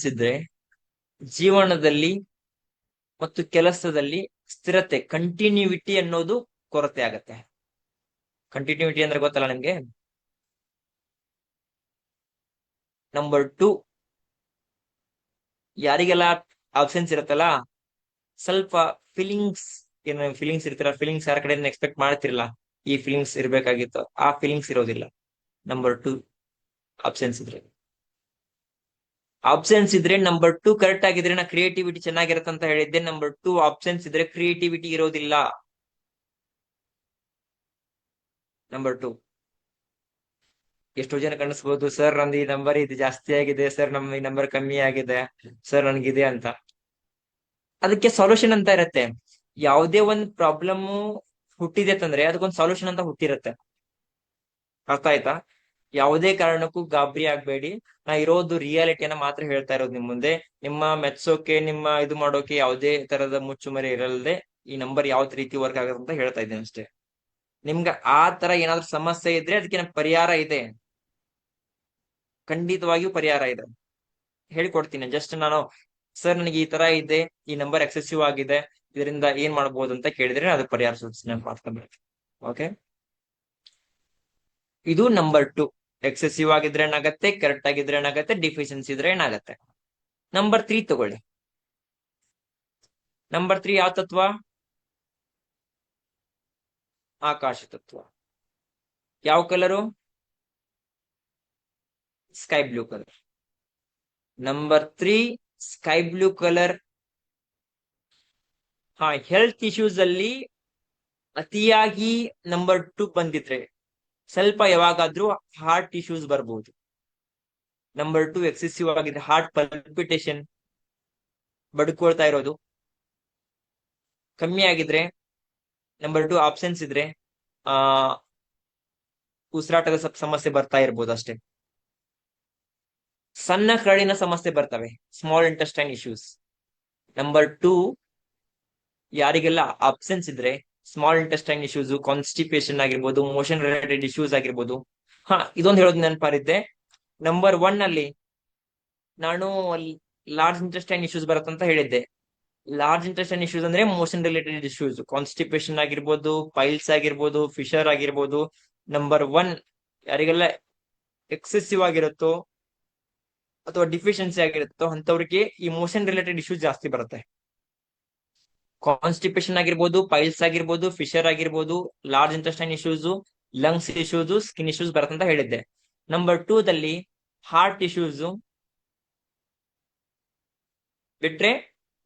Speaker 1: ಇದ್ರೆ, ಜೀವನದಲ್ಲಿ ಮತ್ತು ಕೆಲಸದಲ್ಲಿ ಸ್ಥಿರತೆ, ಕಂಟಿನ್ಯೂಟಿ ಅನ್ನೋದು ಕೊರತೆ ಆಗತ್ತೆ. ಕಂಟಿನ್ಯೂಟಿ ಅಂದ್ರೆ ಗೊತ್ತಲ್ಲ ನಿಮ್ಗೆ. ನಂಬರ್ 2 ಯಾರಿಗೆಲ್ಲ ಆಬ್ಸೆನ್ಸ್ ಇರುತ್ತಲ್ಲ, ಸ್ವಲ್ಪ ಫೀಲಿಂಗ್ಸ್ ಇರ್ತೀರ, ಫೀಲಿಂಗ್ಸ್ ಯಾರ ಕಡೆ ಎಕ್ಸ್ಪೆಕ್ಟ್ ಮಾಡ್ತಿರಲ್ಲ, ಈ ಫೀಲಿಂಗ್ಸ್ ಇರ್ಬೇಕಾಗಿತ್ತು, ಆ ಫೀಲಿಂಗ್ಸ್ ಇರೋದಿಲ್ಲ. ನಂಬರ್ 2 ಆಬ್ಸೆನ್ಸ್ ಇದ್ರೆ ನಂಬರ್ 2 ಕರೆಕ್ಟ್ ಆಗಿದ್ರೆ ನಾ ಕ್ರಿಯೇಟಿವಿಟಿ ಚೆನ್ನಾಗಿರತ್ತೆ ಅಂತ ಹೇಳಿದ್ದೆ. ನಂಬರ್ 2 ಆಬ್ಸೆನ್ಸ್ ಇದ್ರೆ ಕ್ರಿಯೇಟಿವಿಟಿ ಇರೋದಿಲ್ಲ. ನಂಬರ್ 2 ಎಷ್ಟೋ ಜನ ಕಾಣಿಸ್ಬೋದು, ಸರ್ ನಂದು ಈ ನಂಬರ್ ಇದು ಜಾಸ್ತಿ ಆಗಿದೆ, ಸರ್ ಈ ನಂಬರ್ ಕಮ್ಮಿ ಆಗಿದೆ, ಸರ್ ನನ್ಗಿದೆ ಅಂತ. ಅದಕ್ಕೆ ಸೊಲ್ಯೂಷನ್ ಅಂತ ಇರತ್ತೆ. ಯಾವುದೇ ಒಂದ್ ಪ್ರಾಬ್ಲಮ್ ಹುಟ್ಟಿದೆ ಅಂತಂದ್ರೆ ಅದಕ್ಕೊಂದು ಸೊಲ್ಯೂಷನ್ ಅಂತ ಹುಟ್ಟಿರತ್ತೆ. ಅರ್ಥ ಆಯ್ತಾ? ಯಾವುದೇ ಕಾರಣಕ್ಕೂ ಗಾಬರಿ ಆಗ್ಬೇಡಿ. ನಾ ಇರೋದು ರಿಯಾಲಿಟಿಯನ್ನ ಮಾತ್ರ ಹೇಳ್ತಾ ಇರೋದು ನಿಮ್ ಮುಂದೆ. ನಿಮ್ಮ ಮೆಚ್ಚೋಕೆ, ನಿಮ್ಮ ಇದು ಮಾಡೋಕೆ ಯಾವುದೇ ತರದ ಮುಚ್ಚುಮರೆ ಇರಲ್ದೆ ಈ ನಂಬರ್ ಯಾವ ರೀತಿ ವರ್ಕ್ ಆಗುತ್ತೆ ಅಂತ ಹೇಳ್ತಾ ಇದ್ದೇನೆ ಅಷ್ಟೇ. ನಿಮ್ಗೆ ಆ ತರ ಏನಾದ್ರೂ ಸಮಸ್ಯೆ ಇದ್ರೆ ಅದಕ್ಕೆ ಪರಿಹಾರ ಇದೆ, ಖಂಡಿತವಾಗಿಯೂ ಪರಿಹಾರ ಇದೆ, ಹೇಳಿಕೊಡ್ತೀನಿ. ಜಸ್ಟ್ ನಾನು ಸರ್ ನನಗೆ ಈ ತರ ಇದೆ, ಈ ನಂಬರ್ ಎಕ್ಸೆಸಿವ್ ಆಗಿದೆ, ಇದರಿಂದ ಏನ್ ಮಾಡ್ಬೋದು ಅಂತ ಕೇಳಿದ್ರೆ ಅದು ಪರಿಹಾರ ಸೂಚನೆ ಮಾಡ್ಕೊಂಡ್ಬಿಡ್ತೀನಿ. ಓಕೆ, ಇದು ನಂಬರ್ 2. ಎಕ್ಸೆಸಿವ್ ಆಗಿದ್ರೆ ಏನಾಗತ್ತೆ, ಕರೆಕ್ಟ್ ಆಗಿದ್ರೆ ಏನಾಗತ್ತೆ, ಡಿಫಿಷಿಯನ್ಸಿ ಇದ್ರೆ ಏನಾಗತ್ತೆ. ನಂಬರ್ 3 ತಗೊಳ್ಳಿ. ನಂಬರ್ 3 ಯಾವ ತತ್ವ? ಆಕಾಶ ತತ್ವ. ಯಾವ colour? Sky blue colour. Number 3 sky blue colour. Health issues ಅಲ್ಲಿ ಅತಿಯಾಗಿ ನಂಬರ್ 2 ಬಂದಿದ್ರೆ ಸ್ವಲ್ಪ ಯಾವಾಗಾದ್ರೂ ಹಾರ್ಟ್ ಇಶ್ಯೂಸ್ ಬರ್ಬೋದು. ನಂಬರ್ 2 ಎಕ್ಸೆಸಿವ್ ಆಗಿದೆ, ಹಾರ್ಟ್ ಪಲ್ಪಿಟೇಷನ್ ಬಡ್ಕೊಳ್ತಾ ಇರೋದು ಕಮ್ಮಿ ಆಗಿದ್ರೆ, ನಂಬರ್ 2 ಆಬ್ಸೆನ್ಸ್ ಇದ್ರೆ ಆ ಉಸಿರಾಟದ ಸಮಸ್ಯೆ ಬರ್ತಾ ಇರ್ಬೋದು ಅಷ್ಟೇ. ಸಣ್ಣ ಕರಳಿನ ಸಮಸ್ಯೆ ಬರ್ತವೆ, ಸ್ಮಾಲ್ ಇಂಟೆಸ್ಟೈನ್ ಇಶ್ಯೂಸ್. ನಂಬರ್ 2, ಯಾರಿಗೆಲ್ಲ ಅಬ್ಸೆನ್ಸ್ ಇದ್ರೆ ಸ್ಮಾಲ್ ಇಂಟೆಸ್ಟೈನ್ ಇಶ್ಯೂಸ್, ಕಾನ್ಸ್ಟಿಪೇಷನ್ ಆಗಿರ್ಬೋದು, ಮೋಷನ್ ರಿಲೇಟೆಡ್ ಇಶ್ಯೂಸ್ ಆಗಿರ್ಬೋದು. ಇದೊಂದು ಹೇಳೋದು ನೆನಪಾರಿದ್ದೆ. ನಂಬರ್ 1 ಅಲ್ಲಿ ನಾನು ಲಾರ್ಜ್ ಇಂಟೆಸ್ಟೈನ್ ಇಶ್ಯೂಸ್ ಬರುತ್ತಂತ ಹೇಳಿದ್ದೆ. ಲಾರ್ಜ್ ಇಂಟೆಸ್ಟೈನ್ ಇಶ್ಯೂಸ್ ಅಂದ್ರೆ ಮೋಷನ್ ರಿಲೇಟೆಡ್ ಇಶ್ಯೂಸ್, ಕಾನ್ಸ್ಟಿಪೇಷನ್ ಆಗಿರ್ಬೋದು, ಪೈಲ್ಸ್ ಆಗಿರ್ಬೋದು, ಫಿಶರ್ ಆಗಿರ್ಬೋದು. ನಂಬರ್ 1 ಯಾರಿಗೆಲ್ಲ ಎಕ್ಸೆಸಿವ್ ಆಗಿರುತ್ತೋ ಅಥವಾ ಡಿಫಿಷಿಯನ್ಸಿ ಆಗಿರುತ್ತೋ ಅಂತವ್ರಿಗೆ ಈ ಮೋಷನ್ ರಿಲೇಟೆಡ್ ಇಶ್ಯೂಸ್ ಜಾಸ್ತಿ ಬರುತ್ತೆ. ಕಾನ್ಸ್ಟಿಪೇಷನ್ ಆಗಿರ್ಬೋದು, ಪೈಲ್ಸ್ ಆಗಿರ್ಬೋದು, ಫಿಶರ್ ಆಗಿರ್ಬೋದು, large intestine issues, lungs issues, skin issues ಬರುತ್ತಂತ ಹೇಳಿದ್ದೆ. ನಂಬರ್ 2 ದಲ್ಲಿ ಹಾರ್ಟ್ ಇಶ್ಯೂಸ್ ಬಿಟ್ರೆ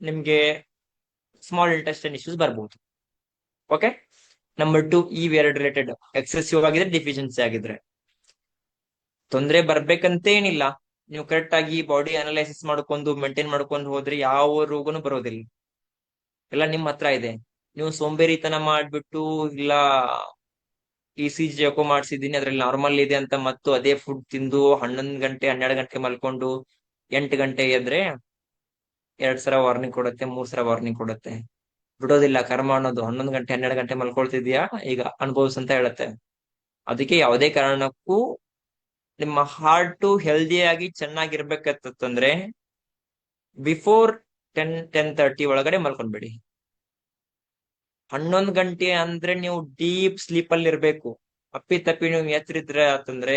Speaker 1: ನಿಮ್ಗೆ ಸ್ಮಾಲ್ ಇಂಟೆಸ್ಟೈನ್ ಇಶ್ಯೂಸ್ ಬರ್ಬೋದು. ಓಕೆ, ನಂಬರ್ 2 ಇವೆರಡು ರಿಲೇಟೆಡ್, ಎಕ್ಸೆಸಿವ್ ಆಗಿದ್ರೆ, ಡಿಫಿಷಿಯನ್ಸಿ ಆಗಿದ್ರೆ. ತೊಂದರೆ ಬರ್ಬೇಕಂತೇನಿಲ್ಲ, ನೀವು ಕರೆಕ್ಟ್ ಆಗಿ ಬಾಡಿ ಅನಲೈಸಿಸ್ ಮಾಡ್ಕೊಂಡು ಮೇಂಟೈನ್ ಮಾಡ್ಕೊಂಡು ಹೋದ್ರೆ ಯಾವ ರೋಗನು ಬರೋದಿಲ್ಲ. ಎಲ್ಲ ನಿಮ್ ಹತ್ರ ಇದೆ. ನೀವು ಸೋಂಬೇರಿತನ ಮಾಡ್ಬಿಟ್ಟು ಇಲ್ಲ ECG ಎಕೋ ಮಾಡ್ಸಿದೀನಿ ಅದ್ರಲ್ಲಿ ನಾರ್ಮಲ್ ಇದೆ ಅಂತ ಮತ್ತು ಅದೇ ಫುಡ್ ತಿಂದು 11 ಗಂಟೆ 12 ಗಂಟೆ ಮಲ್ಕೊಂಡು 8 ಗಂಟೆ ಎದ್ರೆ 2 ಸಲ ವಾರ್ನಿಂಗ್ ಕೊಡುತ್ತೆ, 3 ಸಲ ವಾರ್ನಿಂಗ್ ಕೊಡುತ್ತೆ. ಬಿಡೋದಿಲ್ಲ ಕರ್ಮ ಅನ್ನೋದು. 11 ಗಂಟೆ 12 ಗಂಟೆ ಮಲ್ಕೊಳ್ತಿದ್ಯಾ, ಈಗ ಅನುಭವಿಸ್ ಅಂತ ಹೇಳುತ್ತೆ. ಅದಕ್ಕೆ ಯಾವುದೇ ಕಾರಣಕ್ಕೂ ನಿಮ್ಮ ಹಾರ್ಟ್ ಹೆಲ್ದಿಯಾಗಿ ಚೆನ್ನಾಗಿರ್ಬೇಕಂತಂದ್ರೆ ಬಿಫೋರ್ 10-10:30 ಒಳಗಡೆ ಮಲ್ಕೊಂಡ್ಬಿಡಿ. 11 ಗಂಟೆ ಅಂದ್ರೆ ನೀವು ಡೀಪ್ ಸ್ಲೀಪ್ ಅಲ್ಲಿ ಇರ್ಬೇಕು. ಅಪ್ಪಿ ನೀವು ಎಚ್ಚರಿದ್ರೆ ಅಂತಂದ್ರೆ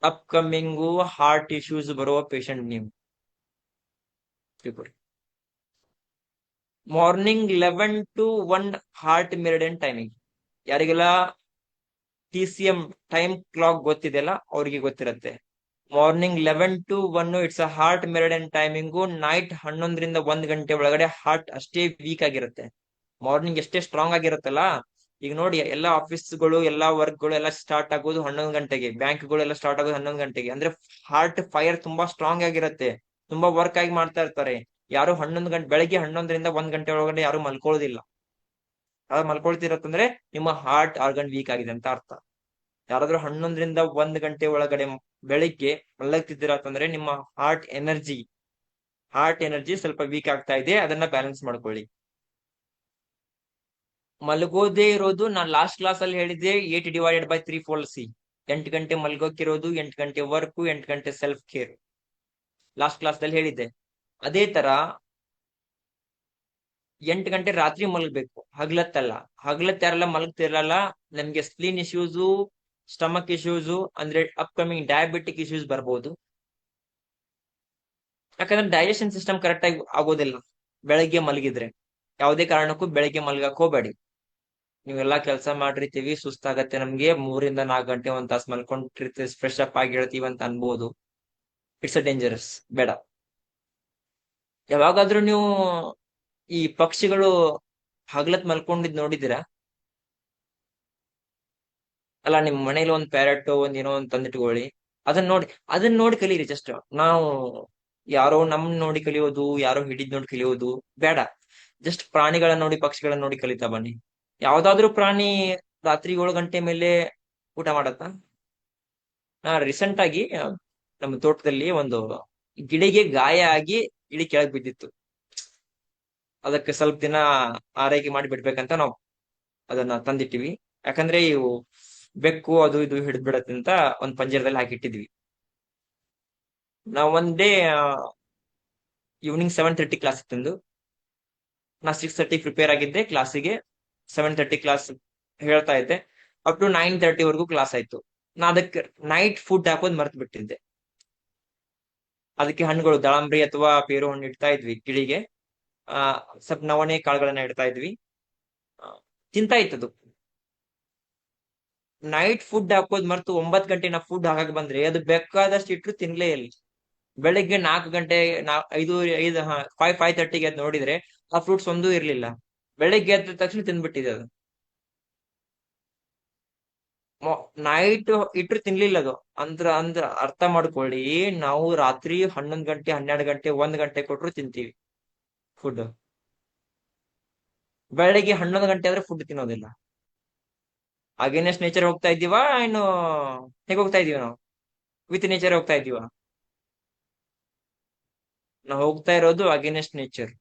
Speaker 1: ಅಪ್ಕಮಿಂಗು ಹಾರ್ಟ್ ಇಶ್ಯೂಸ್ ಬರುವ ಪೇಷಂಟ್ ನೀವು. Morning 11 to 1 heart meridian timing. ಯಾರಿಗೆಲ್ಲ TCM ಟೈಮ್ ಕ್ಲಾಕ್ ಗೊತ್ತಿದೆಯಲ್ಲ ಅವ್ರಿಗೆ ಗೊತ್ತಿರತ್ತೆ. Morning 11 to 1 it's a heart meridian timing. Night 11 ರಿಂದ 1 ಗಂಟೆ ಒಳಗಡೆ ಹಾರ್ಟ್ ಅಷ್ಟೇ ವೀಕ್ ಆಗಿರುತ್ತೆ. ಮಾರ್ನಿಂಗ್ ಎಷ್ಟೇ ಸ್ಟ್ರಾಂಗ್ ಆಗಿರುತ್ತಲ್ಲ. ಈಗ ನೋಡಿ, ಎಲ್ಲಾ ಆಫೀಸ್ಗಳು, ಎಲ್ಲಾ ವರ್ಕ್ಗಳು ಎಲ್ಲ ಸ್ಟಾರ್ಟ್ ಆಗೋದು 11 ಗಂಟೆಗೆ, ಬ್ಯಾಂಕ್ಗಳು ಎಲ್ಲ ಸ್ಟಾರ್ಟ್ ಆಗೋದು 11 ಗಂಟೆಗೆ. ಅಂದ್ರೆ ಹಾರ್ಟ್ ಫೈರ್ ತುಂಬಾ ಸ್ಟ್ರಾಂಗ್ ಆಗಿರುತ್ತೆ, ತುಂಬಾ ವರ್ಕ್ ಆಗಿ ಮಾಡ್ತಾ ಇರ್ತಾರೆ. ಯಾರು 11 ಗಂಟೆ, ಬೆಳಗ್ಗೆ 11 ರಿಂದ 1 ಗಂಟೆ ಒಳಗಡೆ ಯಾರು ಮಲ್ಕೊಳ್ಳೋದಿಲ್ಲ. ಯಾರು ಮಲ್ಕೊಳ್ತಿರತ್ತಂದ್ರೆ ನಿಮ್ಮ ಹಾರ್ಟ್ ಆರ್ಗನ್ ವೀಕ್ ಆಗಿದೆ ಅಂತ ಅರ್ಥ. ಯಾರಾದ್ರೂ 11 ರಿಂದ 1 ಗಂಟೆ ಒಳಗಡೆ ಬೆಳಿಗ್ಗೆ ಮಲಗ್ತಿದ್ದೀರತ್ತಂದ್ರೆ ನಿಮ್ಮ ಹಾರ್ಟ್ ಎನರ್ಜಿ ಸ್ವಲ್ಪ ವೀಕ್ ಆಗ್ತಾ ಇದೆ. ಅದನ್ನ ಬ್ಯಾಲೆನ್ಸ್ ಮಾಡ್ಕೊಳ್ಳಿ. ಮಲಗೋದೇ ಇರೋದು, ನಾನು ಲಾಸ್ಟ್ ಕ್ಲಾಸ್ ಅಲ್ಲಿ ಹೇಳಿದ್ದೆ, 8/3 4C. 8 ಗಂಟೆ ಮಲ್ಗೋಕಿರೋದು, 8 ಗಂಟೆ ವರ್ಕ್, 8 ಗಂಟೆ ಸೆಲ್ಫ್ ಕೇರ್. ಲಾಸ್ಟ್ ಕ್ಲಾಸ್ ದಲ್ಲಿ ಹೇಳಿದ್ದೆ. ಅದೇ ತರ 8 ಗಂಟೆ ರಾತ್ರಿ ಮಲಗ್ಬೇಕು, ಹಗ್ಲತ್ತಲ್ಲ. ಹಗ್ಲತ್ ಯಾರೆಲ್ಲ ಮಲಗ್ತಿರಲ್ಲ, ನಮ್ಗೆ ಸ್ಪ್ಲೀನ್ ಇಶ್ಯೂಸ್, ಸ್ಟಮಕ್ ಇಶ್ಯೂಸ್, ಅಂದ್ರೆ ಅಪ್ಕಮಿಂಗ್ ಡಯಾಬಿಟಿಕ್ ಇಶ್ಯೂಸ್ ಬರ್ಬೋದು. ಯಾಕಂದ್ರೆ ಡೈಜೆಷನ್ ಸಿಸ್ಟಮ್ ಕರೆಕ್ಟ್ ಆಗಿ ಆಗೋದಿಲ್ಲ ಬೆಳಗ್ಗೆ ಮಲಗಿದ್ರೆ. ಯಾವುದೇ ಕಾರಣಕ್ಕೂ ಬೆಳಗ್ಗೆ ಮಲ್ಗಕ್ ಹೋಗ್ಬೇಡಿ. ನೀವೆಲ್ಲಾ ಕೆಲಸ ಮಾಡಿರ್ತೀವಿ, ಸುಸ್ತಾಗತ್ತೆ ನಮ್ಗೆ, 3 ರಿಂದ 4 ಗಂಟೆ 1 ತಾಸು ಮಲ್ಕೊಂಡಿರ್ತೀವಿ, ಫ್ರೆಶ್ ಅಪ್ ಆಗಿ ಹೇಳ್ತೀವಿ ಅಂತ ಅನ್ಬೋದು. ಇಟ್ಸ್ ಅ ಡೇಂಜರಸ್, ಬೇಡ. ಯಾವಾಗಾದ್ರೂ ನೀವು ಈ ಪಕ್ಷಿಗಳು ಹಗಲತ್ ಮಲ್ಕೊಂಡಿದ್ ನೋಡಿದ್ದೀರಾ? ಅಲ್ಲ, ನಿಮ್ ಮನೇಲಿ ಒಂದ್ ಪ್ಯಾರೆಟ್ ಏನೋ ಒಂದ್ ತಂದಿಟ್ಕೊಳ್ಳಿ, ಅದನ್ನ ನೋಡಿ ಕಲೀರಿ. ಜಸ್ಟ್ ನಾವು ಯಾರೋ ನೋಡಿ ಕಲಿಯೋದು, ಯಾರೋ ಹಿಡಿದ್ ನೋಡಿ ಕಲಿಯೋದು ಬೇಡ. ಜಸ್ಟ್ ಪ್ರಾಣಿಗಳನ್ನ ನೋಡಿ, ಪಕ್ಷಿಗಳನ್ನ ನೋಡಿ ಕಲಿತಾ ಬನ್ನಿ. ಯಾವ್ದಾದ್ರು ಪ್ರಾಣಿ ರಾತ್ರಿ 7 ಗಂಟೆ ಮೇಲೆ ಊಟ ಮಾಡತ್ತಾ? ರೀಸೆಂಟ್ ಆಗಿ ನಮ್ಮ ತೋಟದಲ್ಲಿ ಒಂದು ಗಿಳಿಗೆ ಗಾಯ ಆಗಿ ಗಿಳಿ ಕೆಳಗ್ ಬಿದ್ದಿತ್ತು. ಅದಕ್ಕೆ ಸ್ವಲ್ಪ ದಿನ ಆರೈಕೆ ಮಾಡಿ ಬಿಡ್ಬೇಕಂತ ನಾವು ಅದನ್ನ ತಂದಿಟ್ಟಿವಿ. ಯಾಕಂದ್ರೆ ಇವು ಬೆಕ್ಕು ಅದು ಇದು ಹಿಡಿದ್ ಬಿಡತ್ತೆ ಅಂತ ಒಂದ್ ಪಂಜರದಲ್ಲಿ ಹಾಕಿಟ್ಟಿದ್ವಿ. ನಾವು ಒನ್ ಡೇ ಈವ್ನಿಂಗ್ 7:30 ಕ್ಲಾಸ್ ಇತ್ತಂದು. ನಾ 6:30 ಪ್ರಿಪೇರ್ ಆಗಿದ್ದೆ ಕ್ಲಾಸಿಗೆ. 7:30 ಕ್ಲಾಸ್ ಹೇಳ್ತಾ ಇದ್ದೆ. ಅಪ್ ಟು 9:30 ವರೆಗೂ ಕ್ಲಾಸ್ ಆಯ್ತು. ನಾ ಅದಕ್ಕೆ ನೈಟ್ ಫುಡ್ ಹಾಕೋದ್ ಮರ್ತ್ ಬಿಟ್ಟಿದ್ದೆ. ಅದಕ್ಕೆ ಹಣ್ಣುಗಳು, ದಾಳಂಬ್ರಿ ಅಥವಾ ಪೇರು ಹಣ್ಣು ಇಡ್ತಾ ಇದ್ವಿ ಗಿಳಿಗೆ. ಸ್ವಲ್ಪ ನವಣೆ ಕಾಳುಗಳನ್ನ ಇಡ್ತಾ ಇದ್ವಿ. ತಿಂತಾ ಇತ್ತದು. ನೈಟ್ ಫುಡ್ ಹಾಕೋದ್ ಮರ್ತು 9 ಗಂಟೆ ನಾ ಫುಡ್ ಹಾಕಕ್ ಬಂದ್ರೆ ಅದು ಬೇಕಾದಷ್ಟು ಇಟ್ರು ತಿನ್ಲೇ ಇಲ್ಲ. ಬೆಳಿಗ್ಗೆ 4 ಗಂಟೆ 5:30 ಎದ್ದು ನೋಡಿದ್ರೆ ಆ ಫ್ರೂಟ್ಸ್ ಒಂದೂ ಇರ್ಲಿಲ್ಲ. ಬೆಳಿಗ್ಗೆ ಎದ್ದ ತಕ್ಷಣ ತಿಂದ್ಬಿಟ್ಟಿದೆ ಅದು. ನೈಟ್ ಇಟ್ರು ತಿನ್ಲಿಲ್ಲ ಅದು. ಅಂದ್ರ ಅರ್ಥ ಮಾಡ್ಕೊಳ್ಳಿ, ನಾವು ರಾತ್ರಿ 11 ಗಂಟೆ 12 ಗಂಟೆ 1 ಗಂಟೆ ಕೊಟ್ರು ತಿಂತೀವಿ ಫುಡ್. ಬೆಳಿಗ್ಗೆ 11 ಗಂಟೆ ಆದ್ರೆ ಫುಡ್ ತಿನ್ನೋದಿಲ್ಲ. ಅಗೇನೆಸ್ಟ್ ನೇಚರ್ ಹೋಗ್ತಾ ಇದ್ದೀವಾ ಇನ್ನು ಹೇಗೆ ಹೋಗ್ತಾ ಇದೀವಿ ನಾವು? ವಿತ್ ನೇಚರ್ ಹೋಗ್ತಾ ಇದೀವಾ? ನಾವು ಹೋಗ್ತಾ ಇರೋದು ಅಗೇನೆಸ್ಟ್ ನೇಚರ್.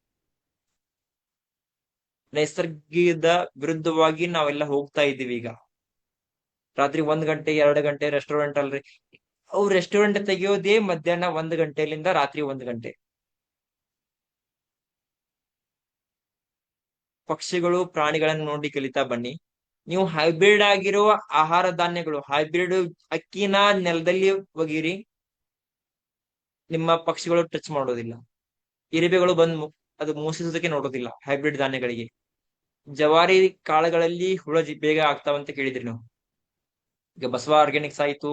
Speaker 1: ನೈಸರ್ಗಿಕದ ವಿರುದ್ಧವಾಗಿ ನಾವೆಲ್ಲ ಹೋಗ್ತಾ ಇದ್ದೀವಿ ಈಗ. ರಾತ್ರಿ 1 ಗಂಟೆ 2 ಗಂಟೆ ರೆಸ್ಟೋರೆಂಟ್ ಅಲ್ರಿ. ಅವ್ರು ರೆಸ್ಟೋರೆಂಟ್ ತೆಗಿಯೋದೇ ಮಧ್ಯಾಹ್ನ 1 ಗಂಟೆಲಿಂದ ರಾತ್ರಿ 1 ಗಂಟೆ. ಪಕ್ಷಿಗಳು ಪ್ರಾಣಿಗಳನ್ನು ನೋಡಿ ಕಲಿತಾ ಬನ್ನಿ. ನೀವು ಹೈಬ್ರಿಡ್ ಆಗಿರುವ ಆಹಾರ ಧಾನ್ಯಗಳು, ಹೈಬ್ರಿಡ್ ಅಕ್ಕಿನ ನೆಲದಲ್ಲಿ ಒಗಿರಿ, ನಿಮ್ಮ ಪಕ್ಷಿಗಳು ಟಚ್ ಮಾಡೋದಿಲ್ಲ. ಇರುವೆಗಳು ಬಂದು ಅದು ಮೋಸಿಸೋದಕ್ಕೆ ನೋಡೋದಿಲ್ಲ ಹೈಬ್ರಿಡ್ ಧಾನ್ಯಗಳಿಗೆ. ಜವಾರಿ ಕಾಳುಗಳಲ್ಲಿ ಹುಳ ಬೇಗ ಆಗ್ತಾವಂತ ಕೇಳಿದ್ರಿ ನಾವು. ಈಗ ಬಸವ ಆರ್ಗ್ಯಾನಿಕ್ಸ್ ಆಯ್ತು,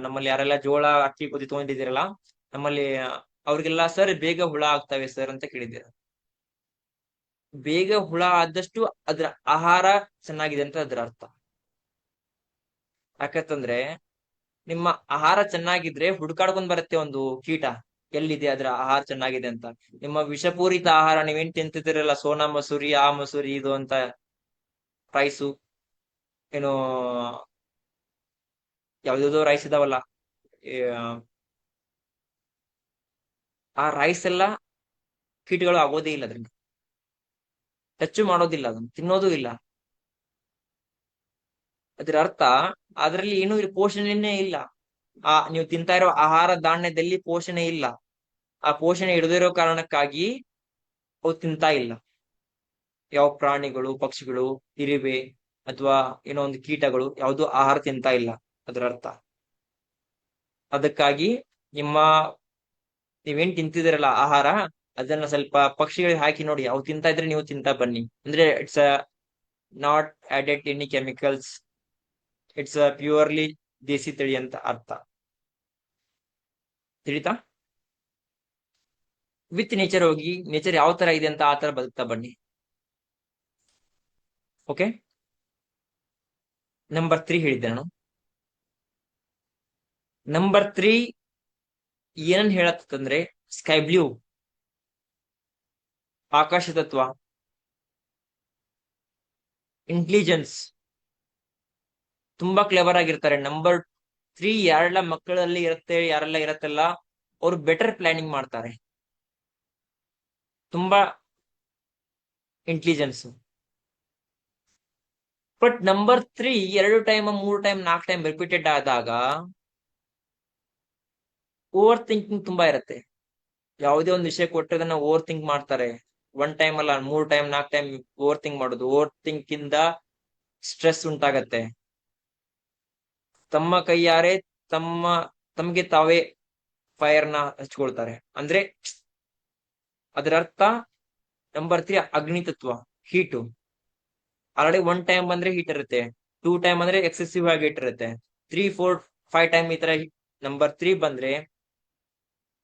Speaker 1: ನಮ್ಮಲ್ಲಿ ಯಾರೆಲ್ಲ ಜೋಳ ಅಕ್ಕಿ ಗೋಧಿ ತಗೊಂಡಿದ್ದೀರಲ್ಲ, ನಮ್ಮಲ್ಲಿ ಅವ್ರಿಗೆಲ್ಲ ಸರ್ ಬೇಗ ಹುಳ ಆಗ್ತವೆ ಸರ್ ಅಂತ ಕೇಳಿದ್ದೀರ. ಬೇಗ ಹುಳ ಆದಷ್ಟು ಅದ್ರ ಆಹಾರ ಚೆನ್ನಾಗಿದೆ ಅಂತ ಅದ್ರ ಅರ್ಥ. ಯಾಕಂತಂದ್ರೆ ನಿಮ್ಮ ಆಹಾರ ಚೆನ್ನಾಗಿದ್ರೆ ಹುಡ್ಕಾಡ್ಕೊಂಡ್ ಬರುತ್ತೆ ಒಂದು ಕೀಟ, ಎಲ್ಲಿದೆ ಅದ್ರ ಆಹಾರ ಚೆನ್ನಾಗಿದೆ ಅಂತ. ನಿಮ್ಮ ವಿಷಪೂರಿತ ಆಹಾರ ನೀವೇನ್ ತಿಂತಿದ್ದೀರಲ್ಲ, ಸೋನಾ ಮಸೂರಿ ಆ ಮಸೂರಿ ಇದು ಅಂತ ರೈಸು, ಏನು ಯಾವ್ಯಾವ್ದೋ ರೈಸ್ ಇದಾವಲ್ಲ, ಈ, ಆ ರೈಸ್ ಎಲ್ಲ ಕೀಟಗಳು ಆಗೋದೇ ಇಲ್ಲ, ಅದ್ರಿಂದ ಟಚ್ ಮಾಡೋದಿಲ್ಲ, ಅದನ್ನ ತಿನ್ನೋದು ಇಲ್ಲ. ಅದ್ರ ಅರ್ಥ ಅದ್ರಲ್ಲಿ ಏನು ಪೋಷಣೆನೇ ಇಲ್ಲ. ನೀವು ತಿಂತಾ ಇರೋ ಆಹಾರ ಧಾನ್ಯದಲ್ಲಿ ಪೋಷಣೆ ಇಲ್ಲ. ಆ ಪೋಷಣೆ ಇಡದಿರೋ ಕಾರಣಕ್ಕಾಗಿ ಅವು ತಿಂತಾ ಇಲ್ಲ. ಯಾವ ಪ್ರಾಣಿಗಳು, ಪಕ್ಷಿಗಳು, ಇರುವೆ ಅಥವಾ ಏನೋ ಒಂದು ಕೀಟಗಳು ಯಾವುದು ಆಹಾರ ತಿಂತಾ ಇಲ್ಲ, ಅದರ ಅರ್ಥ. ಅದಕ್ಕಾಗಿ ನೀವೇನ್ ತಿಂತಿದಿರಲ್ಲ ಆಹಾರ, ಅದನ್ನ ಸ್ವಲ್ಪ ಪಕ್ಷಿಗಳಿಗೆ ಹಾಕಿ ನೋಡಿ, ಅವು ತಿಂತಾ ಇದ್ರೆ ನೀವು ತಿಂತಾ ಬನ್ನಿ. ಅಂದ್ರೆ it's not added any chemicals, it's purely ದೇಸಿ ತಳಿ ಅಂತ ಅರ್ಥ. ತಿಳಿತಾ? ವಿತ್ ನೇಚರ್ ಹೋಗಿ, ನೇಚರ್ ಯಾವ ತರ ಇದೆ ಅಂತ ಆ ತರ ಬದುಕ್ತಾ ಬನ್ನಿ. ಓಕೆ, ನಂಬರ್ 3 ಹೇಳಿದ್ದೆ ನಾನು. ನಂಬರ್ 3 ಏನನ್ ಹೇಳತ್ತಂದ್ರೆ ಸ್ಕೈ ಬ್ಲೂ, ಆಕಾಶ ತತ್ವ, ಇಂಟೆಲಿಜೆನ್ಸ್, ತುಂಬಾ ಕ್ಲೆವರ್ ಆಗಿರ್ತಾರೆ. ನಂಬರ್ 3 ಯಾರೆಲ್ಲ ಮಕ್ಕಳಲ್ಲಿ ಇರುತ್ತೆ, ಯಾರೆಲ್ಲ ಇರತ್ತಲ್ಲ, ಅವ್ರು ಬೆಟರ್ ಪ್ಲಾನಿಂಗ್ ಮಾಡ್ತಾರೆ, ತುಂಬಾ intelligence. But number 3 2 time 3 time 4 time repeated ಆದಾಗ ಓವರ್ ಥಿಂಕಿಂಗ್ ತುಂಬಾ ಇರುತ್ತೆ. ಯಾವುದೇ ಒಂದು ವಿಷಯ ಕೊಟ್ಟರೆ ಅದನ್ನ ಓವರ್ ಥಿಂಕ್ ಮಾಡ್ತಾರೆ. 1 ಟೈಮ್ ಅಲ್ಲ, 3 ಟೈಮ್ 4 ಟೈಮ್ ಓವರ್ ಥಿಂಕ್ ಮಾಡೋದು. ಓವರ್ ಥಿಂಕ್ ಇಂದ ಸ್ಟ್ರೆಸ್ ಉಂಟಾಗತ್ತೆ. ತಮ್ಮ ಕೈಯಾರೆ ತಮ್ಗೆ ತಾವೇ ಫೈರ್ ನ ಹಚ್ಕೊಳ್ತಾರೆ. ಅಂದ್ರೆ ಅದರ ಅರ್ಥ ನಂಬರ್ 3 ಅಗ್ನಿ ತತ್ವ, ಹೀಟು. ಆಲ್ರೆಡಿ 1 ಟೈಮ್ ಬಂದ್ರೆ ಹೀಟ್ ಇರುತ್ತೆ, 2 ಟೈಮ್ ಅಂದ್ರೆ ಎಕ್ಸೆಸಿವ್ ಆಗಿ ಹೀಟ್ ಇರುತ್ತೆ, 3 4 5 ಟೈಮ್ ಈ ತರ ನಂಬರ್ 3 ಬಂದ್ರೆ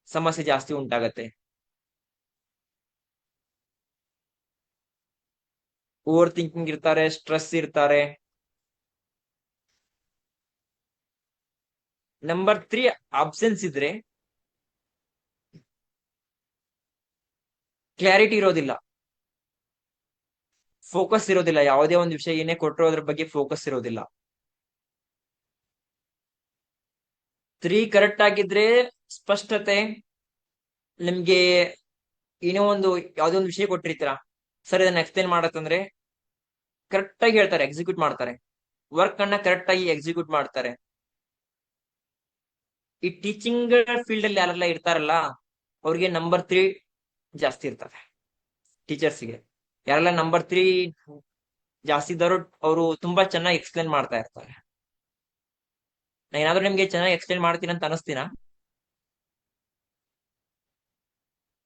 Speaker 1: ಸಮಸ್ಯೆ ಜಾಸ್ತಿ ಉಂಟಾಗತ್ತೆ. ಓವರ್ ಥಿಂಕಿಂಗ್ ಇರ್ತಾರೆ, ಸ್ಟ್ರೆಸ್ ಇರ್ತಾರೆ. ನಂಬರ್ 3 ಅಬ್ಸೆನ್ಸ್ ಇದ್ರೆ ಕ್ಲಾರಿಟಿ ಇರೋದಿಲ್ಲ, ಫೋಕಸ್ ಇರೋದಿಲ್ಲ. ಯಾವುದೇ ಒಂದು ವಿಷಯ ಏನೇ ಕೊಟ್ಟರು ಅದ್ರ ಬಗ್ಗೆ ಫೋಕಸ್ ಇರೋದಿಲ್ಲ. 3 ಕರೆಕ್ಟ್ ಆಗಿದ್ರೆ ಸ್ಪಷ್ಟತೆ. ನಿಮ್ಗೆ ಏನೋ ಒಂದು ಯಾವ್ದೋ ಒಂದು ವಿಷಯ ಕೊಟ್ಟಿರ್ತೀರಾ, ಸರ್ ಇದನ್ನ ಎಕ್ಸ್ಪ್ಲೇನ್ ಮಾಡತ್ತಂದ್ರೆ ಕರೆಕ್ಟ್ ಆಗಿ ಹೇಳ್ತಾರೆ, ಎಕ್ಸಿಕ್ಯೂಟ್ ಮಾಡ್ತಾರೆ, ವರ್ಕ್ ಅನ್ನ ಕರೆಕ್ಟ್ ಆಗಿ ಎಕ್ಸಿಕ್ಯೂಟ್ ಮಾಡ್ತಾರೆ. ಈ ಟೀಚಿಂಗ್ ಫೀಲ್ಡ್ ಅಲ್ಲಿ ಯಾರೆಲ್ಲ ಇರ್ತಾರಲ್ಲ, ಅವ್ರಿಗೆ ನಂಬರ್ 3 ಜಾಸ್ತಿ ಇರ್ತದೆ. ಟೀಚರ್ಸ್ಗೆ ಯಾರೆಲ್ಲ ನಂಬರ್ 3 ಜಾಸ್ತಿ ಇದ್ದವರು, ಅವರು ತುಂಬಾ ಚೆನ್ನಾಗಿ ಎಕ್ಸ್ಪ್ಲೇನ್ ಮಾಡ್ತಾ ಇರ್ತಾರೆ. ನಾ ಏನಾದ್ರೂ ನಿಮ್ಗೆ ಚೆನ್ನಾಗಿ ಎಕ್ಸ್ಪ್ಲೇನ್ ಮಾಡ್ತೀನಿ ಅಂತ ಅನಿಸ್ತೀನಾ?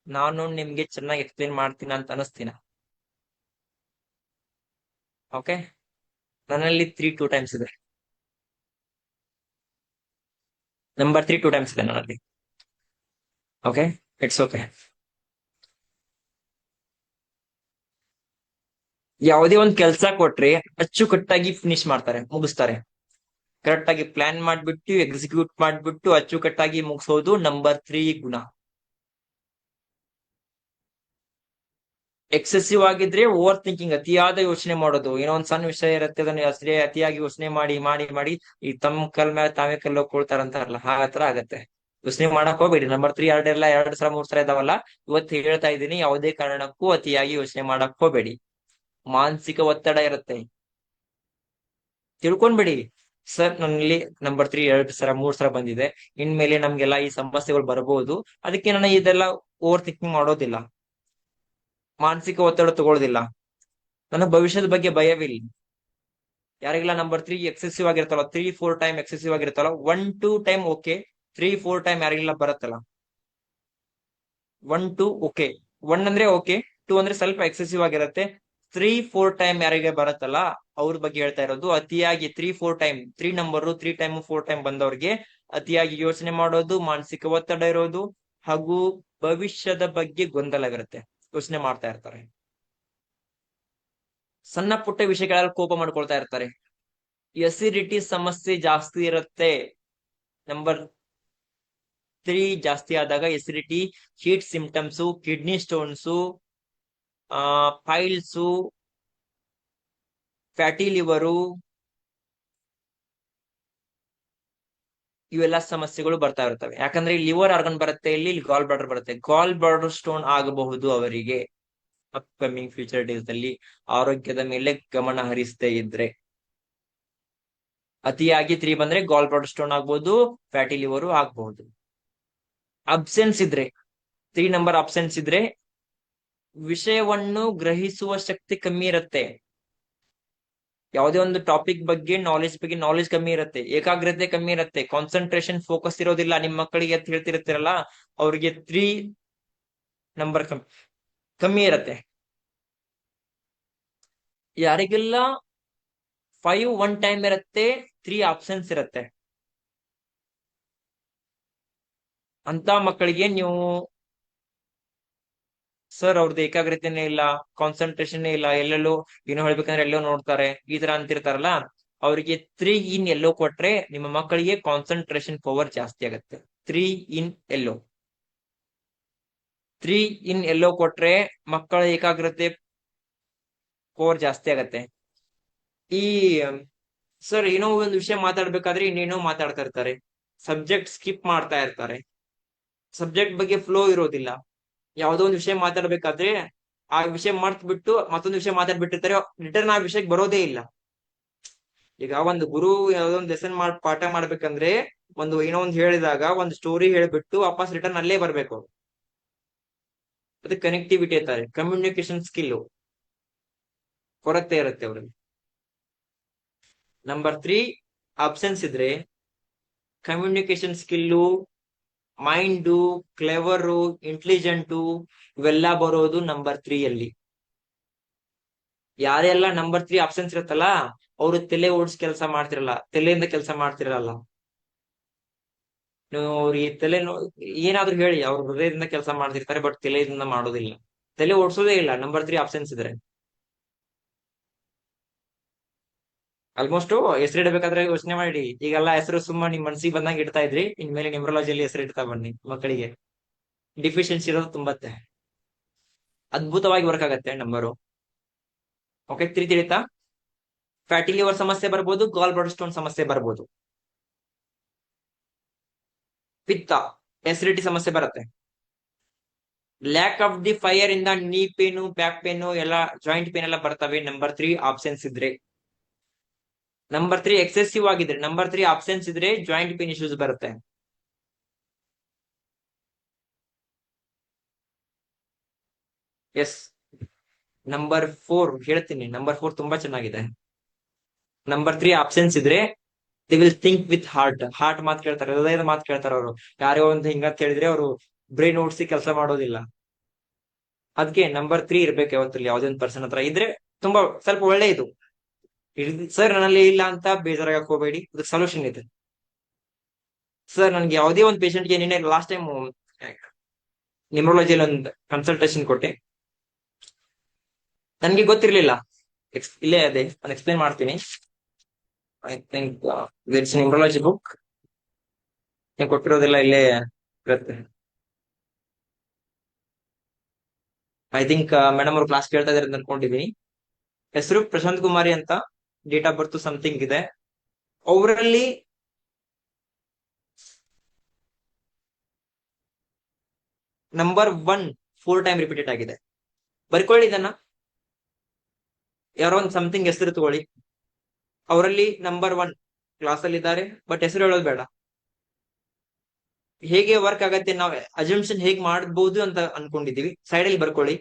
Speaker 1: ನಾನು ನಿಮ್ಗೆ ಚೆನ್ನಾಗಿ ಎಕ್ಸ್ಪ್ಲೇನ್ ಮಾಡ್ತೀನಿ ಅಂತ ಅನಿಸ್ತೀನಾ? ಓಕೆ, ನನ್ನಲ್ಲಿ 3 2 ಟೈಮ್ಸ್ ಇದೆ. ನಂಬರ್ 3 2 ಟೈಮ್ಸ್ ಇದೆ ನನ್ನಲ್ಲಿ. Okay, it's okay. ಯಾವುದೇ ಒಂದು ಕೆಲಸ ಕೊಟ್ರೆ ಅಚ್ಚುಕಟ್ಟಾಗಿ ಫಿನಿಶ್ ಮಾಡ್ತಾರೆ, ಮುಗಿಸ್ತಾರೆ. ಕರೆಕ್ಟ್ ಆಗಿ ಪ್ಲಾನ್ ಮಾಡ್ಬಿಟ್ಟು ಎಕ್ಸಿಕ್ಯೂಟ್ ಮಾಡ್ಬಿಟ್ಟು ಅಚ್ಚುಕಟ್ಟಾಗಿ ಮುಗಿಸೋದು ನಂಬರ್ 3 ಗುಣ. ಎಕ್ಸೆಸಿವ್ ಆಗಿದ್ರೆ ಓವರ್ ಥಿಂಕಿಂಗ್, ಅತಿಯಾದ ಯೋಚನೆ ಮಾಡೋದು. ಏನೋ ಒಂದ್ ಸಣ್ಣ ವಿಷಯ ಇರುತ್ತೆ, ಅದನ್ನ ಅತಿಯಾಗಿ ಯೋಚನೆ ಮಾಡಿ ಮಾಡಿ ಮಾಡಿ ಈ ತಮ್ಮ ಕಲ್ ಮೇಲೆ ತಾವೇ ಕಲ್ಲು ಹೋಗ್ಕೊಳ್ತಾರಂತಾರಲ್ಲ, ಹತ್ರ ಆಗತ್ತೆ. ಯೋಚನೆ ಮಾಡಕ್ ಹೋಗ್ಬೇಡಿ. ನಂಬರ್ 3 ಎರಡೆಲ್ಲ 2 ಸಲ 3 ಸಲ ಇದಾವಲ್ಲ, ಇವತ್ತು ಹೇಳ್ತಾ ಇದ್ದೀನಿ, ಯಾವುದೇ ಕಾರಣಕ್ಕೂ ಅತಿಯಾಗಿ ಯೋಚನೆ ಮಾಡಕ್ ಹೋಗ್ಬೇಡಿ. ಮಾನಸಿಕ ಒತ್ತಡ ಇರುತ್ತೆ, ತಿಳ್ಕೊಂಡ್ಬಿಡಿ. ಸರ್ ನನ್ನಲ್ಲಿ ನಂಬರ್ 3 2 ಸಲ 3 ಸಲ ಬಂದಿದೆ, ಇನ್ಮೇಲೆ ನಮ್ಗೆಲ್ಲ ಈ ಸಮಸ್ಯೆಗಳು ಬರಬಹುದು, ಅದಕ್ಕೆ ನಾನು ಇದೆಲ್ಲ ಓವರ್ ಥಿಂಕಿಂಗ್ ಮಾಡೋದಿಲ್ಲ, ಮಾನಸಿಕ ಒತ್ತಡ ತಗೊಳ್ಳೋದಿಲ್ಲ, ನನ್ನ ಭವಿಷ್ಯದ ಬಗ್ಗೆ ಭಯವಿಲ್ಲ. ಯಾರಿಗೆಲ್ಲ ನಂಬರ್ 3 ಎಕ್ಸೆಸಿವ್ ಆಗಿರ್ತಲ್ಲ, 3-4 ಟೈಮ್ ಎಕ್ಸೆಸಿವ್ ಆಗಿರ್ತಲ್ಲ, 1-2 ಟೈಮ್ ಓಕೆ, 3-4 ಟೈಮ್ ಯಾರಿಗೆಲ್ಲ ಬರುತ್ತಲ್ಲ, 1-2 ಓಕೆ, 1 ಅಂದ್ರೆ ಓಕೆ, 2 ಅಂದ್ರೆ ಸ್ವಲ್ಪ ಎಕ್ಸೆಸಿವ್ ಆಗಿರುತ್ತೆ, 3-4 ಟೈಮ್ ಯಾರಿಗೆ ಬರುತ್ತಲ್ಲ ಅವ್ರ ಬಗ್ಗೆ ಹೇಳ್ತಾ ಇರೋದು. ಅತಿಯಾಗಿ 3-4 ಟೈಮ್, 3 ನಂಬರ್ 3 ಟೈಮ್ 4 ಟೈಮ್ ಬಂದವ್ರಿಗೆ ಅತಿಯಾಗಿ ಯೋಚನೆ ಮಾಡೋದು, ಮಾನಸಿಕ ಒತ್ತಡ ಇರೋದು, ಹಾಗೂ ಭವಿಷ್ಯದ ಬಗ್ಗೆ ಗೊಂದಲವಿರುತ್ತೆ, ಯೋಚನೆ ಮಾಡ್ತಾ ಇರ್ತಾರೆ, ಸಣ್ಣ ಪುಟ್ಟ ವಿಷಯಗಳಲ್ಲಿ ಕೋಪ ಮಾಡ್ಕೊಳ್ತಾ ಇರ್ತಾರೆ, ಎಸಿಡಿಟಿ ಸಮಸ್ಯೆ ಜಾಸ್ತಿ ಇರುತ್ತೆ. ನಂಬರ್ 3 ಜಾಸ್ತಿ ಆದಾಗ acidity, heat symptoms, kidney stones, piles, fatty liver, ಇವೆಲ್ಲ ಸಮಸ್ಯೆಗಳು ಬರ್ತಾ ಇರ್ತವೆ. ಯಾಕಂದ್ರೆ ಲಿವರ್ ಆರ್ಗನ್ ಬರುತ್ತೆ, ಇಲ್ಲಿ ಗಾಲ್ ಬ್ಲಾಡರ್ ಬರುತ್ತೆ. ಗಾಲ್ ಬ್ಲಾಡರ್ ಸ್ಟೋನ್ ಆಗಬಹುದು ಅವರಿಗೆ ಅಪ್ಕಮಿಂಗ್ ಫ್ಯೂಚರ್ ಡೇಸ್ ಅಲ್ಲಿ, ಆರೋಗ್ಯದ ಮೇಲೆ ಗಮನ ಹರಿಸದೇ ಇದ್ರೆ. ಅತಿಯಾಗಿ 3 ಬಂದ್ರೆ ಗಾಲ್ ಬ್ಲಾಡರ್ ಸ್ಟೋನ್ ಆಗ್ಬಹುದು, ಫ್ಯಾಟಿ ಲಿವರು ಆಗ್ಬಹುದು. ಅಬ್ಸೆನ್ಸ್ ಇದ್ರೆ, 3 ನಂಬರ್ ಅಬ್ಸೆನ್ಸ್ ಇದ್ರೆ ವಿಷಯವನ್ನು ಗ್ರಹಿಸುವ ಶಕ್ತಿ ಕಮ್ಮಿ ಇರುತ್ತೆ. ಯಾವುದೇ ಒಂದು ಟಾಪಿಕ್ ಬಗ್ಗೆ ನಾಲೆಜ್ ಕಮ್ಮಿ ಇರುತ್ತೆ, ಏಕಾಗ್ರತೆ ಕಮ್ಮಿ ಇರುತ್ತೆ, ಕಾನ್ಸಂಟ್ರೇಷನ್ ಫೋಕಸ್ ಇರೋದಿಲ್ಲ. ನಿಮ್ ಮಕ್ಕಳಿಗೆ ಅಂತ ಹೇಳ್ತಿರ್ತೀರಲ್ಲ, ಅವ್ರಿಗೆ 3 ನಂಬರ್ ಕಮ್ಮಿ ಇರುತ್ತೆ. ಯಾರಿಗೆಲ್ಲ 5 1 ಟೈಮ್ ಇರುತ್ತೆ, 3 ಆಪ್ಷನ್ಸ್ ಇರುತ್ತೆ, ಅಂತ ಮಕ್ಕಳಿಗೆ ನೀವು ಸರ್ ಅವ್ರದ್ದು ಏಕಾಗ್ರತೆನೇ ಇಲ್ಲ, ಕಾನ್ಸಂಟ್ರೇಷನ್ ಇಲ್ಲ, ಎಲ್ಲೆಲ್ಲೋ ಏನೋ ಹೇಳ್ಬೇಕಂದ್ರೆ ಎಲ್ಲೋ ನೋಡ್ತಾರೆ, ಈ ತರ ಅಂತಿರ್ತಾರಲ್ಲ, ಅವರಿಗೆ 3 ಇನ್ ಎಲ್ಲೋ ಕೊಟ್ರೆ ನಿಮ್ಮ ಮಕ್ಕಳಿಗೆ ಕಾನ್ಸಂಟ್ರೇಷನ್ ಪವರ್ ಜಾಸ್ತಿ ಆಗುತ್ತೆ. 3 ಇನ್ ಎಲ್ಲೋ 3 ಇನ್ ಎಲ್ಲೋ ಕೊಟ್ರೆ ಮಕ್ಕಳ ಏಕಾಗ್ರತೆ ಪವರ್ ಜಾಸ್ತಿ ಆಗತ್ತೆ. ಈ ಸರ್ ಏನೋ ಒಂದು ವಿಷಯ ಮಾತಾಡ್ಬೇಕಾದ್ರೆ ಇನ್ನೇನೋ ಮಾತಾಡ್ತಾ ಇರ್ತಾರೆ, ಸಬ್ಜೆಕ್ಟ್ ಸ್ಕಿಪ್ ಮಾಡ್ತಾ ಇರ್ತಾರೆ, ಸಬ್ಜೆಕ್ಟ್ ಬಗ್ಗೆ ಫ್ಲೋ ಇರೋದಿಲ್ಲ. ಯಾವ್ದೋ ಒಂದು ವಿಷಯ ಮಾತಾಡ್ಬೇಕಾದ್ರೆ ಆ ವಿಷಯ ಮರ್ತ್ ಬಿಟ್ಟು ಮತ್ತೊಂದು ವಿಷಯ ಮಾತಾಡ್ಬಿಟ್ಟಿರ್ತಾರೆ, ರಿಟರ್ನ್ ಆ ವಿಷಯಕ್ಕೆ ಬರೋದೇ ಇಲ್ಲ. ಈಗ ಒಂದು ಗುರು ಯಾವ್ದೋ ಒಂದು ಲೆಸನ್ ಪಾಠ ಮಾಡ್ಬೇಕಂದ್ರೆ ಏನೋ ಒಂದು ಹೇಳಿದಾಗ ಒಂದು ಸ್ಟೋರಿ ಹೇಳ್ಬಿಟ್ಟು ವಾಪಸ್ ರಿಟರ್ನ್ ಅಲ್ಲೇ ಬರ್ಬೇಕು. ಅದಕ್ಕೆ ಕನೆಕ್ಟಿವಿಟಿ ಇರ್ತಾರೆ, ಕಮ್ಯುನಿಕೇಶನ್ ಸ್ಕಿಲ್ ಕೊರತೆ ಇರುತ್ತೆ ಅವ್ರಿಗೆ. ನಂಬರ್ 3 ಅಬ್ಸೆನ್ಸ್ ಇದ್ರೆ ಕಮ್ಯುನಿಕೇಶನ್ ಸ್ಕಿಲ್ಲು, ಮೈಂಡು, ಕ್ಲೆವರು, ಇಂಟೆಲಿಜೆಂಟು ಇವೆಲ್ಲ ಬರೋದು ನಂಬರ್ 3 ಅಲ್ಲಿ. ಯಾರೆಲ್ಲ ನಂಬರ್ 3 ಅಬ್ಸೆನ್ಸ್ ಇರುತ್ತಲ್ಲ, ಅವರು ತಲೆ ಓಡಿಸ್ ಕೆಲಸ ಮಾಡ್ತಿರಲ್ಲ, ತಲೆಯಿಂದ ಕೆಲಸ ಮಾಡ್ತಿರಲ್ಲ. ನೀವು ಅವ್ರಿಗೆ ಏನಾದ್ರು ಹೇಳಿ, ಅವ್ರ ಹೃದಯದಿಂದ ಕೆಲಸ ಮಾಡ್ತಿರ್ತಾರೆ, ಬಟ್ ತಲೆಯಿಂದ ಮಾಡೋದಿಲ್ಲ, ತಲೆ ಓಡಿಸೋದೇ ಇಲ್ಲ ನಂಬರ್ 3 ಅಬ್ಸೆನ್ಸ್ ಇದ್ರೆ. ಆಲ್ಮೋಸ್ಟ್ ಹೆಸರು ಇಡಬೇಕಾದ್ರೆ ಯೋಚನೆ ಮಾಡಿ, ಈಗೆಲ್ಲ ಹೆಸರು ಸುಮ್ಮ ನಿಮ್ ಮನ್ಸಿಗೆ ಬಂದಂಗೆ ಇಡ್ತಾ ಇದ್ರಿ, ಇನ್ಮೇಲೆ ನ್ಯೂಮರಾಲಜಿಯಲ್ಲಿ ಹೆಸರು ಇಡ್ತಾ ಬನ್ನಿ. ಮಕ್ಕಳಿಗೆ ಡಿಫಿಷಿಯನ್ಸಿ ಇರೋದು ತುಂಬತ್ತೆ, ಅದ್ಭುತವಾಗಿ ವರ್ಕ್ ಆಗತ್ತೆ ನಂಬರು. ಓಕೆ, 3 ತಿಳಿತಾ? ಫ್ಯಾಟಿ ಲಿವರ್ ಸಮಸ್ಯೆ ಬರ್ಬೋದು, ಗಾಲ್ ಬ್ಲಾಡರ್ ಸ್ಟೋನ್ ಸಮಸ್ಯೆ ಬರ್ಬೋದು, ಪಿತ್ತ ಎಸಿಡಿಟಿ ಸಮಸ್ಯೆ ಬರುತ್ತೆ, ಲ್ಯಾಕ್ ಆಫ್ ದಿ ಫೈರ್ ಇಂದ ನೀ ಪೇನು, ಬ್ಯಾಕ್ ಪೇನು ಎಲ್ಲ, ಜಾಯಿಂಟ್ ಪೇನ್ ಎಲ್ಲ ಬರ್ತವೆ ನಂಬರ್ 3 ಆಬ್ಸೆನ್ಸ್ ಇದ್ರೆ. ನಂಬರ್ 3 ಎಕ್ಸೆಸಿವ್ ಆಗಿದ್ರೆ, ನಂಬರ್ 3 ಆಬ್ಸೆನ್ಸ್ ಇದ್ರೆ ಜಾಯಿಂಟ್ ಪೇನ್ ಇಶ್ಯೂಸ್ ಬರುತ್ತೆ. ಎಸ್, ನಂಬರ್ 4 ಹೇಳ್ತೀನಿ, ನಂಬರ್ 4 ತುಂಬಾ ಚೆನ್ನಾಗಿದೆ. ನಂಬರ್ 3 ಆಬ್ಸೆನ್ಸ್ ಇದ್ರೆ they will think with heart ಮಾತು ಕೇಳ್ತಾರೆ, ಹೃದಯದ ಮಾತು ಕೇಳ್ತಾರೆ. ಅವರು ಯಾರೋ ಒಂದು ಹಿಂಗಂತ ಹೇಳಿದ್ರೆ ಅವರು ಬ್ರೈನ್ ಓಡಿಸಿ ಕೆಲಸ ಮಾಡೋದಿಲ್ಲ. ಅದಕ್ಕೆ ನಂಬರ್ 3 ಇರ್ಬೇಕು ಯಾವತ್ತಲ್ಲಿ, ಯಾವುದೇ ಒಂದು ಪರ್ಸನ್ ಹತ್ರ ಇದ್ರೆ ತುಂಬಾ ಸ್ವಲ್ಪ ಒಳ್ಳೆಯದು. ಸರ್ ನನ್ನಲ್ಲಿ ಇಲ್ಲ ಅಂತ ಬೇಜಾರಾಗಕ್ ಹೋಗಬೇಡಿ, ಅದಕ್ಕೆ ಸೊಲ್ಯೂಷನ್ ಇದೆ. ಸರ್ ನನ್ಗೆ ಯಾವುದೇ ಒಂದು ಪೇಷಂಟ್ಗೆ ನಿನ್ನೆ ಲಾಸ್ಟ್ ಟೈಮ್ ನ್ಯೂಮರಾಲಜಿಯಲ್ಲಿ ಒಂದು ಕನ್ಸಲ್ಟೇಷನ್ ಕೊಟ್ಟೆ, ನನ್ಗೆ ಗೊತ್ತಿರ್ಲಿಲ್ಲ. ಇಲ್ಲೇ ಅದೇ ನಾನು ಎಕ್ಸ್ಪ್ಲೇನ್ ಮಾಡ್ತೀನಿ. I think it's numerology book ಕೊಟ್ಟಿರೋದೆಲ್ಲ ಇಲ್ಲೇ ಇರುತ್ತೆ. ಐ ಥಿಂಕ್ ಮೇಡಮ್ ಅವ್ರು ಕ್ಲಾಸ್ ಕೇಳ್ತಾ ಇದಾರೆ ಅಂತ ಅನ್ಕೊಂಡಿದೀನಿ. ಹೆಸರು ಪ್ರಶಾಂತ್ ಕುಮಾರಿ ಅಂತ, ಡೇಟ್ ಆಫ್ ಬರ್ತ್ ಸಮಥಿಂಗ್ ಇದೆ. ಅವರಲ್ಲಿ ನಂಬರ್ 1 4 ಟೈಮ್ ರಿಪೀಟೆಡ್ ಆಗಿದೆ. ಬರ್ಕೊಳ್ಳಿ ಇದನ್ನ, ಯಾರೋ ಒಂದು ಸಮಥಿಂಗ್ ಹೆಸರು ತಗೊಳ್ಳಿ. ಅವರಲ್ಲಿ ನಂಬರ್ 1 ಕ್ಲಾಸ್ ಅಲ್ಲಿ ಇದ್ದಾರೆ, ಬಟ್ ಹೆಸರು ಹೇಳೋದು ಬೇಡ. ಹೇಗೆ ವರ್ಕ್ ಆಗತ್ತೆ, ನಾವು ಅಜಂಪ್ಷನ್ ಹೇಗ್ ಮಾಡಬಹುದು ಅಂತ ಅನ್ಕೊಂಡಿದೀವಿ. ಸೈಡ್ ಅಲ್ಲಿ ಬರ್ಕೊಳ್ಳಿ.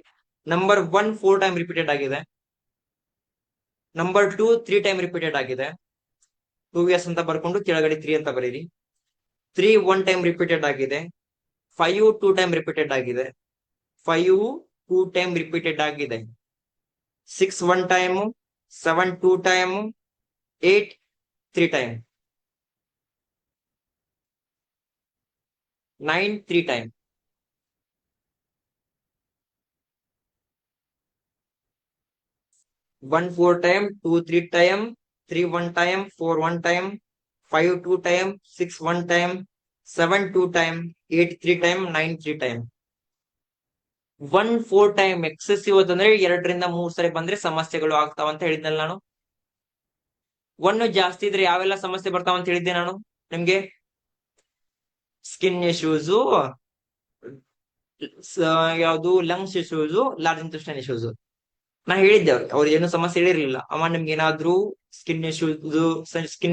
Speaker 1: ನಂಬರ್ 1 4 ಟೈಮ್ ರಿಪೀಟೆಡ್ ಆಗಿದೆ. ನಂಬರ್ 2 3 ಟೈಮ್ ರಿಪೀಟೆಡ್ ಆಗಿದೆ. 2s ಅಂತ ಬರ್ಕೊಂಡು ಕೆಳಗಡೆ 3 ಅಂತ ಬರೀರಿ. 3 1 ಟೈಮ್ ರಿಪೀಟೆಡ್ ಆಗಿದೆ. 5 2 ಟೈಮ್ ರಿಪೀಟೆಡ್ ಆಗಿದೆ. 5 2 ಟೈಮ್ ರಿಪೀಟೆಡ್ ಆಗಿದೆ. 6 1 time, 7 2 time, 8 3 time, 9 3 time. 1 4 time, 2 3 time, 3 1 time, 4 1 time, 5 2 time, 6 1 time, 7 2 time, 8 3 time, 9 3 time. 1 4 time excessive ಅಂತಂದ್ರೆ 2ರಿಂದ 3 ಸರಿ ಬಂದ್ರೆ ಸಮಸ್ಯೆಗಳು ಆಗ್ತಾವ ಅಂತ ಹೇಳಿದ್ನಲ್ಲ ನಾನು. 1 ಜಾಸ್ತಿ ಇದ್ರೆ ಯಾವೆಲ್ಲ ಸಮಸ್ಯೆ ಬರ್ತಾವ ಅಂತ ಹೇಳಿದ್ದೆ ನಾನು ನಿಮ್ಗೆ. ಸ್ಕಿನ್ ಇಶ್ಯೂಸ್, ಯಾವ್ದು lungs issues, large intestine issues. ನಾ ಹೇಳಿದ್ದೆ ಅವ್ರು ಏನು ಸಮಸ್ಯೆ ಹೇಳಿರ್ಲಿಲ್ಲ. ಅವ ನಿಮ್ಗೆ ಏನಾದ್ರೂ ಸ್ಕಿನ್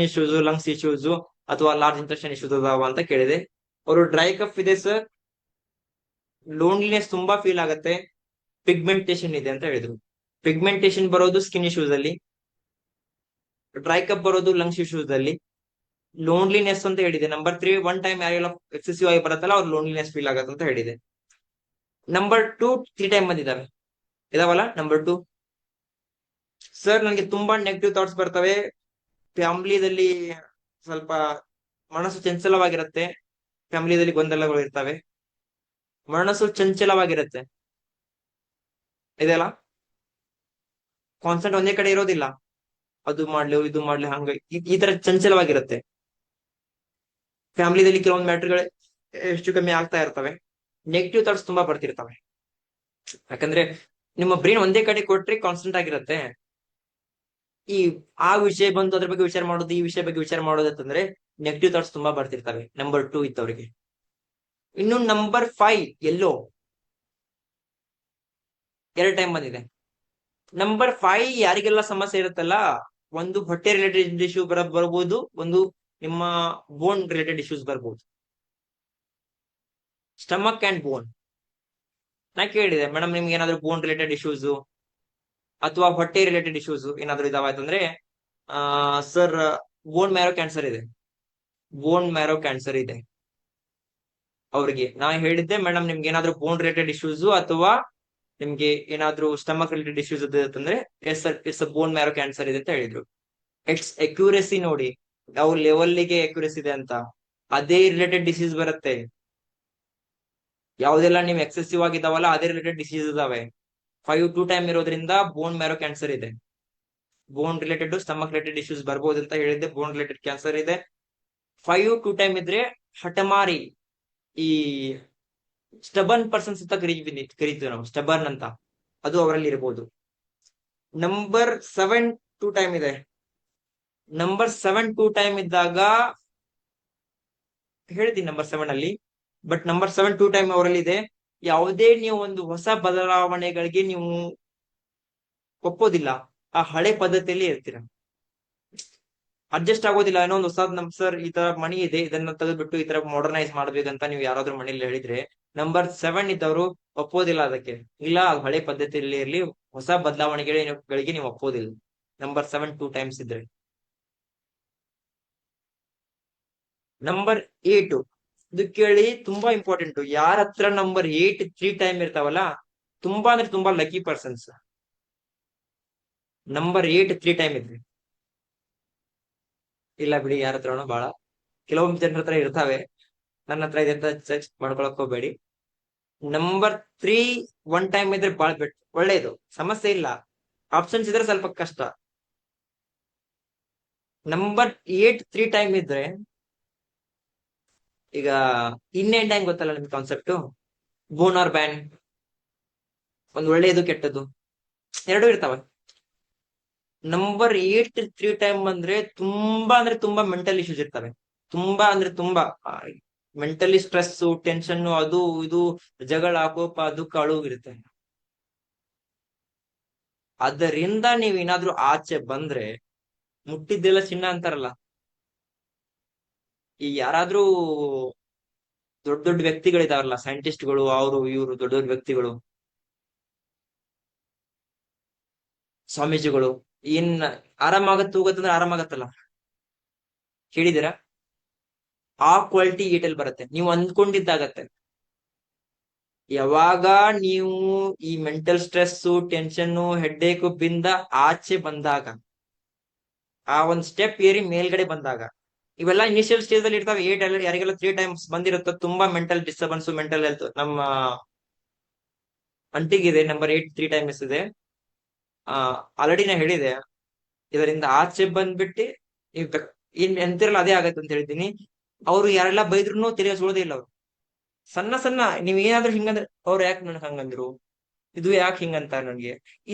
Speaker 1: ಇಶ್ಯೂಸ್, ಲಂಗ್ಸ್ ಇಶ್ಯೂಸ್ ಅಥವಾ ಲಾರ್ಜ್ ಇಂಟೆಸ್ಟೈನ್ ಇಶ್ಯೂಸ್ ಅದಾವ ಅಂತ ಕೇಳಿದೆ. ಅವರು ಡ್ರೈ ಕಫ್ ಇದೆ ಸರ್, ಲೋನ್ಲಿನೆಸ್ ತುಂಬಾ ಫೀಲ್ ಆಗತ್ತೆ, ಪಿಗ್ಮೆಂಟೇಶನ್ ಇದೆ ಅಂತ ಹೇಳಿದ್ರು. ಪಿಗ್ಮೆಂಟೇಶನ್ ಬರೋದು ಸ್ಕಿನ್ ಇಶ್ಯೂಸ್ ಅಲ್ಲಿ, ಡ್ರೈ ಕಪ್ ಬರೋದು ಲಂಗ್ಸ್ ಇಶ್ಯೂಸ್ ಅಲ್ಲಿ, ಲೋನ್ಲಿನೆಸ್ ಅಂತ ಹೇಳಿದೆ. ನಂಬರ್ 3 1 ಟೈಮ್ ಯಾರೆಲ್ಲ ಎಕ್ಸೆಸಿವ್ ಆಗಿ ಬರುತ್ತಲ್ಲ ಅವ್ರು ಲೋನ್ಲಿನೆಸ್ ಫೀಲ್ ಆಗತ್ತೆ ಅಂತ ಹೇಳಿದೆ. ನಂಬರ್ 2 3 ಟೈಮ್ ಬಂದಿದ್ದಾವೆ, ಇದಾವಲ್ಲ ನಂಬರ್ 2. ಸರ್ ನನಗೆ ತುಂಬಾ ನೆಗೆಟಿವ್ ಥಾಟ್ಸ್ ಬರ್ತವೆ, ಫ್ಯಾಮಿಲಿದಲ್ಲಿ ಸ್ವಲ್ಪ ಮನಸ್ಸು ಚಂಚಲವಾಗಿರುತ್ತೆ, ಫ್ಯಾಮಿಲಿದಲ್ಲಿ ಗೊಂದಲಗಳು ಇರ್ತವೆ, ಮನಸ್ಸು ಚಂಚಲವಾಗಿರುತ್ತೆ, ಇದೆಲ್ಲ ಕಾನ್ಸೆಂಟ್ ಒಂದೇ ಕಡೆ ಇರೋದಿಲ್ಲ. ಅದು ಮಾಡ್ಲಿ ಇದು ಮಾಡ್ಲಿ ಹಂಗ ಈ ತರ ಚಂಚಲವಾಗಿರುತ್ತೆ. ಫ್ಯಾಮಿಲಿದಲ್ಲಿ ಕೆಲವೊಂದು ಮ್ಯಾಟರ್ಗಳು ಹೆಚ್ಚು ಕಮ್ಮಿ ಆಗ್ತಾ ಇರ್ತವೆ, ನೆಗೆಟಿವ್ ಥಾಟ್ಸ್ ತುಂಬಾ ಬರ್ತಿರ್ತವೆ. ಯಾಕಂದ್ರೆ ನಿಮ್ಮ ಬ್ರೈನ್ ಒಂದೇ ಕಡೆ ಕೊಟ್ರೆ ಕಾನ್ಸ್ಟೆಂಟ್ ಆಗಿರುತ್ತೆ. ಈ ಆ ವಿಷಯ ಬಂದು ಅದ್ರ ಬಗ್ಗೆ ವಿಚಾರ ಮಾಡೋದು, ಈ ವಿಷಯ ಬಗ್ಗೆ ವಿಚಾರ ಮಾಡೋದು ಅಂತಂದ್ರೆ ನೆಗೆಟಿವ್ ಥಾಟ್ಸ್ ತುಂಬಾ ಬರ್ತಿರ್ತವೆ ನಂಬರ್ 2 ಇದ್ದವರಿಗೆ. ಇನ್ನು ನಂಬರ್ 5 ಎಲ್ಲೋ 2 ಟೈಮ್ ಬಂದಿದೆ. ನಂಬರ್ 5 ಯಾರಿಗೆಲ್ಲ ಸಮಸ್ಯೆ ಇರುತ್ತಲ್ಲ, ಒಂದು ಹೊಟ್ಟೆ ರಿಲೇಟೆಡ್ ಇಶ್ಯೂ ಬರಬಹುದು, ಒಂದು ನಿಮ್ಮ ಬೋನ್ ರಿಲೇಟೆಡ್ ಇಶ್ಯೂಸ್ ಬರ್ಬೋದು. ಸ್ಟಮಕ್ ಅಂಡ್ ಬೋನ್. ನಾ ಕೇಳಿದೆ ಮೇಡಮ್ ನಿಮ್ಗೆ ಏನಾದ್ರು ಬೋನ್ ರಿಲೇಟೆಡ್ ಇಶ್ಯೂಸ್ ಅಥವಾ ಹೊಟ್ಟೆ ರಿಲೇಟೆಡ್ ಇಶ್ಯೂಸ್ ಏನಾದ್ರು ಇದಾವಾಯ್ತಂದ್ರೆ, ಸರ್ ಬೋನ್ ಮ್ಯಾರೋ ಕ್ಯಾನ್ಸರ್ ಇದೆ, ಬೋನ್ ಮ್ಯಾರೋ ಕ್ಯಾನ್ಸರ್ ಇದೆ ಅವ್ರಿಗೆ. ನಾ ಹೇಳಿದ್ದೆ ಮೇಡಮ್ ನಿಮ್ಗೆ ಏನಾದ್ರು ಬೋನ್ ರಿಲೇಟೆಡ್ ಇಶ್ಯೂಸ್ ಅಥವಾ ನಿಮ್ಗೆ ಏನಾದ್ರು ಸ್ಟಮಕ್ ರಿಲೇಟೆಡ್ ಇಶ್ಯೂಸ್ ಅಂತಂದ್ರೆ yes sir it's bone marrow cancer ಇದೆ ಅಂತ ಹೇಳಿದ್ರು. ಇಟ್ಸ್ ಅಕ್ಯುರೇಸಿ ನೋಡಿ ಯಾವ ಲೆವೆಲ್ಗೆ ಅಕ್ಯುರೇಸಿ ಇದೆ ಅಂತ. ಅದೇ ರಿಲೇಟೆಡ್ ಡಿಸೀಸ್ ಬರುತ್ತೆ, ಯಾವ್ದೆಲ್ಲ ನಿಮ್ ಎಕ್ಸೆಸಿವ್ ಆಗಿದಾವಲ್ಲ ಅದೇ ರಿಲೇಟೆಡ್ ಡಿಸೀಸ್ ಇದಾವೆ. 5 2 ಟೈಮ್ ಇರೋದ್ರಿಂದ ಬೋನ್ ಮ್ಯಾರೋ ಕ್ಯಾನ್ಸರ್ ಇದೆ. ಬೋನ್ ರಿಲೇಟೆಡ್ ಸ್ಟಮಕ್ ರಿಲೇಟೆಡ್ ಇಶ್ಯೂಸ್ ಬರ್ಬೋದು ಅಂತ ಹೇಳಿದ್ದೆ, ಬೋನ್ ರಿಲೇಟೆಡ್ ಕ್ಯಾನ್ಸರ್ ಇದೆ. 5 2 ಟೈಮ್ ಇದ್ರೆ ಹಠಮಾರಿ, ಈ ಸ್ಟಬರ್ನ್ ಪರ್ಸನ್ಸ್ ಅಂತ ಕರಿತೀವಿ ನಾವು, ಸ್ಟಬರ್ನ್ ಅಂತ, ಅದು ಅವರಲ್ಲಿ ಇರಬಹುದು. ನಂಬರ್ 7 2 ಟೈಮ್ ಇದೆ. ನಂಬರ್ 7 2 ಟೈಮ್ ಇದ್ದಾಗ ಹೇಳ್ತೀನಿ ನಂಬರ್ 7 ಅಲ್ಲಿ, ಬಟ್ ನಂಬರ್ 7 2 ಟೈಮ್ ಅವರಲ್ಲಿ ಇದೆ. ಯಾವುದೇ ನೀವು ಒಂದು ಹೊಸ ಬದಲಾವಣೆಗಳಿಗೆ ನೀವು ಒಪ್ಪೋದಿಲ್ಲ, ಆ ಹಳೆ ಪದ್ಧತಿಯಲ್ಲಿ ಇರ್ತೀರ, ಅಡ್ಜಸ್ಟ್ ಆಗೋದಿಲ್ಲ. ಏನೋ ಒಂದು ಹೊಸದ್ ನಮ್ ಸರ್ ಈ ತರ ಮಣಿ ಇದೆ ಇದನ್ನ ತೆಗೆದ್ಬಿಟ್ಟು ಈ ತರ ಮಾಡರ್ನೈಸ್ ಮಾಡ್ಬೇಕಂತ ನೀವು ಯಾರಾದ್ರೂ ಮನೇಲಿ ಹೇಳಿದ್ರೆ ನಂಬರ್ 7 ಇದ್ದವರು ಒಪ್ಪೋದಿಲ್ಲ ಅದಕ್ಕೆ. ಇಲ್ಲ ಹಳೆ ಪದ್ಧತಿಯಲ್ಲಿ ಇರ್ಲಿ, ಹೊಸ ಬದಲಾವಣೆಗಳಿಗೆ ನೀವು ಒಪ್ಪೋದಿಲ್ಲ ನಂಬರ್ 7 2 ಟೈಮ್ಸ್ ಇದ್ರೆ. ನಂಬರ್ 8 ಇದು ಕೇಳಿ ತುಂಬಾ ಇಂಪಾರ್ಟೆಂಟ್. ಯಾರ ಹತ್ರ ನಂಬರ್ 8 3 ಟೈಮ್ ಇರ್ತಾವಲ್ಲ ತುಂಬಾ ಅಂದ್ರೆ ತುಂಬಾ ಲಕ್ಕಿ ಪರ್ಸನ್ಸ್. ನಂಬರ್ 8 3 ಟೈಮ್ ಇದ್ರಿ, ಇಲ್ಲ ಬಿಡಿ ಯಾರ ಹತ್ರನೂ ಬಹಳ ಕೆಲವೊಂದು ಜನರ ಹತ್ರ ಇರ್ತಾವೆ, ನನ್ನ ಹತ್ರ ಇದೆ ಅಂತ ಜಡ್ಜ್ ಮಾಡ್ಕೊಳಕ್ ಹೋಗ್ಬೇಡಿ. ನಂಬರ್ 3 1 ಟೈಮ್ ಇದ್ರೆ ಬಾಳ್ ಒಳ್ಳೇದು, ಸಮಸ್ಯೆ ಇಲ್ಲ. ಆಪ್ಷನ್ಸ್ ಇದ್ರೆ ಸ್ವಲ್ಪ ಕಷ್ಟ. ನಂಬರ್ 8 3 ಟೈಮ್ ಇದ್ರೆ, ಈಗ ಇನ್ ಅಂಡ್ ಗೊತ್ತಲ್ಲ ನಿಮ್ಗೆ ಕಾನ್ಸೆಪ್ಟ್, ಬೋನ್ ಆರ್ ಬ್ಯಾನ್. ಒಂದ್ ಒಳ್ಳೆಯದು ಕೆಟ್ಟದ್ದು ಎರಡೂ ಇರ್ತಾವೆ. ನಂಬರ್ 8 3 ಟೈಮ್ ಅಂದ್ರೆ ತುಂಬಾ ಮೆಂಟಲ್ ಇಶ್ಯೂಸ್ ಇರ್ತವೆ. ತುಂಬಾ ಅಂದ್ರೆ ತುಂಬಾ ಮೆಂಟಲಿ ಸ್ಟ್ರೆಸ್, ಟೆನ್ಷನ್, ಅದು ಇದು, ಜಗಳ, ಕೋಪ, ದುಃಖ, ಅಳುವು ಇರುತ್ತೆ. ಅದರಿಂದ ನೀವೇನಾದ್ರೂ ಆಚೆ ಬಂದ್ರೆ ಮುಟ್ಟಿದ್ದೆಲ್ಲ ಚಿನ್ನ ಅಂತಾರಲ್ಲ. ಈ ಯಾರಾದ್ರೂ ದೊಡ್ಡ ದೊಡ್ಡ ವ್ಯಕ್ತಿಗಳಿದಾರಲ್ಲ, ಸೈಂಟಿಸ್ಟ್ಗಳು, ಅವರು ಇವರು, ದೊಡ್ಡ ದೊಡ್ಡ ವ್ಯಕ್ತಿಗಳು, ಸ್ವಾಮೀಜಿಗಳು, ಏನ್ ಹೋಗತ್ತಂದ್ರೆ ಆರಾಮಾಗತ್ತಲ್ಲ, ಕೇಳಿದಿರಾ? ಆ ಕ್ವಾಲಿಟಿ ಈಟಲ್ ಬರುತ್ತೆ, ನೀವು ಅಂದ್ಕೊಂಡಿದ್ದಾಗತ್ತೆ. ಯಾವಾಗ ನೀವು ಈ ಮೆಂಟಲ್ ಸ್ಟ್ರೆಸ್, ಟೆನ್ಷನ್, ಹೆಡ್ಡೇಕ್ ಬಿಂದ ಆಚೆ ಬಂದಾಗ, ಆ ಒಂದ್ ಸ್ಟೆಪ್ ಏರಿ ಮೇಲ್ಗಡೆ ಬಂದಾಗ, ಇವೆಲ್ಲ ಇನಿಷಿಯಲ್ ಸ್ಟೇಜ್ ಅಲ್ಲಿ ಇರ್ತಾವೆ. ಯಾರಿಗೆಲ್ಲ 3 ಟೈಮ್ಸ್ ಬಂದಿರುತ್ತೋ ತುಂಬಾ ಮೆಂಟಲ್ ಡಿಸ್ಟರ್ಬೆನ್ಸ್, ಮೆಂಟಲ್ ಹೆಲ್ತ್. ನಮ್ಮ ಅಂಟಿಗಿದೆ ನಂಬರ್ 8 3 ಟೈಮ್ಸ್ ಇದೆ. ಆಲ್ರೆಡಿ ನಾ ಹೇಳಿದೆ, ಇದರಿಂದ ಆಚೆ ಬಂದ್ಬಿಟ್ಟು ಇನ್ ಎಂತಿರಲ್ಲ ಅದೇ ಆಗತ್ತೆ ಅಂತ ಹೇಳಿದ್ದೀನಿ. ಅವ್ರು ಯಾರೆಲ್ಲ ಬೈದ್ರು ತಿಳಿಯೋದೇ ಇಲ್ಲ. ಅವ್ರು ಸಣ್ಣ ಸಣ್ಣ ನೀವ್ ಏನಾದ್ರೂ ಹಿಂಗಂದ್ರೆ ಅವ್ರು ಯಾಕೆ ನನ್ಗೆ ಹಂಗಂದ್ರು, ಇದು ಯಾಕೆ ಹಿಂಗಂತ, ನನ್ಗೆ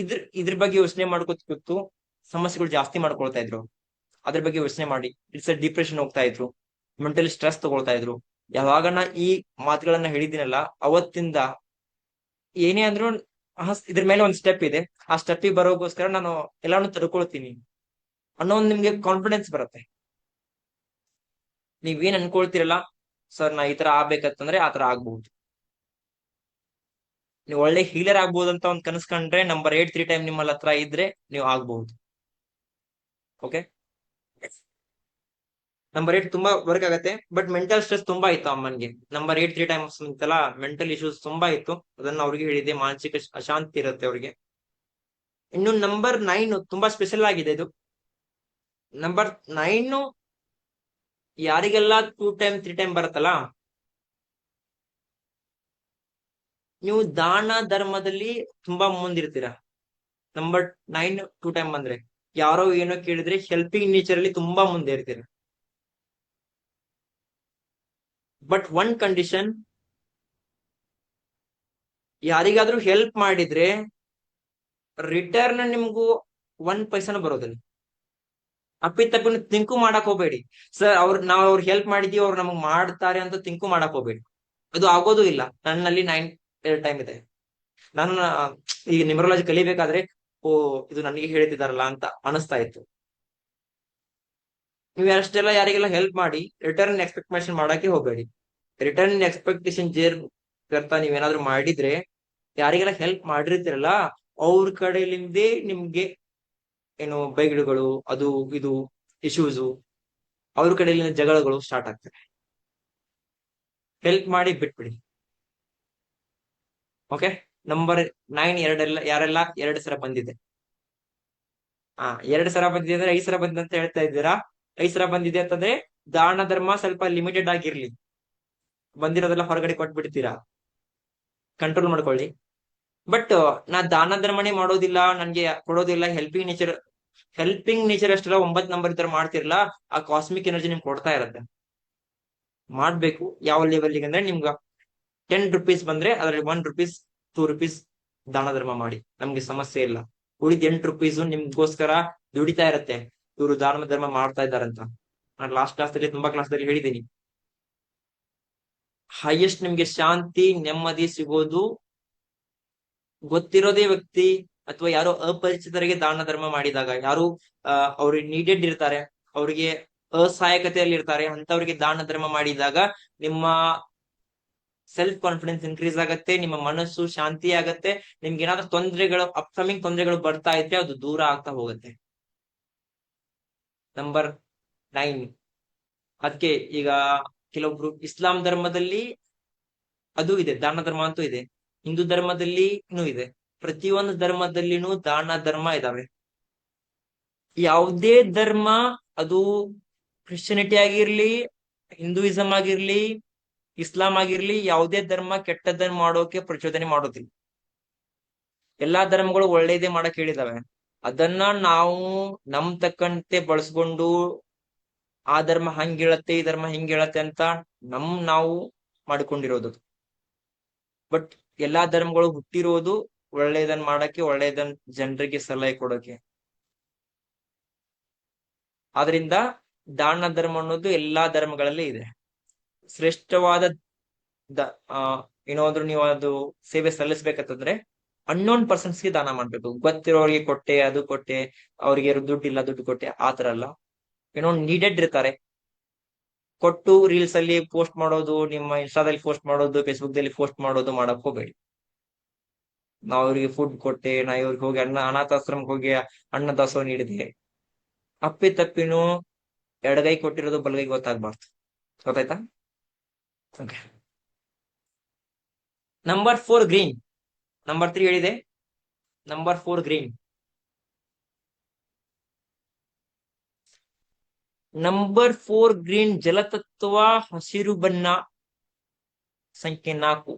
Speaker 1: ಇದ್ರ ಬಗ್ಗೆ ಯೋಚನೆ ಮಾಡ್ಕೊತ ಸಮಸ್ಯೆಗಳು ಜಾಸ್ತಿ ಮಾಡ್ಕೊಳ್ತಾ ಇದ್ರು. ಅದ್ರ ಬಗ್ಗೆ ಯೋಚನೆ ಮಾಡಿ ಇಟ್ಸ್ ಡಿಪ್ರೆಷನ್ ಹೋಗ್ತಾ ಇದ್ರು, ಮೆಂಟಲಿ ಸ್ಟ್ರೆಸ್ ತಗೊಳ್ತಾ ಇದ್ರು. ಯಾವಾಗ ನಾ ಈ ಮಾತುಗಳನ್ನ ಹೇಳಿದಿನಲ್ಲ, ಅವತ್ತಿಂದ ಏನೇ ಅಂದ್ರು ಇದ್ರ ಮೇಲೆ ಒಂದ್ ಸ್ಟೆಪ್ ಇದೆ, ಆ ಸ್ಟೆಪ್ಪಿಗೆ ಬರೋಗೋಸ್ಕರ ನಾನು ಎಲ್ಲಾನು ತಡ್ಕೊಳ್ತೀನಿ ಅನ್ನೋ ಒಂದ್ ನಿಮ್ಗೆ ಕಾನ್ಫಿಡೆನ್ಸ್ ಬರುತ್ತೆ. ನೀವೇನ್ ಅನ್ಕೊಳ್ತಿರಲ್ಲ, ಸರ್ ನಾ ಈ ತರ ಆಗ್ಬೇಕಂತಂದ್ರೆ ಆ ತರ ಆಗ್ಬಹುದು. ನೀವು ಒಳ್ಳೆ ಹೀಲರ್ ಆಗ್ಬಹುದು ಅಂತ ಒಂದ್ ಕನಸ್ಕೊಂಡ್ರೆ ನಂಬರ್ 8 3 ಟೈಮ್ ನಿಮ್ಮಲ್ಲಿ ಹತ್ರ ಇದ್ರೆ ನೀವು ಆಗ್ಬಹುದು. ಓಕೆ, ನಂಬರ್ 8 ತುಂಬಾ ವರ್ಕ್ ಆಗತ್ತೆ. ಬಟ್ ಮೆಂಟಲ್ ಸ್ಟ್ರೆಸ್ ತುಂಬಾ ಇತ್ತು ಅಮ್ಮನ್ಗೆ. ನಂಬರ್ 8 3 ಟೈಮ್ಸ್ ಅಂತಲ್ಲ, ಮೆಂಟಲ್ ಇಶ್ಯೂಸ್ ತುಂಬಾ ಇತ್ತು. ಅದನ್ನ ಅವ್ರಿಗೆ ಹೇಳಿದೆ, ಮಾನಸಿಕ ಅಶಾಂತಿ ಇರುತ್ತೆ ಅವ್ರಿಗೆ. ಇನ್ನು ನಂಬರ್ 9 ತುಂಬಾ ಸ್ಪೆಷಲ್ ಆಗಿದೆ. ಇದು ನಂಬರ್ 9 ಯಾರಿಗೆಲ್ಲ 2 ಟೈಮ್ 3 ಟೈಮ್ ಬರುತ್ತಲ್ಲ, ನೀವು ದಾನ ಧರ್ಮದಲ್ಲಿ ತುಂಬಾ ಮುಂದಿರ್ತೀರಾ. ನಂಬರ್ 9 2 ಟೈಮ್ ಬಂದ್ರೆ ಯಾರೋ ಏನೋ ಕೇಳಿದ್ರೆ ಹೆಲ್ಪಿಂಗ್ ನೇಚರ್ ಅಲ್ಲಿ ತುಂಬಾ ಮುಂದೆ ಇರ್ತೀರ. ಬಟ್ ಒನ್ ಕಂಡೀಷನ್, ಯಾರಿಗಾದ್ರೂ ಹೆಲ್ಪ್ ಮಾಡಿದ್ರೆ ರಿಟರ್ನ್ ನಿಮ್ಗೂ 1 ಪೈಸಾನು ಬರೋದಿಲ್ಲ. ಅಪ್ಪಿತಪ್ಪಿ ತಿಂಕು ಮಾಡಕ್ ಹೋಗ್ಬೇಡಿ. ಸರ್ ನಾವ್ ಅವ್ರಿಗೆ ಹೆಲ್ಪ್ ಮಾಡಿದೀವಿ, ಅವ್ರು ನಮಗ್ ಮಾಡ್ತಾರೆ ಅಂತ ತಿಂಕು ಮಾಡಕ್ ಹೋಗ್ಬೇಡಿ. ಅದು ಆಗೋದು ಇಲ್ಲ. ನನ್ನಲ್ಲಿ 9 2 ಟೈಮ್ ಇದೆ. ನಾನು ಈಗ ನ್ಯೂಮರಾಲಜಿ ಕಲಿಬೇಕಾದ್ರೆ ಓ ಇದು ನನಗೆ ಹೇಳ್ತಿದಾರಲ್ಲ ಅಂತ ಅನಿಸ್ತಾ ಇತ್ತು. ನೀವು ಅಷ್ಟೆಲ್ಲ ಯಾರಿಗೆಲ್ಲ ಹೆಲ್ಪ್ ಮಾಡಿ ರಿಟರ್ನ್ ಎಕ್ಸ್ಪೆಕ್ಟೇಷನ್ ಮಾಡಕ್ಕೆ ಹೋಗ್ಬೇಡಿ. ರಿಟರ್ನ್ ಎಕ್ಸ್ಪೆಕ್ಟೇಷನ್ ಕರ್ತಾ ನೀವೇನಾದ್ರೂ ಮಾಡಿದ್ರೆ, ಯಾರಿಗೆಲ್ಲ ಹೆಲ್ಪ್ ಮಾಡಿರ್ತೀರಲ್ಲ ಅವ್ರ ಕಡೆಲಿಂದೇ ನಿಮ್ಗೆ ಏನು ಬೈಗುಳುಗಳು, ಅದು ಇದು ಇಶ್ಯೂಸು, ಅವ್ರ ಕಡೆಯಿಂದ ಜಗಳಗಳು ಸ್ಟಾರ್ಟ್ ಆಗ್ತವೆ. ಹೆಲ್ಪ್ ಮಾಡಿ ಬಿಟ್ಬಿಡಿ. ಓಕೆ, ನಂಬರ್ 9 ಯಾರೆಲ್ಲ 2 ಸಲ ಬಂದಿದೆ. 2 ಸಲ ಬಂದಿದೆ ಅಂದ್ರೆ 5 ಸಲ ಬಂದಿದೆ ಅಂತ ಹೇಳ್ತಾ ಇದ್ದೀರಾ. 5 ಸಲ ಬಂದಿದೆ ಅಂತಂದ್ರೆ ದಾನ ಧರ್ಮ ಸ್ವಲ್ಪ ಲಿಮಿಟೆಡ್ ಆಗಿರ್ಲಿ. ಬಂದಿರೋದೆಲ್ಲ ಹೊರಗಡೆ ಕೊಟ್ಬಿಡ್ತೀರಾ, ಕಂಟ್ರೋಲ್ ಮಾಡ್ಕೊಳ್ಳಿ. ಬಟ್ ನಾ ದಾನ ಧರ್ಮನೇ ಮಾಡೋದಿಲ್ಲ, ನನ್ಗೆ ಕೊಡೋದಿಲ್ಲ, ಹೆಲ್ಪಿಂಗ್ ನೇಚರ್ ಅಷ್ಟೆಲ್ಲ 9 ನಂಬರ್ ಈ ತರ ಮಾಡ್ತಿರಲ್ಲ, ಆ ಕಾಸ್ಮಿಕ್ ಎನರ್ಜಿ ನಿಮ್ಗೆ ಕೊಡ್ತಾ ಇರತ್ತೆ. ಮಾಡ್ಬೇಕು. ಯಾವ ಲೆವೆಲ್ಗೆ ಅಂದ್ರೆ ನಿಮ್ಗ 10 ರುಪೀಸ್ ಬಂದ್ರೆ ಅದ್ರಲ್ಲಿ 1 ರುಪೀಸ್ 2 ರುಪೀಸ್ ದಾನ ಧರ್ಮ ಮಾಡಿ, ನಮ್ಗೆ ಸಮಸ್ಯೆ ಇಲ್ಲ. ಉಳಿದ 8 ರುಪೀಸ್ ನಿಮ್ಗೋಸ್ಕರ ದುಡಿತಾ ಇರತ್ತೆ, ಇವರು ದಾನ ಧರ್ಮ ಮಾಡ್ತಾ ಇದ್ದಾರಂತ. ನಾನು ಲಾಸ್ಟ್ ಕ್ಲಾಸ್ ತುಂಬಾ ಕ್ಲಾಸ್ದಲ್ಲಿ ಹೇಳಿದ್ದೀನಿ, ಹೈಯೆಸ್ಟ್ ನಿಮ್ಗೆ ಶಾಂತಿ ನೆಮ್ಮದಿ ಸಿಗೋದು ಗೊತ್ತಿರೋದೇ ವ್ಯಕ್ತಿ ಅಥವಾ ಯಾರೋ ಅಪರಿಚಿತರಿಗೆ ದಾನ ಧರ್ಮ ಮಾಡಿದಾಗ, ಯಾರು ಅವ್ರಿಗೆ ನೀಡೆಡ್ ಇರ್ತಾರೆ, ಅವ್ರಿಗೆ ಅಸಹಾಯಕತೆಯಲ್ಲಿ ಇರ್ತಾರೆ, ಅಂತವ್ರಿಗೆ ದಾನ ಧರ್ಮ ಮಾಡಿದಾಗ ನಿಮ್ಮ ಸೆಲ್ಫ್ ಕಾನ್ಫಿಡೆನ್ಸ್ ಇನ್ಕ್ರೀಸ್ ಆಗತ್ತೆ, ನಿಮ್ಮ ಮನಸ್ಸು ಶಾಂತಿ ಆಗತ್ತೆ. ನಿಮ್ಗೆ ಏನಾದ್ರೂ ತೊಂದರೆಗಳು, ಅಪ್ಕಮಿಂಗ್ ತೊಂದರೆಗಳು ಬರ್ತಾ ಇದ್ರೆ ಅದು ದೂರ ಆಗ್ತಾ ಹೋಗುತ್ತೆ. ನಂಬರ್ 9 ಅದಕ್ಕೆ ಈಗ ಕೆಲವೊಬ್ರು ಇಸ್ಲಾಂ ಧರ್ಮದಲ್ಲಿ ಅದು ಇದೆ, ದಾನ ಧರ್ಮ ಅಂತೂ ಇದೆ. ಹಿಂದೂ ಧರ್ಮದಲ್ಲಿ ಇದೆ. ಪ್ರತಿಯೊಂದು ಧರ್ಮದಲ್ಲಿನೂ ದಾನ ಧರ್ಮ ಇದಾವೆ. ಯಾವುದೇ ಧರ್ಮ, ಅದು ಕ್ರಿಶ್ಚಿಯನಿಟಿ ಆಗಿರ್ಲಿ, ಹಿಂದೂಯಿಸಂ ಆಗಿರ್ಲಿ, ಇಸ್ಲಾಂ ಆಗಿರ್ಲಿ, ಯಾವುದೇ ಧರ್ಮ ಕೆಟ್ಟದನ್ನ ಮಾಡೋಕೆ ಪ್ರಚೋದನೆ ಮಾಡೋದಿಲ್ಲ. ಎಲ್ಲಾ ಧರ್ಮಗಳು ಒಳ್ಳೇದೇ ಮಾಡಕ್ ಹೇಳಿದಾವೆ. ಅದನ್ನ ನಾವು ನಮ್ ತಕ್ಕಂತೆ ಬಳಸ್ಕೊಂಡು ಆ ಧರ್ಮ ಹಂಗ್ ಹೇಳತ್ತೆ, ಈ ಧರ್ಮ ಹಿಂಗ್ ಹೇಳತ್ತೆ ಅಂತ ನಾವು ಮಾಡಿಕೊಂಡಿರೋದು. ಬಟ್ ಎಲ್ಲಾ ಧರ್ಮಗಳು ಹುಟ್ಟಿರೋದು ಒಳ್ಳೇದನ್ ಮಾಡಕ್ಕೆ, ಒಳ್ಳೇದನ್ ಜನರಿಗೆ ಸಲಹೆ ಕೊಡೋಕೆ. ಆದ್ರಿಂದ ದಾನ ಧರ್ಮ ಅನ್ನೋದು ಎಲ್ಲಾ ಧರ್ಮಗಳಲ್ಲಿ ಇದೆ. ಶ್ರೇಷ್ಠವಾದ ದ ಆ ಏನಾದ್ರು ನೀವು ಅದು ಸೇವೆ ಸಲ್ಲಿಸ್ಬೇಕಂತಂದ್ರೆ ಅನ್ನೋನ್ ಪರ್ಸನ್ಸ್ಗೆ ದಾನ ಮಾಡ್ಬೇಕು. ಗೊತ್ತಿರೋರಿಗೆ ಕೊಟ್ಟೆ, ಅದು ಕೊಟ್ಟೆ, ಅವ್ರಿಗೆ ದುಡ್ಡು ಇಲ್ಲ ದುಡ್ಡು ಕೊಟ್ಟೆ, ಆತರ ಅಲ್ಲ. ಏನೋ ನೀಡೆಡ್ ಇರ್ತಾರೆ, ಕೊಟ್ಟು ರೀಲ್ಸ್ ಅಲ್ಲಿ ಪೋಸ್ಟ್ ಮಾಡೋದು, ನಿಮ್ಮ ಇನ್ಸ್ಟಾದಲ್ಲಿ ಪೋಸ್ಟ್ ಮಾಡೋದು, ಫೇಸ್ಬುಕ್ ದಲ್ಲಿ ಪೋಸ್ಟ್ ಮಾಡೋದು ಮಾಡಕ್ ಹೋಗ್ಬೇಡಿ. ನಾವ್ ಅವ್ರಿಗೆ ಫುಡ್ ಕೊಟ್ಟೆ, ನಾ ಇವ್ರಿಗೆ ಹೋಗಿ ಅನಾಥಾಶ್ರಮಕ್ಕೆ ಹೋಗಿ ಅನ್ನ ದಾಸೋಹ ನೀಡಿದೆ, ಅಪ್ಪಿ ತಪ್ಪಿನೂ ಎಡಗೈ ಕೊಟ್ಟಿರೋದು ಬಲಗೈ ಗೊತ್ತಾಗ್ಬಾರ್ದು. ಗೊತ್ತಾಯ್ತಾ? ಓಕೆ. Number 4 green. ನಂಬರ್ 3 ಹೇಳಿದೆ. Number 4 green. ನಂಬರ್ 4 ಗ್ರೀನ್ ಜಲತತ್ವ ಹಸಿರು ಬಣ್ಣ. ಸಂಖ್ಯೆ 4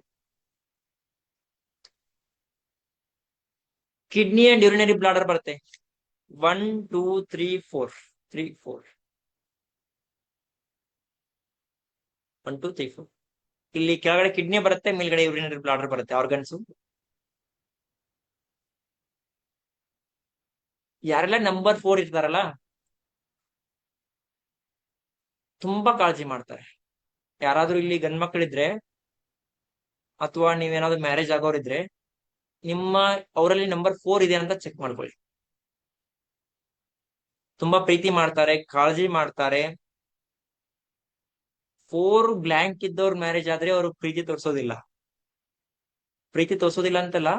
Speaker 1: ಕಿಡ್ನಿ ಅಂಡ್ ಯೂರಿನರಿ ಬ್ಲಾಡರ್ ಬರುತ್ತೆ. 1 2 3 4 3 4 1 2 3 4. ಇಲ್ಲಿ ಕೆಳಗಡೆ ಕಿಡ್ನಿ ಬರುತ್ತೆ, ಮೇಲ್ಗಡೆ ಯೂರಿನರಿ ಬ್ಲಾಡರ್ ಬರುತ್ತೆ, ಆರ್ಗನ್ಸು. ಯಾರೆಲ್ಲ ನಂಬರ್ 4 ಇರ್ತಾರಲ್ಲ ತುಂಬಾ ಕಾಳಜಿ ಮಾಡ್ತಾರೆ. ಯಾರಾದ್ರೂ ಇಲ್ಲಿ ಗಂಡ್ ಮಕ್ಕಳಿದ್ರೆ ಅಥವಾ ನೀವೇನಾದ್ರೂ ಮ್ಯಾರೇಜ್ ಆಗೋರಿದ್ರೆ ನಿಮ್ಮ ಅವರಲ್ಲಿ ನಂಬರ್ 4 ಇದೆ ಅಂತ ಚೆಕ್ ಮಾಡ್ಕೊಳ್ಳಿ. ತುಂಬಾ ಪ್ರೀತಿ ಮಾಡ್ತಾರೆ, ಕಾಳಜಿ ಮಾಡ್ತಾರೆ. 4 ಬ್ಲ್ಯಾಂಕ್ ಇದ್ದವ್ರ ಮ್ಯಾರೇಜ್ ಆದ್ರೆ ಅವರು ಪ್ರೀತಿ ತೋರ್ಸೋದಿಲ್ಲ. ಪ್ರೀತಿ ತೋರ್ಸೋದಿಲ್ಲ ಅಂತಲ್ಲ,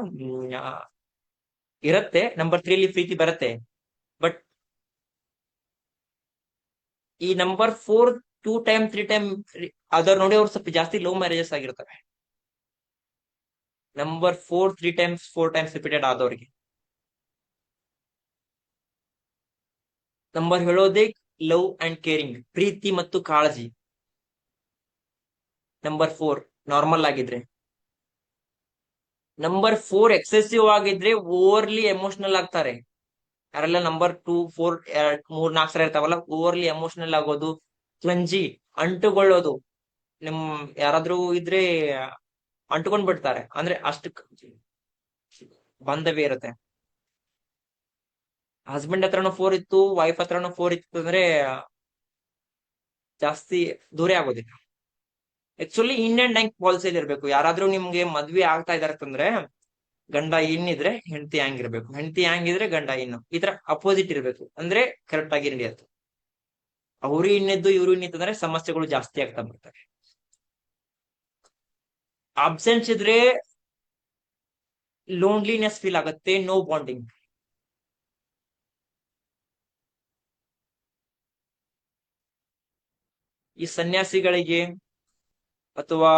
Speaker 1: ಇರತ್ತೆ. ನಂಬರ್ 3 ಅಲ್ಲಿ ಪ್ರೀತಿ ಬರುತ್ತೆ. ಬಟ್ ಈ ನಂಬರ್ 4 2 ಟೈಮ್ 3 ಟೈಮ್ ಅದರ್ ನೋಡಿ ಅವ್ರು ಸ್ವಲ್ಪ ಜಾಸ್ತಿ ಲವ್ ಮ್ಯಾರೇಜಸ್ ಆಗಿರ್ತವೆ. ನಂಬರ್ 4 3 ಟೈಮ್ಸ್ 4 ಟೈಮ್ಸ್ ರಿಪೀಟೆಡ್ ಆದವ್ರಿಗೆ. ನಂಬರ್ ಹೇಳೋದೇ ಲವ್ ಅಂಡ್ ಕೇರಿಂಗ್, ಪ್ರೀತಿ ಮತ್ತು ಕಾಳಜಿ. ನಂಬರ್ 4 ನಾರ್ಮಲ್ ಆಗಿದ್ರೆ. ನಂಬರ್ 4 ಎಕ್ಸೆಸಿವ್ ಆಗಿದ್ರೆ ಓವರ್ಲಿ ಎಮೋಷನಲ್ ಆಗ್ತಾರೆ. ಯಾರೆಲ್ಲ ನಂಬರ್ 2 4 3 4 ಸಲ ಇರ್ತಾವಲ್ಲ, ಓವರ್ಲಿ ಎಮೋಷನಲ್ ಆಗೋದು, ಕ್ಲಂಜಿ, ಅಂಟುಕೊಳ್ಳೋದು. ನಿಮ್ ಯಾರಾದ್ರೂ ಇದ್ರೆ ಅಂಟುಕೊಂಡ್ ಬಿಡ್ತಾರೆ, ಅಂದ್ರೆ ಅಷ್ಟು ಬಾಂಧವ್ಯ ಇರುತ್ತೆ. ಹಸ್ಬೆಂಡ್ ಹತ್ರನೂ 4 ಇತ್ತು, ವೈಫ್ ಹತ್ರನೂ 4 ಇತ್ತು ಅಂದ್ರೆ ಜಾಸ್ತಿ ದೂರ ಆಗೋದಿಲ್ಲ. ಆಕ್ಚುಲಿ ಇನ್ ಅಂಡ್ ಯಾಂಗ್ ಪಾಲಿಸಿಯಲ್ಲಿ ಇರ್ಬೇಕು. ಯಾರಾದ್ರೂ ನಿಮ್ಗೆ ಮದ್ವೆ ಆಗ್ತಾ ಇದಾರೆ ಅಂತಂದ್ರೆ ಗಂಡ ಇನ್ನಿದ್ರೆ ಹೆಂಡತಿ ಹ್ಯಾಂಗ್ ಇರ್ಬೇಕು, ಹೆಂಡತಿ ಹ್ಯಾಂಗ್ ಇದ್ರೆ ಗಂಡ ಇನ್ನು, ಈ ತರ ಅಪೋಸಿಟ್ ಇರ್ಬೇಕು. ಅಂದ್ರೆ ಕರೆಕ್ಟ್ ಆಗಿ ನಡೆಯುತ್ತೆ. ಅವ್ರು ಇನ್ನಿದ್ದು ಇವ್ರು ಇನ್ನಿತ್ತಂದ್ರೆ ಸಮಸ್ಯೆಗಳು ಜಾಸ್ತಿ ಆಗ್ತಾ ಬರ್ತವೆ. ಅಬ್ಸೆನ್ಸ್ ಇದ್ರೆ ಲೋನ್ಲಿನೆಸ್ ಫೀಲ್ ಆಗುತ್ತೆ, ನೋ ಬಾಂಡಿಂಗ್. ಈ ಸನ್ಯಾಸಿಗಳಿಗೆ ಅಥವಾ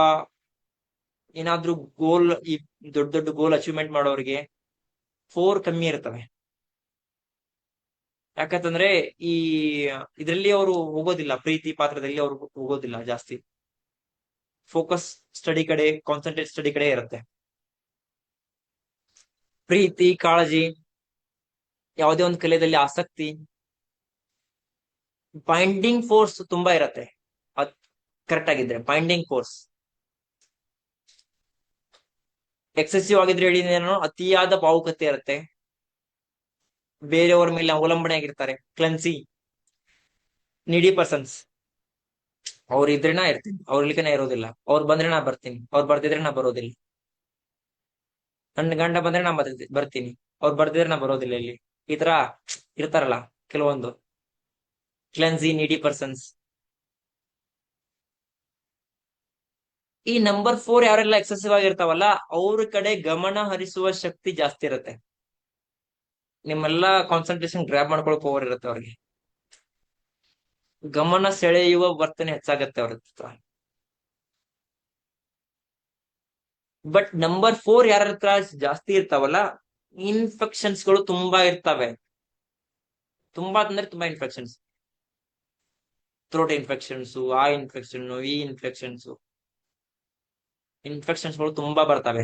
Speaker 1: ಏನಾದ್ರೂ ಗೋಲ್, ಈ ದೊಡ್ಡ ದೊಡ್ಡ ಗೋಲ್ ಅಚೀವ್ಮೆಂಟ್ ಮಾಡೋರಿಗೆ 4 ಕಮ್ಮಿ ಇರ್ತವೆ. ಯಾಕಂತಂದ್ರೆ ಈ ಇದರಲ್ಲಿ ಅವರು ಹೋಗೋದಿಲ್ಲ, ಪ್ರೀತಿ ಪಾತ್ರದಲ್ಲಿ ಅವರು ಹೋಗೋದಿಲ್ಲ ಜಾಸ್ತಿ. ಫೋಕಸ್ ಸ್ಟಡಿ ಕಡೆ, ಕಾನ್ಸಂಟ್ರೇಟ್ ಸ್ಟಡಿ ಕಡೆ ಇರುತ್ತೆ. ಪ್ರೀತಿ, ಕಾಳಜಿ, ಯಾವುದೇ ಒಂದು ಕಲೆಯಲ್ಲಿ ಆಸಕ್ತಿ, ಬೈಂಡಿಂಗ್ ಫೋರ್ಸ್ ತುಂಬಾ ಇರತ್ತೆ. ಅದ್ ಕರೆಕ್ಟ್ ಆಗಿದ್ರೆ ಬೈಂಡಿಂಗ್ ಫೋರ್ಸ್. ಎಕ್ಸೆಸಿವ್ ಆಗಿದ್ರೆ ಹೇಳಿದೇನೋ ಅತಿಯಾದ ಭಾವುಕತೆ ಇರುತ್ತೆ, ಬೇರೆಯವ್ರ ಮೇಲೆ ಅವಲಂಬನೆ ಆಗಿರ್ತಾರೆ, ಕ್ಲನ್ಸಿ, ನೀಡಿ ಪರ್ಸನ್ಸ್. ಅವ್ರು ಇದ್ರೆ ನಾ ಇರ್ತೀನಿ, ಅವ್ರ ಇರ್ಲಿಕ್ಕೆ ಇರೋದಿಲ್ಲ, ಅವ್ರು ಬಂದ್ರೆ ನಾ ಬರ್ತೀನಿ, ಅವ್ರು ಬರ್ದಿದ್ರೆ ನಾ ಬರೋದಿಲ್ಲ. ನನ್ನ ಗಂಡ ಬಂದ್ರೆ ನಾ ಬರ್ತೀನಿ, ಅವ್ರು ಬರ್ದಿದ್ರೆ ನಾ ಬರೋದಿಲ್ಲ. ಇಲ್ಲಿ ಈ ತರ ಇರ್ತಾರಲ್ಲ ಕೆಲವೊಂದು ಕ್ಲೆನ್ಸಿ, ನೀಡಿ ಪರ್ಸನ್ಸ್. ಈ ನಂಬರ್ 4 ಯಾರೆಲ್ಲ ಎಕ್ಸೆಸಿವ್ ಆಗಿರ್ತಾವಲ್ಲ ಅವ್ರ ಕಡೆ ಗಮನ ಹರಿಸುವ ಶಕ್ತಿ ಜಾಸ್ತಿ ಇರುತ್ತೆ. ನಿಮ್ಮೆಲ್ಲಾ ಕಾನ್ಸಂಟ್ರೇಷನ್ ಗ್ರಾಬ್ ಮಾಡ್ಕೊಳಕ್ ಪವರ್ ಇರುತ್ತೆ ಅವ್ರಿಗೆ. ಗಮನ ಸೆಳೆಯುವ ವರ್ತನೆ ಹೆಚ್ಚಾಗತ್ತೆ ಅವ್ರ ಹತ್ರ. ಬಟ್ ನಂಬರ್ 4 ಯಾರ ಹತ್ರ ಜಾಸ್ತಿ ಇರ್ತಾವಲ್ಲ, ಇನ್ಫೆಕ್ಷನ್ಸ್ ಗಳು ತುಂಬಾ ಇರ್ತವೆ. ತುಂಬಾ ಅಂದ್ರೆ ತುಂಬಾ ಇನ್ಫೆಕ್ಷನ್ಸ್. ಥ್ರೋಟ್ ಇನ್ಫೆಕ್ಷನ್ಸ್, ಆ ಇನ್ಫೆಕ್ಷನ್, ಈ ಇನ್ಫೆಕ್ಷನ್ಸ್ ಗಳು ತುಂಬಾ ಬರ್ತವೆ.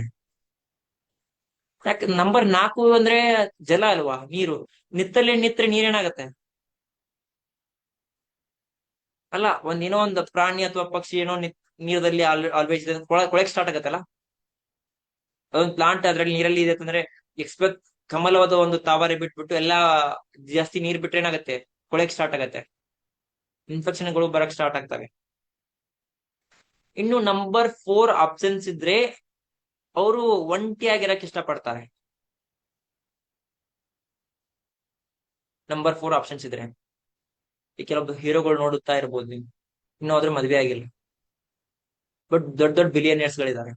Speaker 1: ಯಾಕೆ ನಂಬರ್ 4 ಅಂದ್ರೆ ಜಲ ಅಲ್ವಾ, ನೀರು. ನಿತ್ತಲ್ಲಿ ನಿತ್ರೆ ನೀರೇನಾಗತ್ತೆ? ಅಲ್ಲ, ಏನೋ ಒಂದು ಪ್ರಾಣಿ ಅಥವಾ ಪಕ್ಷಿ ಏನೋ ನೀರದಲ್ಲಿ ಆಲ್ವೇಸ್ ಕೊಳಕ್ ಸ್ಟಾರ್ಟ್ ಆಗತ್ತಲ್ಲ, ಅದೊಂದು ಪ್ಲಾಂಟ್ ಅದ್ರಲ್ಲಿ ನೀರಲ್ಲಿ ಇದೆ ಅಂತಂದ್ರೆ ಎಕ್ಸ್ಪೆಕ್ಟ್ ಕಮಲವಾದ ಒಂದು ತಾವರೆ ಬಿಟ್ಬಿಟ್ಟು ಎಲ್ಲಾ ಜಾಸ್ತಿ ನೀರ್ ಬಿಟ್ರೆ ಏನಾಗುತ್ತೆ, ಕೊಳೆಕ್ ಸ್ಟಾರ್ಟ್ ಆಗತ್ತೆ, ಇನ್ಫೆಕ್ಷನ್ಗಳು ಬರಕ್ ಸ್ಟಾರ್ಟ್ ಆಗ್ತವೆ. ಇನ್ನು ನಂಬರ್ 4 ಆಪ್ಷನ್ಸ್ ಇದ್ರೆ ಅವರು ಒಂಟಿಯಾಗಿರಕ್ ಇಷ್ಟಪಡ್ತಾರೆ. ನಂಬರ್ 4 ಆಪ್ಷನ್ಸ್ ಇದ್ರೆ ಈ ಕೆಲವೊಂದು ಹೀರೋಗಳು ನೋಡುತ್ತಾ ಇರ್ಬೋದು ನೀವು, ಇನ್ನೂ ಅದ್ರ ಮದ್ವೆ ಆಗಿಲ್ಲ, ಬಟ್ ದೊಡ್ಡ ದೊಡ್ಡ ಬಿಲಿಯನಿಯರ್ಸ್ ಗಳಿದ್ದಾರೆ.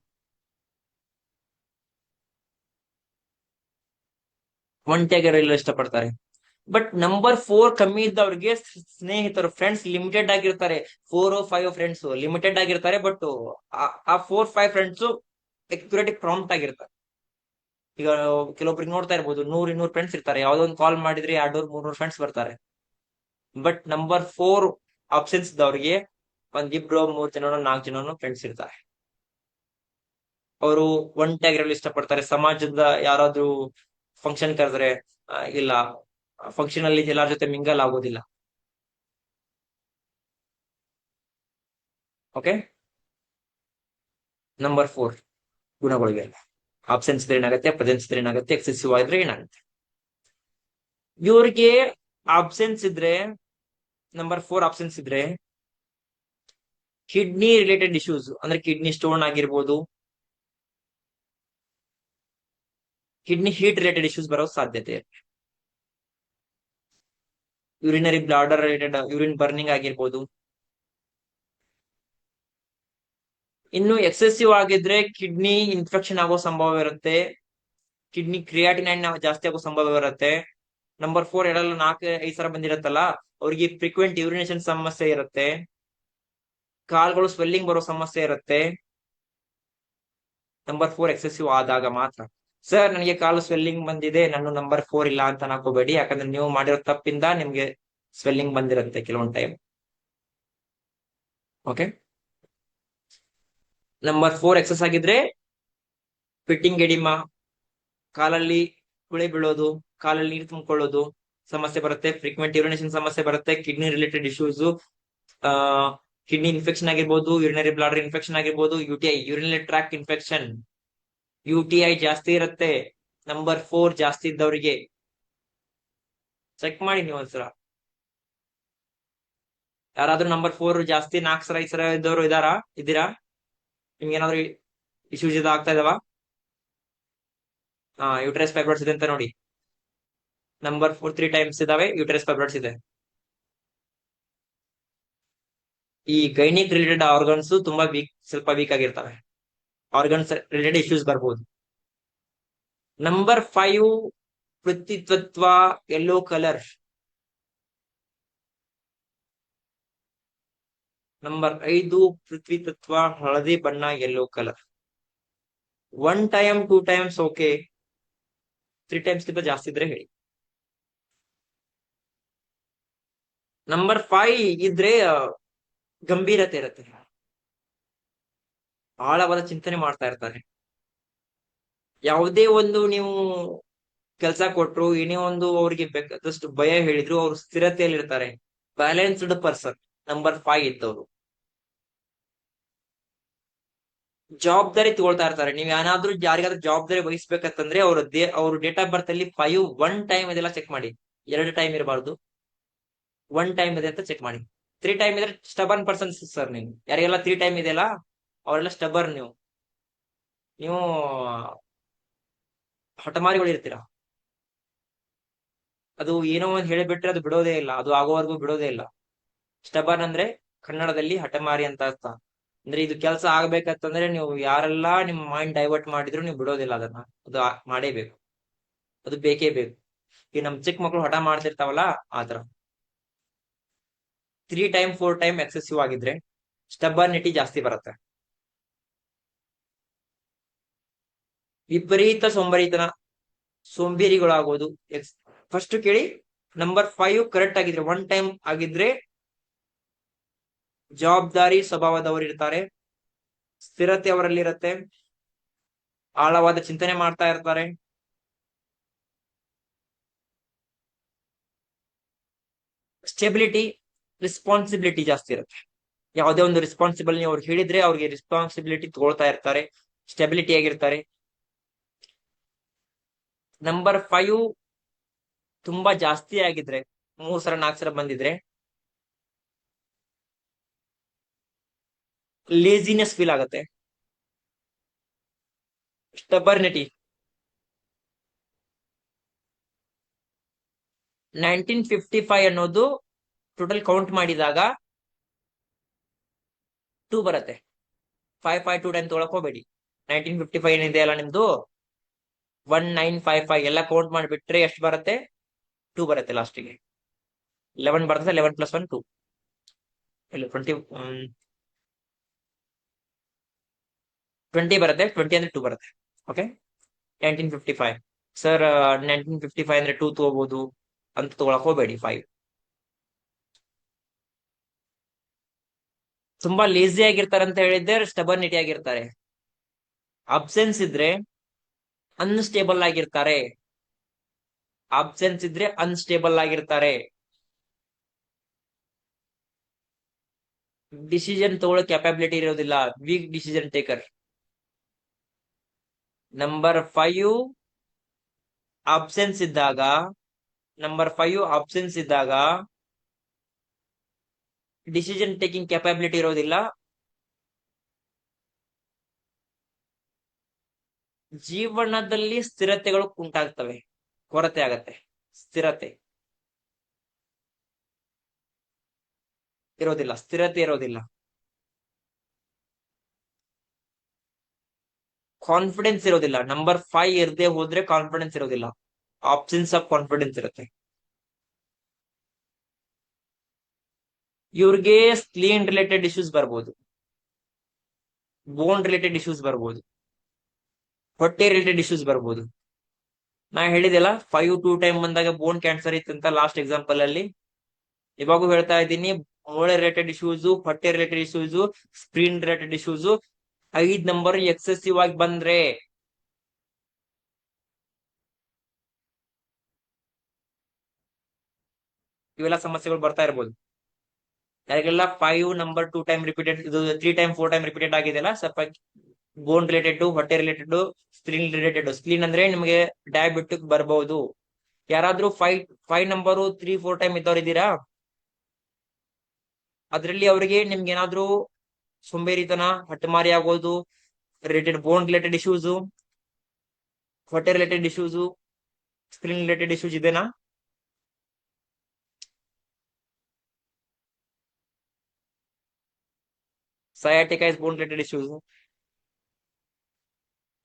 Speaker 1: ಒಂಟಿಯಾಗಿರಲು ಇಷ್ಟಪಡ್ತಾರೆ. ಬಟ್ ನಂಬರ್ 4 ಕಮ್ಮಿ ಇದ್ದವ್ರಿಗೆ ಸ್ನೇಹಿತರು, ಫ್ರೆಂಡ್ಸ್ ಲಿಮಿಟೆಡ್ ಆಗಿರ್ತಾರೆ. 4 or 5 ಫ್ರೆಂಡ್ಸ್ ಲಿಮಿಟೆಡ್ ಆಗಿರ್ತಾರೆ. ಬಟ್ ಆ 4-5 ಫ್ರೆಂಡ್ಸ್ ಎಕ್ಯುರೇಟಿವ್ ಪ್ರಾಂಪ್ಟ್ ಆಗಿರ್ತಾರೆ. ಈಗ ಕೆಲವೊಬ್ರಿಗೆ ನೋಡ್ತಾ ಇರ್ಬೋದು, 100-200 ಫ್ರೆಂಡ್ಸ್ ಇರ್ತಾರೆ. ಯಾವ್ದೋ ಒಂದು ಕಾಲ್ ಮಾಡಿದ್ರೆ 200-300 ಫ್ರೆಂಡ್ಸ್ ಬರ್ತಾರೆ. ಬಟ್ ನಂಬರ್ 4 ಆಪ್ಷನ್ಸ್ ಇದ್ದವ್ರಿಗೆ 1-2-3 ಜನನೋ 4 ಜನನೋ ಫ್ರೆಂಡ್ಸ್ ಇರ್ತಾರೆ. ಅವರು ಒಂಟಿಯಾಗಿರಲು ಇಷ್ಟಪಡ್ತಾರೆ. ಸಮಾಜದ ಯಾರಾದ್ರೂ ಫಂಕ್ಷನ್ ಕರೆದ್ರೆ ಇಲ್ಲ, ಫಂಕ್ಷನ್ ಅಲ್ಲಿ ಎಲ್ಲಾರ ಜೊತೆ ಮಿಂಗಲ್ ಆಗೋದಿಲ್ಲ. ಓಕೆ, ನಂಬರ್ 4 ಗುಣಗಳಿವೆ. ಆಬ್ಸೆನ್ಸ್ ಇದ್ರೆ ಏನಾಗುತ್ತೆ, ಪ್ರೆಸೆನ್ಸ್ ಇದ್ರೆ ಏನಾಗುತ್ತೆ, ಎಕ್ಸೆಸಿವ್ ಆಗಿದ್ರೆ ಏನಾಗುತ್ತೆ. ಇವ್ರಿಗೆ ಆಬ್ಸೆನ್ಸ್ ಇದ್ರೆ, ನಂಬರ್ 4 ಆಬ್ಸೆನ್ಸ್ ಇದ್ರೆ ಕಿಡ್ನಿ ರಿಲೇಟೆಡ್ ಇಶ್ಯೂಸ್ ಅಂದ್ರೆ ಕಿಡ್ನಿ ಸ್ಟೋನ್ ಆಗಿರ್ಬೋದು, ಕಿಡ್ನಿ ಹೀಟ್ ರಿಲೇಟೆಡ್ ಇಶ್ಯೂಸ್ ಬರೋ ಸಾಧ್ಯತೆ ಇದೆ. Urinary bladder related urine burning ಆಗಿರ್ಬೋದು. ಇನ್ನು ಎಕ್ಸೆಸಿವ್ ಆಗಿದ್ರೆ ಕಿಡ್ನಿ ಇನ್ಫೆಕ್ಷನ್ ಆಗೋ ಸಂಭವ ಇರುತ್ತೆ, ಕಿಡ್ನಿ ಕ್ರಿಯಾಟಿನೈನ್ ಜಾಸ್ತಿ ಆಗೋ ಸಂಭವ ಇರುತ್ತೆ. ನಂಬರ್ 4 ಎರಡಲ್ಲ 4-5 ಸಲ ಬಂದಿರತ್ತಲ್ಲ, ಅವ್ರಿಗೆ ಫ್ರೀಕ್ವೆಂಟ್ ಯೂರಿನೇಷನ್ ಸಮಸ್ಯೆ ಇರುತ್ತೆ, ಕಾಲ್ಗಳು ಸ್ವೆಲ್ಲಿಂಗ್ ಬರೋ ಸಮಸ್ಯೆ ಇರುತ್ತೆ. ನಂಬರ್ 4 ಎಕ್ಸೆಸಿವ್ ಆದಾಗ ಮಾತ್ರ. ಸರ್ ನನಗೆ ಕಾಲು ಸ್ವೆಲ್ಲಿಂಗ್ ಬಂದಿದೆ, ನಾನು ನಂಬರ್ 4 ಇಲ್ಲ ಅಂತ ಅನ್ಕೋಬೇಡಿ. ಯಾಕಂದ್ರೆ ನೀವು ಮಾಡಿರೋ ತಪ್ಪಿಂದ ನಿಮ್ಗೆ ಸ್ವೆಲ್ಲಿಂಗ್ ಬಂದಿರುತ್ತೆ ಕೆಲವೊಂದ್ ಟೈಮ್. ಓಕೆ, ನಂಬರ್ 4 ಎಕ್ಸೆಸ್ ಆಗಿದ್ರೆ ಫಿಟ್ಟಿಂಗ್ ಎಡಿಮಾ, ಕಾಲಲ್ಲಿ ಕುಳೆ ಬೀಳೋದು, ಕಾಲಲ್ಲಿ ನೀರು ತುಂಬಿಕೊಳ್ಳೋದು ಸಮಸ್ಯೆ ಬರುತ್ತೆ, ಫ್ರೀಕ್ವೆಂಟ್ ಯೂರಿನೇಷನ್ ಸಮಸ್ಯೆ ಬರುತ್ತೆ, kidney related issues, kidney infection ಆಗಿರ್ಬೋದು, ಯೂರಿನರಿ ಬ್ಲಾಡರ್ ಇನ್ಫೆಕ್ಷನ್ ಆಗಿರ್ಬೋದು, UTI urinary tract infection, UTI ಜಾಸ್ತಿ ಇರುತ್ತೆ ನಂಬರ್ 4 ಜಾಸ್ತಿ ಇದ್ದವರಿಗೆ. ಚೆಕ್ ಮಾಡಿ ನೀವು ಒಂದ್ಸಲ. ಯಾರಾದ್ರೂ ನಂಬರ್ 4 ಜಾಸ್ತಿ 4 ಸಲ 5 ಸಲ ಇದ್ದವರು ಇದ್ದೀರಾ? ನಿಮ್ಗೆ ಏನಾದ್ರು ಇಶ್ಯೂಸ್ ಆಗ್ತಾ ಇದಾವ? ಯೂಟ್ರಸ್ ಫೈಬ್ರಾಯ್ಡ್ಸ್ ಇದೆ ಅಂತ ನೋಡಿ. ನಂಬರ್ 4 3 ಟೈಮ್ಸ್ ಇದಾವೆ, ಯೂಟ್ರಸ್ ಫೈಬ್ರಾಯ್ಡ್ಸ್ ಇದೆ. ಈ ಗೈನಿಕ್ ರಿಲೇಟೆಡ್ ಆರ್ಗನ್ಸ್ ತುಂಬಾ ಸ್ವಲ್ಪ ವೀಕ್ ಆಗಿರ್ತವೆ, ಆರ್ಗನ್ಸ್ ರಿಲೇಟೆಡ್ ಇಶ್ಯೂಸ್ ಬರ್ಬೋದು. ನಂಬರ್ 5 ಪೃಥ್ವಿತ್ವ, ಯೆಲ್ಲೋ ಕಲರ್. ನಂಬರ್ 5 ಪೃಥ್ವಿತ್ವ, ಹಳದಿ ಬಣ್ಣ, yellow colour. 1 time 2 times okay, 3 times ಗಿಂತ ಜಾಸ್ತಿ ಇದ್ರೆ ಹೇಳಿ. ನಂಬರ್ 5 ಇದ್ರೆ ಗಂಭೀರತೆ ಇರುತ್ತೆ, ಆಳವಾದ ಚಿಂತನೆ ಮಾಡ್ತಾ ಇರ್ತಾರೆ. ಯಾವುದೇ ಒಂದು ನೀವು ಕೆಲಸ ಕೊಟ್ರು, ಏನೇ ಒಂದು ಅವ್ರಿಗೆ ಬೇಕಾದಷ್ಟು ಭಯ ಹೇಳಿದ್ರು ಅವ್ರು ಸ್ಥಿರತೆಯಲ್ಲಿ ಇರ್ತಾರೆ. ಬ್ಯಾಲೆನ್ಸ್ಡ್ ಪರ್ಸನ್ ನಂಬರ್ 5 ಇದ್ದವರು. ಜವಾಬ್ದಾರಿ ತಗೊಳ್ತಾ ಇರ್ತಾರೆ. ನೀವ್ ಏನಾದ್ರೂ ಯಾರಿಗಾದ್ರೂ ಜವಾಬ್ದಾರಿ ವಹಿಸ್ಬೇಕಂತಂದ್ರೆ ಅವ್ರ ಡೇಟ್ ಆಫ್ ಬರ್ತ್ ಅಲ್ಲಿ 5 1 ಟೈಮ್ ಇದೆಲ್ಲ ಚೆಕ್ ಮಾಡಿ. 2 ಟೈಮ್ ಇರಬಾರ್ದು, 1 ಟೈಮ್ ಇದೆ ಅಂತ ಚೆಕ್ ಮಾಡಿ. 3 ಟೈಮ್ ಇದ್ರೆ ಸ್ಟಬರ್ನ್ ಪರ್ಸನ್ಸ್ ಸರ್. ನೀವು ಯಾರಿಗೆಲ್ಲ 3 ಟೈಮ್ ಇದೆಯಲ್ಲ ಅವರೆಲ್ಲ ಸ್ಟಬರ್ನ್. ನೀವು ಹಠಮಾರಿಗಳು ಇರ್ತೀರಾ. ಅದು ಏನೋ ಒಂದು ಹೇಳಿಬಿಟ್ರೆ ಅದು ಬಿಡೋದೇ ಇಲ್ಲ, ಅದು ಆಗೋವರೆಗೂ ಬಿಡೋದೇ ಇಲ್ಲ. ಸ್ಟಬರ್ನ್ ಅಂದ್ರೆ ಕನ್ನಡದಲ್ಲಿ ಹಠಮಾರಿ ಅಂತ ಅರ್ಥ. ಅಂದ್ರೆ ಇದು ಕೆಲಸ ಆಗ್ಬೇಕಂತಂದ್ರೆ ನೀವು ಯಾರೆಲ್ಲ ನಿಮ್ ಮೈಂಡ್ ಡೈವರ್ಟ್ ಮಾಡಿದ್ರು ನೀವು ಬಿಡೋದಿಲ್ಲ, ಅದನ್ನ ಅದು ಮಾಡೇಬೇಕು, ಅದು ಬೇಕೇ ಬೇಕು. ಈ ನಮ್ ಚಿಕ್ಕ ಮಕ್ಳು ಹಠ ಮಾಡ್ತಿರ್ತಾವಲ್ಲ ಆತರ. 3 ಟೈಮ್ 4 ಟೈಮ್ ಎಕ್ಸೆಸಿವ್ ಆಗಿದ್ರೆ ಸ್ಟಬರ್ನಿಟಿ ಜಾಸ್ತಿ ಬರುತ್ತೆ. ವಿಪರೀತ ಸೋಂಬೇರಿಗಳಾಗೋದು. ಫಸ್ಟ್ ಕೇಳಿ, ನಂಬರ್ 5 ಕರೆಕ್ಟ್ ಆಗಿದ್ರೆ 1 ಟೈಮ್ ಆಗಿದ್ರೆ ಜವಾಬ್ದಾರಿ ಸ್ವಭಾವದವರು ಇರ್ತಾರೆ, ಸ್ಥಿರತೆ ಅವರಲ್ಲಿರುತ್ತೆ, ಆಳವಾದ ಚಿಂತನೆ ಮಾಡ್ತಾ ಇರ್ತಾರೆ, ಸ್ಟೆಬಿಲಿಟಿ, ರೆಸ್ಪಾನ್ಸಿಬಿಲಿಟಿ ಜಾಸ್ತಿ ಇರುತ್ತೆ. ಯಾವುದೇ ಒಂದು ರೆಸ್ಪಾನ್ಸಿಬಲ್ ಅವ್ರು ಹೇಳಿದ್ರೆ ಅವ್ರಿಗೆ ರೆಸ್ಪಾನ್ಸಿಬಿಲಿಟಿ ತಗೊಳ್ತಾ ಇರ್ತಾರೆ, ಸ್ಟೆಬಿಲಿಟಿ ಆಗಿರ್ತಾರೆ. ನಂಬರ್ 5 ತುಂಬಾ ಜಾಸ್ತಿ ಆಗಿದ್ರೆ, 3 ಸಲ 4 ಸಲ ಬಂದಿದ್ರೆ ಲೇಜಿನೆಸ್ ಫೀಲ್ ಆಗತ್ತೆ. ಸ್ಟಬರ್ನಿಟಿ. 1955 ಅನ್ನೋದು ಟೋಟಲ್ ಕೌಂಟ್ ಮಾಡಿದಾಗ 2 ಬರುತ್ತೆ. 552 ಟೈಮ್ ತೊಗೊಳಕ್ ಹೋಗ್ಬೇಡಿ. 1955 ಏನಿದೆ ಅಲ್ಲ ನಿಮ್ದು 1955 ಎಲ್ಲ ಕೌಂಟ್ ಮಾಡಿಬಿಟ್ರೆ ಎಷ್ಟು ಬರುತ್ತೆ? 2 ಬರುತ್ತೆ ಲಾಸ್ಟಿಗೆ. 11 ಬರ್ತದೆ. 11 + 1 2 ಇಲ್ಲ 20 ಬರುತ್ತೆ. 20 ಅಂದ್ರೆ 2 ಬರುತ್ತೆ. ಓಕೆ. 1955 ಸರ್, 1955 ಅಂದ್ರೆ 2 ತಗೋಬಹುದು ಅಂತ ತಗೊಳಕ್ ಹೋಗ್ಬೇಡಿ. 5 ತುಂಬಾ ಲೇಜಿ ಆಗಿರ್ತಾರೆ ಅಂತ ಹೇಳಿದ್ದೆ, ಸ್ಟಬರ್ನಿಟಿ ಆಗಿರ್ತಾರೆ. ಅಬ್ಸೆನ್ಸ್ ಇದ್ರೆ ಅನ್ಸ್ಟೇಬಲ್ ಆಗಿರ್ತಾರೆ. ಅಬ್ಸೆನ್ಸ್ ಇದ್ರೆ ಅನ್ಸ್ಟೇಬಲ್ ಆಗಿರ್ತಾರೆ. ಡಿಸಿಷನ್ ತಗೊಳ್ಳೋ ಕ್ಯಾಪಬಿಲಿಟಿ ಇರೋದಿಲ್ಲ. Weak decision taker. Number 5 absence ಇದ್ದಾಗ ಡಿಸಿಷನ್ ಟೇಕಿಂಗ್ ಕ್ಯಾಪಬಿಲಿಟಿ ಇರೋದಿಲ್ಲ. ಜೀವನದಲ್ಲಿ ಸ್ಥಿರತೆಗಳು ಉಂಟಾಗ್ತವೆ, ಕೊರತೆ ಆಗತ್ತೆ. ಸ್ಥಿರತೆ ಇರೋದಿಲ್ಲ. ಕಾನ್ಫಿಡೆನ್ಸ್ ಇರೋದಿಲ್ಲ. ನಂಬರ್ 5 ಇರದೆ ಹೋದ್ರೆ ಕಾನ್ಫಿಡೆನ್ಸ್ ಇರೋದಿಲ್ಲ. ಆಬ್ಸೆನ್ಸ್ ಆಫ್ ಕಾನ್ಫಿಡೆನ್ಸ್ ಇರುತ್ತೆ. ಇವ್ರಿಗೆ ಸ್ಕ್ಲೀನ್ ರಿಲೇಟೆಡ್ ಇಶ್ಯೂಸ್ ಬರ್ಬೋದು, ಬೋನ್ ರಿಲೇಟೆಡ್ ಇಶ್ಯೂಸ್ ಬರ್ಬೋದು, ಹೊಟ್ಟೆ ರಿಲೇಟೆಡ್ ಇಶ್ಯೂಸ್ ಬರ್ಬೋದು. ನಾ ಹೇಳಿದೆಲ್ಲ 5 2 ಟೈಮ್ ಬಂದಾಗ ಬೋನ್ ಕ್ಯಾನ್ಸರ್ ಇತ್ತಂತ ಲಾಸ್ಟ್ ಎಕ್ಸಾಂಪಲ್ ಅಲ್ಲಿ. ಇವಾಗೂ ಹೇಳ್ತಾ ಇದ್ದೀನಿ, ಮೂಳೆ ರಿಲೇಟೆಡ್ ಇಶ್ಯೂಸ್, ಹೊಟ್ಟೆ related issues, screen related issues 5 number excessive ಆಗಿ ಬಂದ್ರೆ ಇವೆಲ್ಲ ಸಮಸ್ಯೆಗಳು ಬರ್ತಾ ಇರ್ಬೋದು. ಯಾರಿಗೆಲ್ಲ 5 ನಂಬರ್ 2 ಟೈಮ್ ರಿಪೀಟೆಡ್, ಇದು 3 ಟೈಮ್ 4 ಟೈಮ್ ರಿಪೀಟೆಡ್ ಆಗಿದೆಯಲ್ಲ, ಸ್ವಲ್ಪ ಬೋನ್ ರಿಲೇಟೆಡ್, ಹೊಟ್ಟೆ ರಿಲೇಟೆಡ್, ಸ್ಕ್ರೀನ್ ರಿಲೇಟೆಡ್. ಸ್ಕ್ರೀನ್ ಅಂದ್ರೆ ನಿಮಗೆ ಡಯಾಬಿಟಿಕ್ ಬರಬಹುದು. ಯಾರಾದ್ರೂ 5 ನಂಬರು 3 4 ಟೈಮ್ ಇದ್ದವ್ರು ಇದ್ದೀರಾ? ಅದ್ರಲ್ಲಿ ಅವರಿಗೆ ನಿಮ್ಗೆ ಏನಾದ್ರೂ ಸೋಂಬೇರಿತನ, ಹಠಮಾರಿ ಆಗೋದು, ರಿಲೇಟೆಡ್ ಬೋನ್ ರಿಲೇಟೆಡ್ ಇಶ್ಯೂಸ್, ಹೊಟ್ಟೆ related issues, screen related issues ಇದೆನಾ? Sciatica is bone related issues.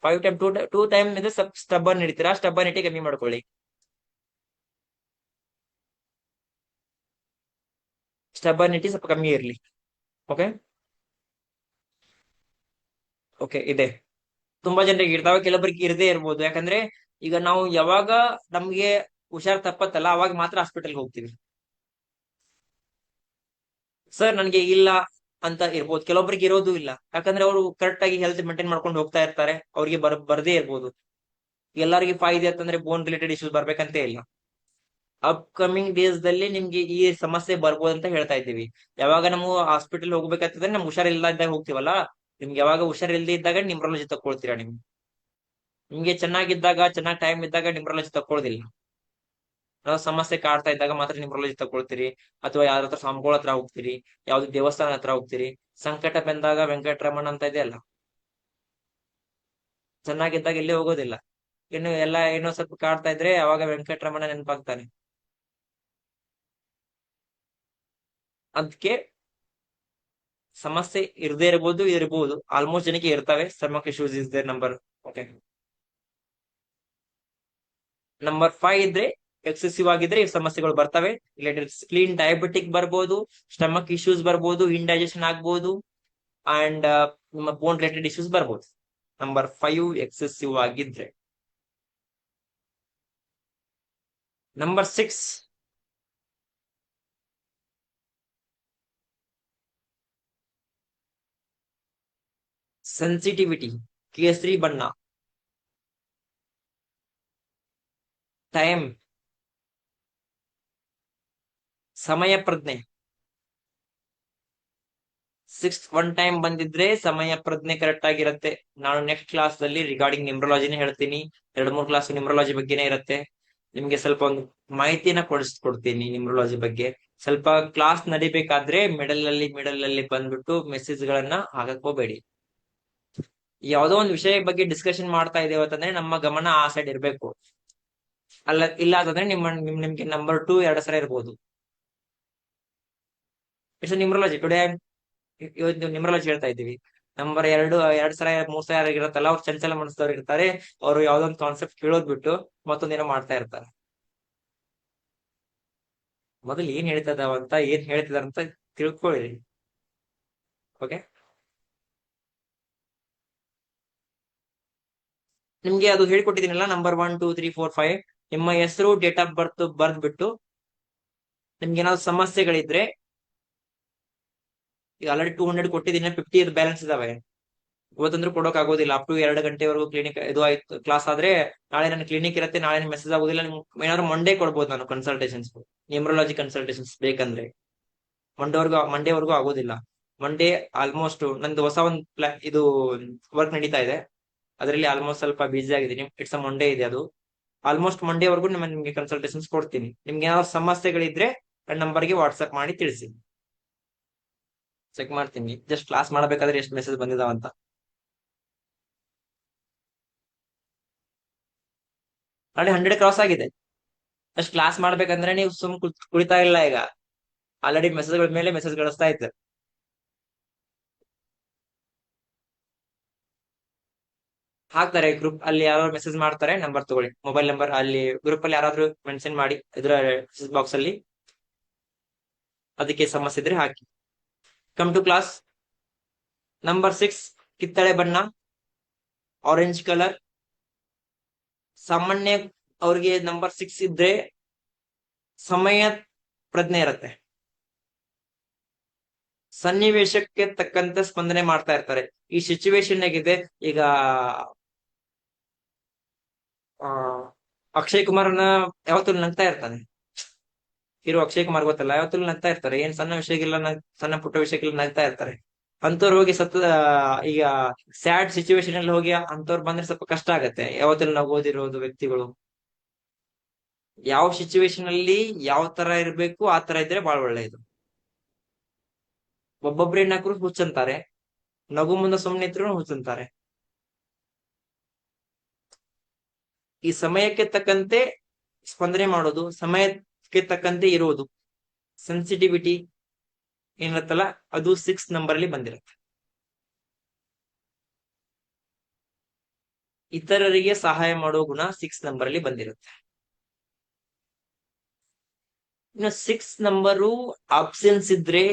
Speaker 1: 5 time 2 time ಇದೆ. ಸ್ವಲ್ಪ ಸ್ಟಬ್ಬರ್ನ್ ಹಿಡಿತೀರಾ, ಸ್ಟಬ್ಬರ್ನಿಟಿ ಕಮ್ಮಿ ಮಾಡ್ಕೊಳ್ಳಿ. ಸ್ಟಬ್ಬರ್ನಿಟಿ ಸ್ವಲ್ಪ ಕಮ್ಮಿ ಇರ್ಲಿ. ಓಕೆ ಓಕೆ ಇದೆ. ತುಂಬಾ ಜನರಿಗೆ ಇರ್ತಾವೆ, ಕೆಲವರಿಗೆ ಇರದೇ ಇರ್ಬೋದು. ಯಾಕಂದ್ರೆ ಈಗ ನಾವು ಯಾವಾಗ ನಮ್ಗೆ ಹುಷಾರ್ ತಪ್ಪತ್ತಲ್ಲ ಅವಾಗ ಮಾತ್ರ ಹಾಸ್ಪಿಟಲ್ಗೆ ಹೋಗ್ತೀವಿ. ಸರ್ ನನ್ಗೆ ಇಲ್ಲ ಅಂತ ಇರ್ಬೋದು, ಕೆಲವೊಬ್ರಿಗೆ ಇರೋದು ಇಲ್ಲ. ಯಾಕಂದ್ರೆ ಅವರು ಕರೆಕ್ಟ್ ಆಗಿ ಹೆಲ್ತ್ ಮೇಂಟೈನ್ ಮಾಡ್ಕೊಂಡು ಹೋಗ್ತಾ ಇರ್ತಾರೆ, ಅವ್ರಿಗೆ ಬರ್ದೇ ಇರ್ಬೋದು. ಎಲ್ಲರಿಗೆ 5 ಇದೆ ಅಂತಂದ್ರೆ ಬೋನ್ ರಿಲೇಟೆಡ್ ಇಶ್ಯೂಸ್ ಬರ್ಬೇಕಂತ ಇಲ್ಲ. ಅಪ್ಕಮಿಂಗ್ ಡೇಸ್ ದಲ್ಲಿ ನಿಮ್ಗೆ ಈ ಸಮಸ್ಯೆ ಬರ್ಬೋದು ಅಂತ ಹೇಳ್ತಾ ಇದ್ದೀವಿ. ಯಾವಾಗ ನಾವು ಹಾಸ್ಪಿಟಲ್ ಹೋಗ್ಬೇಕಂತಂದ್ರೆ ನಮ್ಗೆ ಹುಷಾರಿಲ್ಲ ಇದ್ದಾಗ ಹೋಗ್ತೀವಲ್ಲ, ನಿಮ್ಗೆ ಯಾವಾಗ ಹುಷಾರಿಲ್ಲದೆ ಇದ್ದಾಗ ನಿಮ್ರಲಜಿ ತಕೊಳ್ತೀರಾ. ನಿಮ್ಗೆ ಚೆನ್ನಾಗಿದ್ದಾಗ, ಚೆನ್ನಾಗಿ ಟೈಮ್ ಇದ್ದಾಗ ನಿಮ್ರಲಜಿ ತಕೊಳ್ಳೋದಿಲ್ಲ. ನಾವು ಸಮಸ್ಯೆ ಕಾಡ್ತಾ ಇದ್ದಾಗ ಮಾತ್ರ ನಿಮ್ರಲಜಿ ತಕೊಳ್ತೀರಿ, ಅಥವಾ ಯಾರ ಹತ್ರ ಸ್ವಾಮಿಗಳ ಹತ್ರ ಹೋಗ್ತೀರಿ, ಯಾವ್ದು ದೇವಸ್ಥಾನ ಹತ್ರ ಹೋಗ್ತೀರಿ. ಸಂಕಟ ಬಂದಾಗ ವೆಂಕಟರಮಣ ಅಂತ ಇದೆಯಲ್ಲ, ಚೆನ್ನಾಗಿದ್ದಾಗ ಎಲ್ಲಿ ಹೋಗೋದಿಲ್ಲ. ಇನ್ನು ಎಲ್ಲ ಏನೋ ಸ್ವಲ್ಪ ಕಾಡ್ತಾ ಇದ್ರೆ ಅವಾಗ ವೆಂಕಟರಮಣ ನೆನಪಾಗ್ತಾನೆ. ಅದಕ್ಕೆ ಸಮಸ್ಯೆ ಇರದೇ ಇರ್ಬೋದು. ಆಲ್ಮೋಸ್ಟ್ ಜನಕ್ಕೆ ಇರ್ತವೆ. Stomach issues is there number. Okay. Number 5 ಇದ್ರೆ, ಎಕ್ಸೆಸಿವ್ ಆಗಿದ್ರೆ ಈ ಸಮಸ್ಯೆಗಳು ಬರ್ತವೆ. ರಿಲೇಟೆಡ್ ಸ್ಕ್ಲೀನ್ ಡಯಾಬಿಟಿಕ್ ಬರ್ಬೋದು, ಸ್ಟಮಕ್ ಇಶ್ಯೂಸ್ ಬರ್ಬೋದು, ಇಂಡೈಜೆಷನ್ ಆಗ್ಬೋದು, ಅಂಡ್ ನಿಮ್ಮ ಬೋನ್ ರಿಲೇಟೆಡ್ ಇಶ್ಯೂಸ್ ಬರ್ಬೋದು. ನಂಬರ್ 5 ಎಕ್ಸೆಸಿವ್ ಆಗಿದ್ರೆ. ನಂಬರ್ 6 ಸೆನ್ಸಿಟಿವಿಟಿ, ಕೇಸರಿ ಬಣ್ಣ, ಟೈಮ್, ಸಮಯ ಪ್ರಜ್ಞೆ, ಸಿಕ್ಸ್ ಒನ್ ಟೈಮ್ ಬಂದಿದ್ರೆ ಸಮಯ ಪ್ರಜ್ಞೆ ಕರೆಕ್ಟ್ ಆಗಿರತ್ತೆ. ನಾನು ನೆಕ್ಸ್ಟ್ ಕ್ಲಾಸ್ ಅಲ್ಲಿ ರಿಗಾರ್ಡಿಂಗ್ ನ್ಯೂಮರಾಲಜಿನೇ ಹೇಳ್ತೀನಿ. 2-3 ಕ್ಲಾಸ್ ನ್ಯೂಮರಾಲಜಿ ಬಗ್ಗೆನೇ ಇರುತ್ತೆ. ನಿಮ್ಗೆ ಸ್ವಲ್ಪ ಒಂದು ಮಾಹಿತಿನ ಕೊಡ್ತೀನಿ ನ್ಯೂಮರಾಲಜಿ ಬಗ್ಗೆ. ಸ್ವಲ್ಪ ಕ್ಲಾಸ್ ನಡಿಬೇಕಾದ್ರೆ ಮಿಡಲ್ ಅಲ್ಲಿ ಬಂದ್ಬಿಟ್ಟು ಮೆಸೇಜ್ ಗಳನ್ನ ಹಾಕಕ್ ಹೋಗ್ಬೇಡಿ. ಯಾವ್ದೋ ಒಂದು ವಿಷಯ ಬಗ್ಗೆ ಡಿಸ್ಕಷನ್ ಮಾಡ್ತಾ ಇದ್ದೇವೆ ಅಂತಂದ್ರೆ ನಮ್ಮ ಗಮನ ಆ ಸೈಡ್ ಇರ್ಬೇಕು. ಇಲ್ಲ ಅಂತಂದ್ರೆ ನಿಮ್ಗೆ ನಂಬರ್ 2 2 ಸಲ ಇರ್ಬೋದು. ಇಟ್ಸ್ ನ್ಯೂಮರಾಲಜಿ ಟುಡೇ ಇವತ್ತು ನ್ಯೂಮರಾಲಜಿ ಹೇಳ್ತಾ ಇದ್ದೀವಿ. ನಂಬರ್ 2 2 ಸಲ 3 ಸಲ ಇರತ್ತಲ್ಲ, ಅವ್ರು ಚಂಚಲ ಮನಸ್ಸದವ್ರು ಇರ್ತಾರೆ. ಅವ್ರು ಯಾವ್ದೋ ಒಂದು ಕಾನ್ಸೆಪ್ಟ್ ಕೇಳೋದ್ ಬಿಟ್ಟು ಮತ್ತೊಂದೇನೋ ಮಾಡ್ತಾ ಇರ್ತಾರೆ. ಮೊದಲು ಏನ್ ಹೇಳ್ತಿದಾರಂತ ತಿಳ್ಕೊಳ್ಳಿ. ಓಕೆ, ನಿಮ್ಗೆ ಅದು ಹೇಳ್ಕೊಟ್ಟಿದ್ದೀನಲ್ಲ, ನಂಬರ್ 1 2 3 4 5 ನಿಮ್ಮ ಹೆಸರು, ಡೇಟ್ ಆಫ್ ಬರ್ತ್ ಬರ್ದ್ಬಿಟ್ಟು ನಿಮ್ಗೆ ಏನಾದ್ರು ಸಮಸ್ಯೆಗಳಿದ್ರೆ, ಈಗ ಆಲ್ರೆಡಿ 200 ಕೊಟ್ಟಿದ್ದೀನಿ, 50 ಬ್ಯಾಲೆನ್ಸ್ ಇದಾವೆ. ಇವತ್ತಂದ್ರೂ ಕೊಡೋಕ್ ಆಗೋದಿಲ್ಲ. ಅಪ್ ಟು 2 ಗಂಟೆವರೆಗೂ ಕ್ಲಿನಿಕ್ ಇದು ಆಯ್ತು ಕ್ಲಾಸ್ ಆದ್ರೆ, ನಾಳೆ ನನ್ನ ಕ್ಲಿನಿಕ್ ಇರುತ್ತೆ, ನಾಳೆ ಮೆಸೇಜ್ ಆಗೋದಿಲ್ಲ. ನಿಮ್ಗೆ ಏನಾದ್ರು ಮಂಡೇ ಕೊಡ್ಬೋದು ನಾನು ಕನ್ಸಲ್ಟೇಷನ್ಸ್, ನ್ಯೂಮರಾಲಜಿ ಕನ್ಸಲ್ಟೇಷನ್ಸ್ ಬೇಕಂದ್ರೆ. ಮಂಡೇವರೆಗೂ ಆಗೋದಿಲ್ಲ. ಮಂಡೇ ಆಲ್ಮೋಸ್ಟ್ ನಂದು ಹೊಸ ಒಂದು ಇದು ವರ್ಕ್ ನಡೀತಾ ಇದೆ, ಅದರಲ್ಲಿ ಆಲ್ಮೋಸ್ಟ್ ಸ್ವಲ್ಪ ಬಿಸಿ ಆಗಿದ್ದೀನಿ. ಇಟ್ಸ್ ಅ ಮಂಡೇ ಇದೆ ಅದು. ಆಲ್ಮೋಸ್ಟ್ ಮಂಡೇವರೆಗೂ ನಿಮ್ಗೆ ಕನ್ಸಲ್ಟೇಷನ್ಸ್ ಕೊಡ್ತೀನಿ. ನಿಮ್ಗೆ ಏನಾದ್ರು ಸಮಸ್ಯೆಗಳಿದ್ರೆ ನನ್ನ ನಂಬರ್ಗೆ ವಾಟ್ಸ್ಆಪ್ ಮಾಡಿ ತಿಳಿಸಿ, ಚೆಕ್ ಮಾಡ್ತೀನಿ. ಜಸ್ಟ್ ಕ್ಲಾಸ್ ಮಾಡಬೇಕಾದ್ರೆ ಎಷ್ಟು ಮೆಸೇಜ್ ಬಂದಿದಾವಂತ. ಆಲ್ರೆಡಿ 100 ಕ್ರಾಸ್ ಆಗಿದೆ. ಅಷ್ಟು ಕ್ಲಾಸ್ ಮಾಡ್ಬೇಕಂದ್ರೆ ನೀವು ಕುಳಿತಾ ಇಲ್ಲ. ಈಗ ಆಲ್ರೆಡಿ ಮೆಸೇಜ್ಗಳ ಮೇಲೆ ಮೆಸೇಜ್ ಕಳಿಸ್ತಾ ಇದ್ದೆ. ಹಾಕ್ತಾರೆ ಗ್ರೂಪ್ ಅಲ್ಲಿ, ಯಾರು ಮೆಸೇಜ್ ಮಾಡ್ತಾರೆ ನಂಬರ್ ತಗೊಳ್ಳಿ, ಮೊಬೈಲ್ ನಂಬರ್ ಅಲ್ಲಿ ಗ್ರೂಪ್ ಅಲ್ಲಿ ಯಾರಾದ್ರೂ ಮೆನ್ಷನ್ ಮಾಡಿ ಇದ್ರ ಮೆಸೇಜ್ ಬಾಕ್ಸ್ ಅಲ್ಲಿ. ಅದಕ್ಕೆ ಸಮಸ್ಯೆ ಇದ್ರೆ ಹಾಕಿ. Come to class. ನಂಬರ್ 6 ಕಿತ್ತಳೆ ಬಣ್ಣ, ಆರೆಂಜ್ ಕಲರ್. ಸಾಮಾನ್ಯ ಅವ್ರಿಗೆ ನಂಬರ್ 6 ಇದ್ರೆ ಸಮಯ ಪ್ರಜ್ಞೆ ಇರತ್ತೆ, ಸನ್ನಿವೇಶಕ್ಕೆ ತಕ್ಕಂತೆ ಸ್ಪಂದನೆ ಮಾಡ್ತಾ ಇರ್ತಾರೆ. ಈ ಸಿಚುವೇಶನ್ ಹೇಗಿದೆ ಈಗ, ಅಕ್ಷಯ್ ಕುಮಾರ್ನ ಯಾವತ್ತೂ ನಗ್ತಾ ಇರ್ತಾನೆ. ಹೀರೋ ಅಕ್ಷಯ್ ಕುಮಾರ್ ಗೊತ್ತಲ್ಲ, ಯಾವತ್ತೂ ನಗ್ತಾ ಇರ್ತಾರೆ. ಏನ್ ಸಣ್ಣ ವಿಷಯಕ್ಕೆಲ್ಲ ಸಣ್ಣ ಪುಟ್ಟ ವಿಷಯಕ್ಕೆಲ್ಲ ನಗ್ತಾ ಇರ್ತಾರೆ. ಅಂತವ್ರು ಹೋಗಿ ಈಗ ಸ್ಯಾಡ್ ಸಿಚುವೇಶನ್ ಅಲ್ಲಿ ಹೋಗಿ ಅಂತವ್ರು ಬಂದ್ರೆ ಸ್ವಲ್ಪ ಕಷ್ಟ ಆಗತ್ತೆ. ಯಾವತ್ತೂ ನಗೋದಿರೋದು ವ್ಯಕ್ತಿಗಳು ಯಾವ ಸಿಚುವೇಶನ್ ಅಲ್ಲಿ ಯಾವ ತರ ಇರ್ಬೇಕು ಆ ತರ ಇದ್ರೆ ಬಹಳ ಒಳ್ಳೆಯದು. ಒಬ್ಬೊಬ್ರು ಏನಾದ್ರು ಹುಚ್ಚಂತಾರೆ, ನಗು ಮುಂದೆ ಸುಮ್ಮನೆ ಇದ್ರು ಹುಚ್ಚಂತಾರೆ. ಈ ಸಮಯಕ್ಕೆ ತಕ್ಕಂತೆ ಸ್ಪಂದನೆ ಮಾಡೋದು, ಸಮಯಕ್ಕೆ ತಕ್ಕಂತೆ ಇರೋದು, ಸೆನ್ಸಿಟಿವಿಟಿ ಏನಿರುತ್ತಲ್ಲ ಅದು 6 ನಂಬರ್ ಅಲ್ಲಿ ಬಂದಿರುತ್ತೆ. ಇತರರಿಗೆ ಸಹಾಯ ಮಾಡೋ ಗುಣ 6 ನಂಬರ್ ಅಲ್ಲಿ ಬಂದಿರುತ್ತೆ. ಇನ್ನು 6 ನಂಬರು ಆಬ್ಸೆನ್ಸ್ ಇದ್ರೆ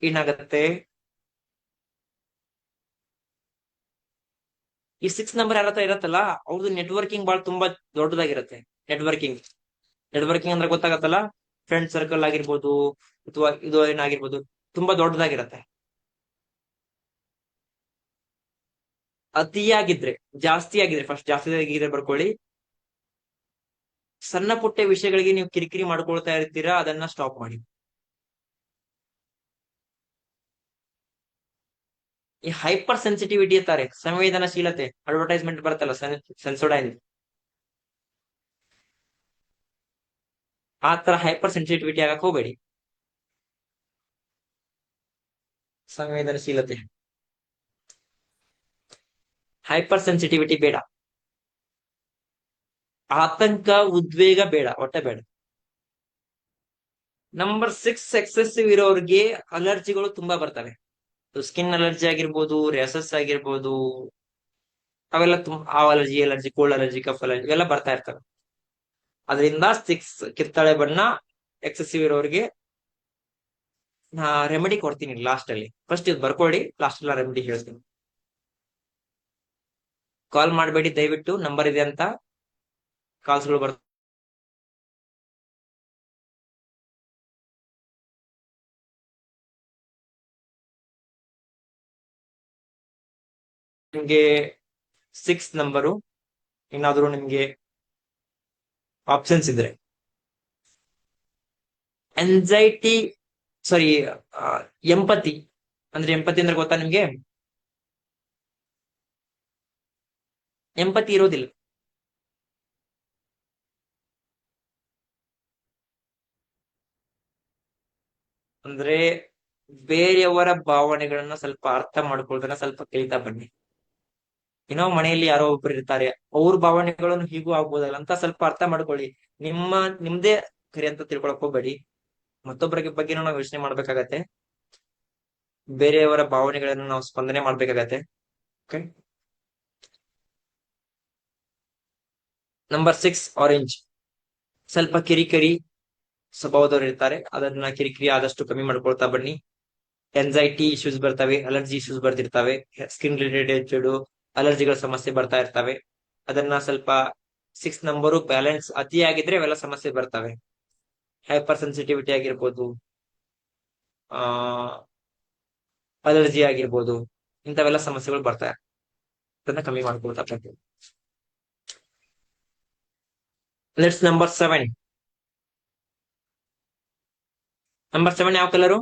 Speaker 1: ಏನಾಗತ್ತೆ, ಈ 6 ನಂಬರ್ ಯಾರ ಹತ್ರ ಇರತ್ತಲ್ಲ ಅವ್ರದ್ದು ನೆಟ್ವರ್ಕಿಂಗ್ ಬಹಳ ತುಂಬಾ ದೊಡ್ಡದಾಗಿರುತ್ತೆ. ನೆಟ್ವರ್ಕಿಂಗ್ ಅಂದ್ರೆ ಗೊತ್ತಾಗತ್ತಲ್ಲ, ಫ್ರೆಂಡ್ ಸರ್ಕಲ್ ಆಗಿರ್ಬೋದು ಅಥವಾ ಇದು ಏನಾಗಿರ್ಬೋದು, ತುಂಬಾ ದೊಡ್ಡದಾಗಿರತ್ತೆ. ಜಾಸ್ತಿ ಆಗಿದ್ರೆ ಫಸ್ಟ್ ಜಾಸ್ತಿ ಆಗಿದ್ರೆ ಬರ್ಕೊಳ್ಳಿ. ಸಣ್ಣ ಪುಟ್ಟ ವಿಷಯಗಳಿಗೆ ನೀವು ಕಿರಿಕಿರಿ ಮಾಡ್ಕೊಳ್ತಾ ಇರ್ತೀರಾ, ಅದನ್ನ ಸ್ಟಾಪ್ ಮಾಡಿ. ಈ ಹೈಪರ್ ಸೆನ್ಸಿಟಿವಿಟಿ ಇರ್ತಾರೆ, ಸಂವೇದನಶೀಲತೆ, ಅಡ್ವರ್ಟೈಸ್ಮೆಂಟ್ ಬರುತ್ತಲ್ಲ ಸೆನ್ಸೋಡೈನ್, ಆ ತರ ಹೈಪರ್ ಸೆನ್ಸಿಟಿವಿಟಿ ಆಗಕ್ ಹೋಗ್ಬೇಡಿ. ಸಂವೇದನಶೀಲತೆ, ಹೈಪರ್ ಸೆನ್ಸಿಟಿವಿಟಿ ಬೇಡ. ಆತಂಕ, ಉದ್ವೇಗ ಬೇಡ, ಒಟ್ಟ ಬೇಡ. ನಂಬರ್ 6 ಎಕ್ಸೆಸಿವ್ ಇರೋರಿಗೆ ಅಲರ್ಜಿಗಳು ತುಂಬಾ ಬರ್ತವೆ. ಸ್ಕಿನ್ ಅಲರ್ಜಿ ಆಗಿರ್ಬೋದು, ರ್ಯಾಸಸ್ ಆಗಿರ್ಬೋದು, ಅವೆಲ್ಲ ಹಾವ್ allergy, cold allergy, cough allergy ಇವೆಲ್ಲ ಬರ್ತಾ ಇರ್ತವೆ. ಅದರಿಂದ 6 ಕಿತ್ತಳೆ ಬಣ್ಣ ಎಕ್ಸೆಸಿವ್ ಇರೋರಿಗೆ ರೆಮಿಡಿ ಕೊಡ್ತೀನಿ ಲಾಸ್ಟ್ ಅಲ್ಲಿ. ಫಸ್ಟ್ ಇದು ಬರ್ಕೊಳ್ಳಿ, ಲಾಸ್ಟ್ ಎಲ್ಲ ರೆಮಿಡಿ ಹೇಳ್ತೀನಿ. ಕಾಲ್ ಮಾಡಬೇಡಿ ದಯವಿಟ್ಟು, ನಂಬರ್ ಇದೆ ಅಂತ ಕಾಲ್ಸ್ಗಳು ಬರ್ತವೆ. ನಿಮ್ಗೆ 6 ನಂಬರು ಏನಾದ್ರು ನಿಮ್ಗೆ ಆಪ್ಷನ್ಸ್ ಇದ್ರೆ, ಎಂಪತಿ ಅಂದ್ರೆ ಎಂಪತಿ ಅಂದ್ರೆ ಗೊತ್ತಾ ನಿಮ್ಗೆ? ಎಂಪತಿ ಇರೋದಿಲ್ಲ. ಅಂದ್ರೆ ಬೇರೆಯವರ ಭಾವನೆಗಳನ್ನ ಸ್ವಲ್ಪ ಅರ್ಥ ಮಾಡ್ಕೊಳ್ತಾನೆ ಸ್ವಲ್ಪ ಕಲಿತಾ ಬನ್ನಿ. ಏನೋ ಮನೆಯಲ್ಲಿ ಯಾರೋ ಒಬ್ರು ಇರ್ತಾರೆ, ಅವ್ರ ಭಾವನೆಗಳನ್ನು ಹೀಗೂ ಆಗ್ಬೋದಲ್ಲ ಅಂತ ಸ್ವಲ್ಪ ಅರ್ಥ ಮಾಡ್ಕೊಳ್ಳಿ. ನಿಮ್ದೇ ಕರಿ ಅಂತ ತಿಳ್ಕೊಳಕ್ ಹೋಗ್ಬೇಡಿ. ಮತ್ತೊಬ್ಬರ ಬಗ್ಗೆನೂ ನಾವು ಯೋಚನೆ ಮಾಡ್ಬೇಕಾಗತ್ತೆ, ಬೇರೆಯವರ ಭಾವನೆಗಳನ್ನು ನಾವು ಸ್ಪಂದನೆ ಮಾಡ್ಬೇಕಾಗತ್ತೆ. ಓಕೆ. Number 6 orange. ಸ್ವಲ್ಪ ಕಿರಿಕಿರಿ ಸ್ವಭಾವದವ್ರು ಇರ್ತಾರೆ, ಅದನ್ನ ಕಿರಿಕಿರಿ ಆದಷ್ಟು ಕಮ್ಮಿ ಮಾಡ್ಕೊಳ್ತಾ ಬನ್ನಿ. ಎನ್ಸೈಟಿ ಇಶ್ಯೂಸ್ ಬರ್ತವೆ, ಅಲರ್ಜಿ ಇಶ್ಯೂಸ್ ಬರ್ತಿರ್ತವೆ, ಸ್ಕಿನ್ ರಿಲೇಟೆಡ್ ಅಲರ್ಜಿಗಳ ಸಮಸ್ಯೆ ಬರ್ತಾ ಇರ್ತವೆ. ಅದನ್ನ ಸ್ವಲ್ಪ 6 ನಂಬರು ಬ್ಯಾಲೆನ್ಸ್ ಅತಿಯಾಗಿದ್ರೆ ಅವೆಲ್ಲ ಸಮಸ್ಯೆ ಬರ್ತವೆ. ಹೈಪರ್ ಸೆನ್ಸಿಟಿವಿಟಿ ಆಗಿರ್ಬೋದು, ಆ ಅಲರ್ಜಿ ಆಗಿರ್ಬೋದು, ಇಂಥವೆಲ್ಲ ಸಮಸ್ಯೆಗಳು ಬರ್ತಾರೆ. ಅದನ್ನ ಕಮ್ಮಿ ಮಾಡ್ಕೊಳ್ತಾ ಬರ್ತೀವಿ. Let's number 7. ನಂಬರ್ 7 ಯಾವ ಕಲರು?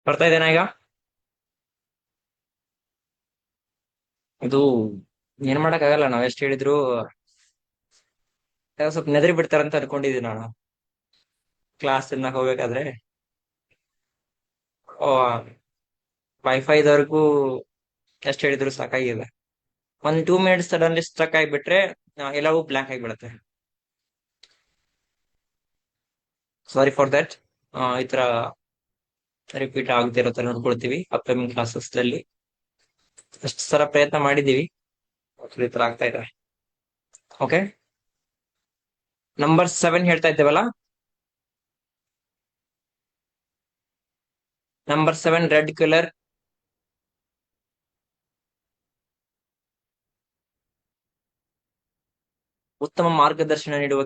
Speaker 1: ಬರ್ತಾ ಇದೇನಾ ಈಗ? ಇದು ಏನ್ ಮಾಡಕ್ ಆಗಲ್ಲ, ನಾವ್ ಎಷ್ಟ್ ಹೇಳಿದ್ರು ಸ್ವಲ್ಪ ನೆದರಿ ಬಿಡ್ತಾರಂತ ಅನ್ಕೊಂಡಿದೀನಿ ನಾನು ಕ್ಲಾಸ್ ತಿನ್ನಕ್ ಹೋಗ್ಬೇಕಾದ್ರೆ. ವೈಫೈದವರೆಗೂ ಎಷ್ಟ್ ಹೇಳಿದ್ರು ಸಾಕಾಗಿದೆ. 1-2 ಮಿನಿಟ್ಸ್ ಸಡನ್ಲಿ ಸ್ಟ್ರಕ್ ಆಗಿಬಿಟ್ರೆ ಎಲ್ಲವೂ ಬ್ಲಾಂಕ್ ಆಗಿಬಿಡುತ್ತೆ. Sorry for that. ಈ ತರ ರಿಪೀಟ್ ಆಗದಿರೋ ತರ ನೋಡ್ಕೊಳ್ತೀವಿ ಅಪ್ಕಮಿಂಗ್ ಕ್ಲಾಸಸ್ ಅಲ್ಲಿ. ಅಷ್ಟು ಸಲ ಪ್ರಯತ್ನ ಮಾಡಿದೀವಿ, ಈ ತರ ಆಗ್ತಾ ಇದೆ. ಓಕೆ, ನಂಬರ್ 7 ಹೇಳ್ತಾ ಇದ್ದೇವಲ್ಲ. Number 7 red colour. ಉತ್ತಮ ಮಾರ್ಗದರ್ಶನ ನೀಡುವ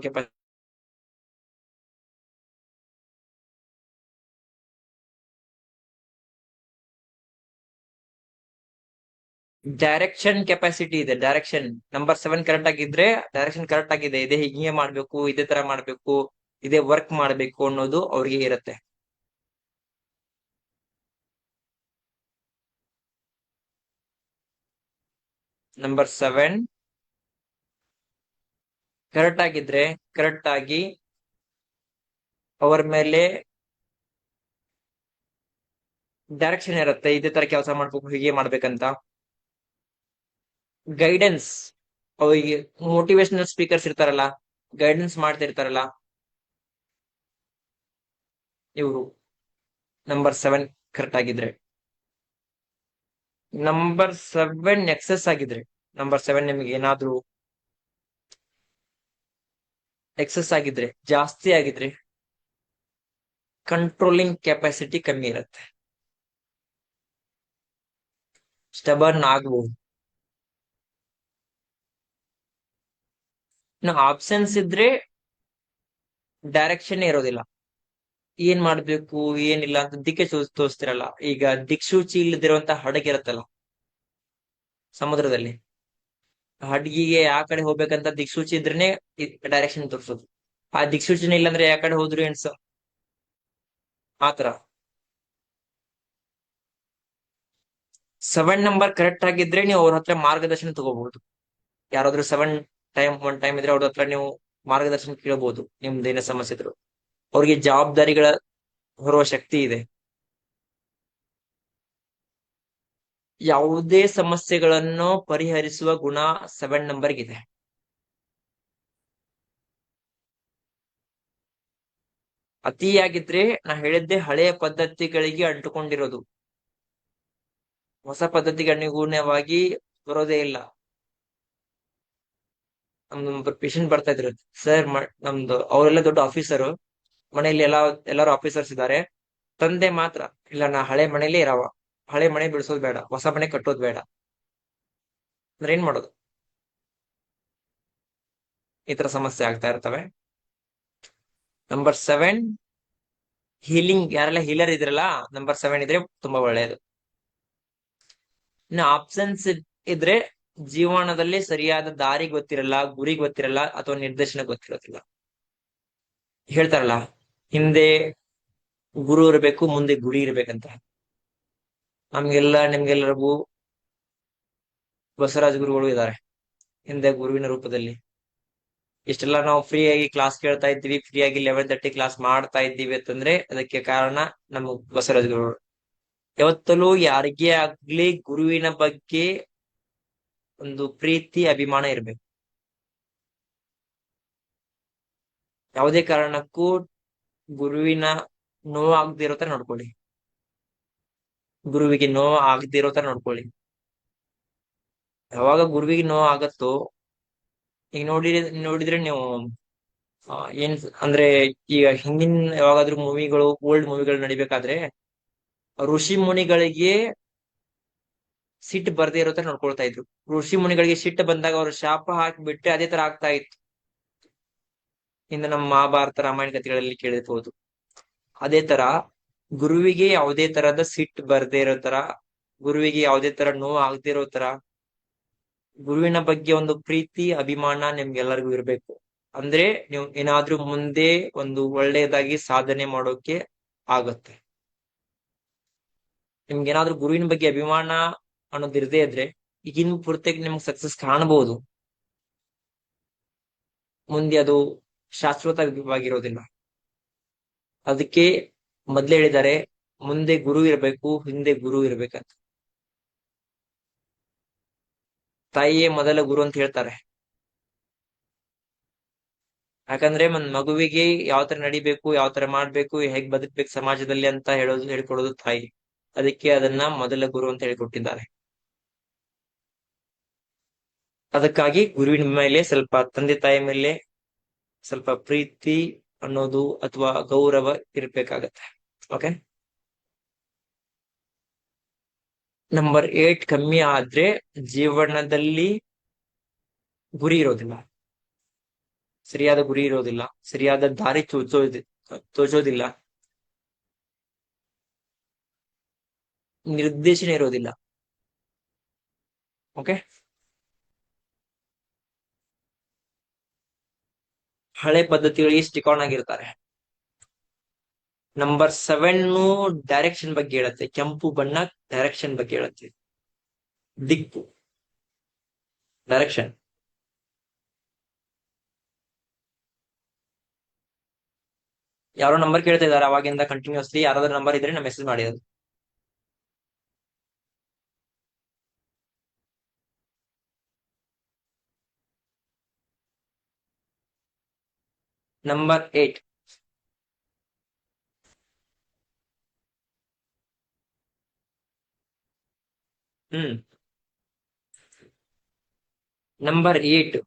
Speaker 1: ಡೈರೆಕ್ಷನ್ ಕೆಪಾಸಿಟಿ ಇದೆ. ಡೈರೆಕ್ಷನ್ ನಂಬರ್ 7 ಕರೆಕ್ಟ್ ಆಗಿದ್ರೆ ಡೈರೆಕ್ಷನ್ ಕರೆಕ್ಟ್ ಆಗಿದೆ, ಇದೇ ಹೀಗೆ ಮಾಡ್ಬೇಕು, ಇದೇ ತರ ಮಾಡ್ಬೇಕು, ಇದೇ ವರ್ಕ್ ಮಾಡ್ಬೇಕು ಅನ್ನೋದು ಅವ್ರಿಗೆ ಇರುತ್ತೆ. ನಂಬರ್ 7 ಕರೆಕ್ಟ್ ಆಗಿದ್ರೆ ಕರೆಕ್ಟ್ ಆಗಿ ಅವರ ಮೇಲೆ ಡೈರೆಕ್ಷನ್ ಇರುತ್ತೆ, ಇದೇ ತರ ಕೆಲಸ ಮಾಡ್ಬೇಕು, ಹೀಗೆ ಮಾಡ್ಬೇಕಂತ. ಗೈಡೆನ್ಸ್, ಅವರಿಗೆ ಮೋಟಿವೇಶನಲ್ ಸ್ಪೀಕರ್ಸ್ ಇರ್ತಾರಲ್ಲ, ಗೈಡೆನ್ಸ್ ಮಾಡ್ತಿರ್ತಾರಲ್ಲ, ಇವರು ನಂಬರ್ 7 ಕರೆಕ್ಟ್ ಆಗಿದ್ರೆ. ನಂಬರ್ 7 ಎಕ್ಸೆಸ್ ಆಗಿದ್ರೆ, ನಂಬರ್ 7 ನಿಮ್ಗೆ ಏನಾದ್ರೂ ಎಕ್ಸೆಸ್ ಆಗಿದ್ರೆ, ಜಾಸ್ತಿ ಆಗಿದ್ರೆ, ಕಂಟ್ರೋಲಿಂಗ್ ಕೆಪಾಸಿಟಿ ಕಮ್ಮಿ ಇರುತ್ತೆ, ಸ್ಟಬರ್ನ್ ಆಗಬಹುದು. ಇನ್ನು ಆಬ್ಸೆನ್ಸ್ ಇದ್ರೆ ಡೈರೆಕ್ಷನ್ ಇರೋದಿಲ್ಲ, ಏನ್ ಮಾಡ್ಬೇಕು ಏನಿಲ್ಲ ಅಂತ ದಿಕ್ಕೆ ತೋರಿಸ್ತಿರಲ್ಲ. ಈಗ ದಿಕ್ಸೂಚಿ ಇಲ್ಲದಿರುವಂತ ಹಡಗಿರುತ್ತಲ್ಲ ಸಮುದ್ರದಲ್ಲಿ, ಹಡಗಿಗೆ ಯಾವ ಕಡೆ ಹೋಗ್ಬೇಕಂತ ದಿಕ್ಸೂಚಿ ಇದ್ರೇನೆ ಡೈರೆಕ್ಷನ್ ತೋರಿಸೋದು. ಆ ದಿಕ್ಸೂಚಿನೇ ಇಲ್ಲಾಂದ್ರೆ ಯಾವ ಕಡೆ ಹೋದ್ರು ಎಣ್ಸ ಆತರ. 7 ನಂಬರ್ ಕರೆಕ್ಟ್ ಆಗಿದ್ರೆ ನೀವು ಅವ್ರ ಹತ್ರ ಮಾರ್ಗದರ್ಶನ ತಗೋಬಹುದು. ಯಾರಾದ್ರೂ 1 ಟೈಮ್ ಇದ್ರೆ ಅವ್ರ ಹತ್ರ ನೀವು ಮಾರ್ಗದರ್ಶನ ಕೇಳಬಹುದು. ನಿಮ್ದೇನೇ ಸಮಸ್ಯೆ ಇದ್ರು ಅವ್ರಿಗೆ ಜವಾಬ್ದಾರಿಗಳ ಹೊರುವ ಶಕ್ತಿ ಇದೆ. ಯಾವುದೇ ಸಮಸ್ಯೆಗಳನ್ನು ಪರಿಹರಿಸುವ ಗುಣ 7 ನಂಬರ್ಗಿದೆ. ಅತಿಯಾಗಿದ್ರೆ ನಾ ಹೇಳಿದ್ದೆ ಹಳೆಯ ಪದ್ಧತಿಗಳಿಗೆ ಅಂಟುಕೊಂಡಿರೋದು, ಹೊಸ ಪದ್ಧತಿಗೆ ಅನುಗುಣವಾಗಿ ಬರೋದೇ ಇಲ್ಲ. ನಮ್ದು ಪೇಷಂಟ್ ಬರ್ತಾ ಇದ್ರು, ಸರ್ ನಮ್ದು ಅವರೆಲ್ಲ ದೊಡ್ಡ ಆಫೀಸರು, ಮನೆಯಲ್ಲಿ ಎಲ್ಲಾರು ಆಫೀಸರ್ಸ್ ಇದ್ದಾರೆ, ತಂದೆ ಮಾತ್ರ ಇಲ್ಲ, ನಾ ಹಳೆ ಮನೇಲಿ ಇರವ, ಹಳೆ ಮನೆ ಬಿಡಿಸೋದು ಬೇಡ, ಹೊಸ ಮನೆ ಕಟ್ಟೋದು ಬೇಡ. ಅಂದ್ರೆ ಏನ್ ಮಾಡೋದು? ಈ ತರ ಸಮಸ್ಯೆ ಆಗ್ತಾ ಇರ್ತವೆ. ನಂಬರ್ 7 ಹೀಲಿಂಗ್, ಯಾರೆಲ್ಲ ಹೀಲರ್ ಇದ್ರಲ್ಲ, ನಂಬರ್ 7 ಇದ್ರೆ ತುಂಬಾ ಒಳ್ಳೆಯದು. ಇನ್ನು ಆಬ್ಸೆನ್ಸ್ ಇದ್ರೆ ಜೀವನದಲ್ಲಿ ಸರಿಯಾದ ದಾರಿ ಗೊತ್ತಿರಲ್ಲ, ಗುರಿ ಗೊತ್ತಿರಲ್ಲ, ಅಥವಾ ನಿರ್ದೇಶನ ಗೊತ್ತಿರೋದಿಲ್ಲ. ಹೇಳ್ತಾರಲ್ಲ, ಹಿಂದೆ ಗುರು ಇರಬೇಕು, ಮುಂದೆ ಗುರಿ ಇರ್ಬೇಕಂತ. ನಿಮ್ಗೆಲ್ಲರಿಗೂ ಬಸವರಾಜ ಗುರುಗಳು ಇದ್ದಾರೆ ಹಿಂದೆ ಗುರುವಿನ ರೂಪದಲ್ಲಿ. ಇಷ್ಟೆಲ್ಲ ನಾವು ಫ್ರೀ ಆಗಿ ಕ್ಲಾಸ್ ಕೇಳ್ತಾ ಇದ್ದೀವಿ, ಫ್ರೀ ಆಗಿ 11:30 ಕ್ಲಾಸ್ ಮಾಡ್ತಾ ಇದ್ದೀವಿ ಅಂತಂದ್ರೆ ಅದಕ್ಕೆ ಕಾರಣ ನಮ್ಮ ಬಸವರಾಜ ಗುರುಗಳು. ಯಾವತ್ತಲೂ ಯಾರಿಗೇ ಆಗ್ಲಿ ಗುರುವಿನ ಬಗ್ಗೆ ಒಂದು ಪ್ರೀತಿ ಅಭಿಮಾನ ಇರ್ಬೇಕು. ಯಾವುದೇ ಕಾರಣಕ್ಕೂ ಗುರುವಿನ ನೋವು ಆಗದಿರೋ ತರ ನೋಡ್ಕೊಳ್ಳಿ, ಗುರುವಿಗೆ ನೋವು ಆಗದಿರೋ ತರ ನೋಡ್ಕೊಳ್ಳಿ. ಯಾವಾಗ ಗುರುವಿಗೆ ನೋವು ಆಗತ್ತೋ, ಈಗ ನೋಡಿದ್ರೆ ನೀವು ಏನ್ ಅಂದ್ರೆ, ಈಗ ಹಿಂದಿನ ಯಾವಾಗಾದ್ರೂ ಮೂವಿಗಳು, ಓಲ್ಡ್ ಮೂವಿಗಳು ನಡಿಬೇಕಾದ್ರೆ ಋಷಿ ಮುನಿಗಳಿಗೆ ಸಿಟ್ಟು ಬರ್ದೇ ಇರೋ ತರ ನೋಡ್ಕೊಳ್ತಾ ಇದ್ರು. ಋಷಿ ಮುನಿಗಳಿಗೆ ಸಿಟ್ಟು ಬಂದಾಗ ಅವ್ರು ಶಾಪ ಹಾಕಿಬಿಟ್ರೆ ಅದೇ ತರ ಆಗ್ತಾ ಇತ್ತು. ಇನ್ನು ನಮ್ಮ ಮಹಾಭಾರತ ರಾಮಾಯಣ ಕಥೆಗಳಲ್ಲಿ ಕೇಳಿರ್ಬೋದು. ಅದೇ ತರ ಗುರುವಿಗೆ ಯಾವುದೇ ತರದ ಸಿಟ್ಟು ಬರ್ದೇ ಇರೋ ತರ, ಗುರುವಿಗೆ ಯಾವುದೇ ತರ ನೋವು ಆಗದೆ ಇರೋ ತರ, ಗುರುವಿನ ಬಗ್ಗೆ ಒಂದು ಪ್ರೀತಿ ಅಭಿಮಾನ ನಿಮ್ಗೆಲ್ಲರಿಗೂ ಇರ್ಬೇಕು. ಅಂದ್ರೆ ನೀವು ಏನಾದ್ರೂ ಮುಂದೆ ಒಂದು ಒಳ್ಳೆಯದಾಗಿ ಸಾಧನೆ ಮಾಡೋಕೆ ಆಗತ್ತೆ. ನಿಮ್ಗೆ ಏನಾದ್ರೂ ಗುರುವಿನ ಬಗ್ಗೆ ಅಭಿಮಾನ ಅನ್ನೋದು ಇರದೇ ಇದ್ರೆ ಈಗಿನ ಪೂರ್ತಿಯಾಗಿ ನಿಮ್ಗೆ ಸಕ್ಸಸ್ ಕಾಣಬಹುದು, ಮುಂದೆ ಅದು ಶಾಶ್ವತವಾಗಿರೋದಿಲ್ಲ. ಅದಕ್ಕೆ ಮೊದ್ಲೇ ಹೇಳಿದ್ದಾರೆ, ಮುಂದೆ ಗುರು ಇರಬೇಕು, ಹಿಂದೆ ಗುರು ಇರ್ಬೇಕಂತ. ತಾಯಿಯೇ ಮೊದಲ ಗುರು ಅಂತ ಹೇಳ್ತಾರೆ. ಯಾಕಂದ್ರೆ ಒಂದ್ ಮಗುವಿಗೆ ಯಾವ ತರ ನಡಿಬೇಕು, ಯಾವ ತರ ಮಾಡ್ಬೇಕು, ಹೇಗ್ ಬದುಕ್ಬೇಕು ಸಮಾಜದಲ್ಲಿ ಅಂತ ಹೇಳ್ಕೊಡೋದು ತಾಯಿ. ಅದಕ್ಕೆ ಅದನ್ನ ಮೊದಲ ಗುರು ಅಂತ ಹೇಳಿಕೊಟ್ಟಿದ್ದಾರೆ. ಅದಕ್ಕಾಗಿ ಗುರುವಿನ ಮೇಲೆ ಸ್ವಲ್ಪ, ತಂದೆ ತಾಯಿ ಮೇಲೆ ಸ್ವಲ್ಪ ಪ್ರೀತಿ ಅನ್ನೋದು ಅಥವಾ ಗೌರವ ಇರ್ಬೇಕಾಗತ್ತೆ. ಓಕೆ. ನಂಬರ್ 8 ಕಮ್ಮಿ ಆದ್ರೆ ಜೀವನದಲ್ಲಿ ಗುರಿ ಇರೋದಿಲ್ಲ, ಸರಿಯಾದ ಗುರಿ ಇರೋದಿಲ್ಲ, ಸರಿಯಾದ ದಾರಿ ತೋಚೋದಿಲ್ಲ, ನಿರ್ದೇಶನ ಇರೋದಿಲ್ಲ. ಓಕೆ. ಹಳೆ ಪದ್ಧತಿಗಳಿಗೆ ಸ್ಟಿಕ್ ಆನ್ ಆಗಿರ್ತಾರೆ. ನಂಬರ್ 7 ಡೈರೆಕ್ಷನ್ ಬಗ್ಗೆ ಹೇಳುತ್ತೆ. ಕೆಂಪು ಬಣ್ಣ ಡೈರೆಕ್ಷನ್ ಬಗ್ಗೆ ಹೇಳುತ್ತೆ, ದಿಕ್ಕು, ಡೈರೆಕ್ಷನ್. ಯಾರೋ ನಂಬರ್ ಕೇಳ್ತಾ ಇದಾರೆ ಅವಾಗಿಂದ ಕಂಟಿನ್ಯೂಸ್ಲಿ. ಯಾರಾದ್ರೂ ನಂಬರ್ ಇದ್ರೆ ನಾ ಮೆಸೇಜ್ ಮಾಡಿ. ಅದು ನಂಬರ್ 8. ನಂಬರ್ 8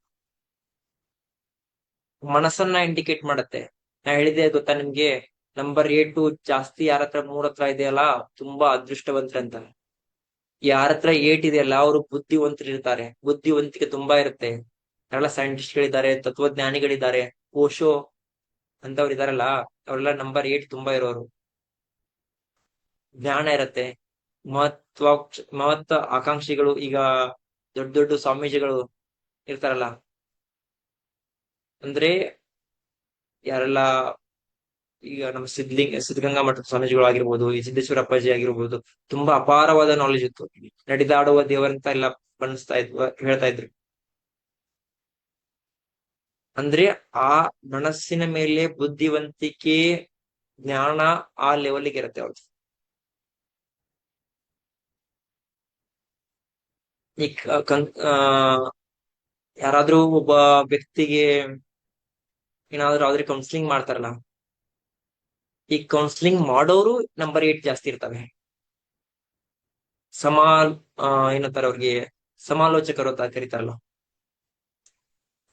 Speaker 1: ಮನಸ್ಸನ್ನ ಇಂಡಿಕೇಟ್ ಮಾಡುತ್ತೆ. ನಾ ಹೇಳಿದೆ ಗೊತ್ತಾ ನಿಮ್ಗೆ, ನಂಬರ್ 8 ಜಾಸ್ತಿ ಯಾರ ಹತ್ರ 3 ಹತ್ರ ಇದೆಯಲ್ಲ ತುಂಬಾ ಅದೃಷ್ಟವಂತರಂತ. ಯಾರ ಹತ್ರ 8 ಇದೆಯಲ್ಲ ಅವರು ಬುದ್ಧಿವಂತರು ಇರ್ತಾರೆ, ಬುದ್ಧಿವಂತಿಕೆ ತುಂಬಾ ಇರುತ್ತೆ. ಯಾರೆಲ್ಲ ಸೈಂಟಿಸ್ಟ್ಗಳಿದ್ದಾರೆ, ತತ್ವಜ್ಞಾನಿಗಳಿದ್ದಾರೆ, ಓಶೋ ಅಂತವ್ರು ಇದಾರಲ್ಲ, ಅವರೆಲ್ಲ ನಂಬರ್ 8 ತುಂಬಾ ಇರೋರು. ಜ್ಞಾನ ಇರತ್ತೆ, ಮಹತ್ವ ಆಕಾಂಕ್ಷಿಗಳು. ಈಗ ದೊಡ್ಡ ದೊಡ್ಡ ಸ್ವಾಮೀಜಿಗಳು ಇರ್ತಾರಲ್ಲ, ಅಂದ್ರೆ ಯಾರೆಲ್ಲ ಈಗ ನಮ್ಮ ಸಿದ್ಧಗಂಗಾ ಮಠದ ಸ್ವಾಮೀಜಿಗಳು ಆಗಿರ್ಬೋದು, ಈ ಸಿದ್ದೇಶ್ವರ ಅಪ್ಪಾಜಿ ಆಗಿರ್ಬೋದು, ತುಂಬಾ ಅಪಾರವಾದ ನಾಲೆಜ್ ಇತ್ತು. ನಡೆದಾಡುವ ದೇವರಂತ ಎಲ್ಲ ಬಣ್ಣಿಸ್ತಾ ಇದ್ವು, ಹೇಳ್ತಾ ಇದ್ರು. ಅಂದ್ರೆ ಆ ಮನಸ್ಸಿನ ಮೇಲೆ ಬುದ್ಧಿವಂತಿಕೆ, ಜ್ಞಾನ ಆ ಲೆವೆಲ್ಗೆ ಇರುತ್ತೆ ಅವ್ರದ್ದು. ಈ ಯಾರಾದ್ರೂ ಒಬ್ಬ ವ್ಯಕ್ತಿಗೆ ಏನಾದ್ರು ಆದ್ರೆ ಕೌನ್ಸಿಲಿಂಗ್ ಮಾಡ್ತಾರಲ್ಲ, ಈ ಕೌನ್ಸಿಲಿಂಗ್ ಮಾಡೋರು ನಂಬರ್ 8 ಜಾಸ್ತಿ ಇರ್ತವೆ. ಸಮಾಲ್ ಏನಂತಾರೆ ಅವ್ರಿಗೆ, ಸಮಾಲೋಚಕರು ಅಂತ ಕರೀತಾರಲ್ಲ,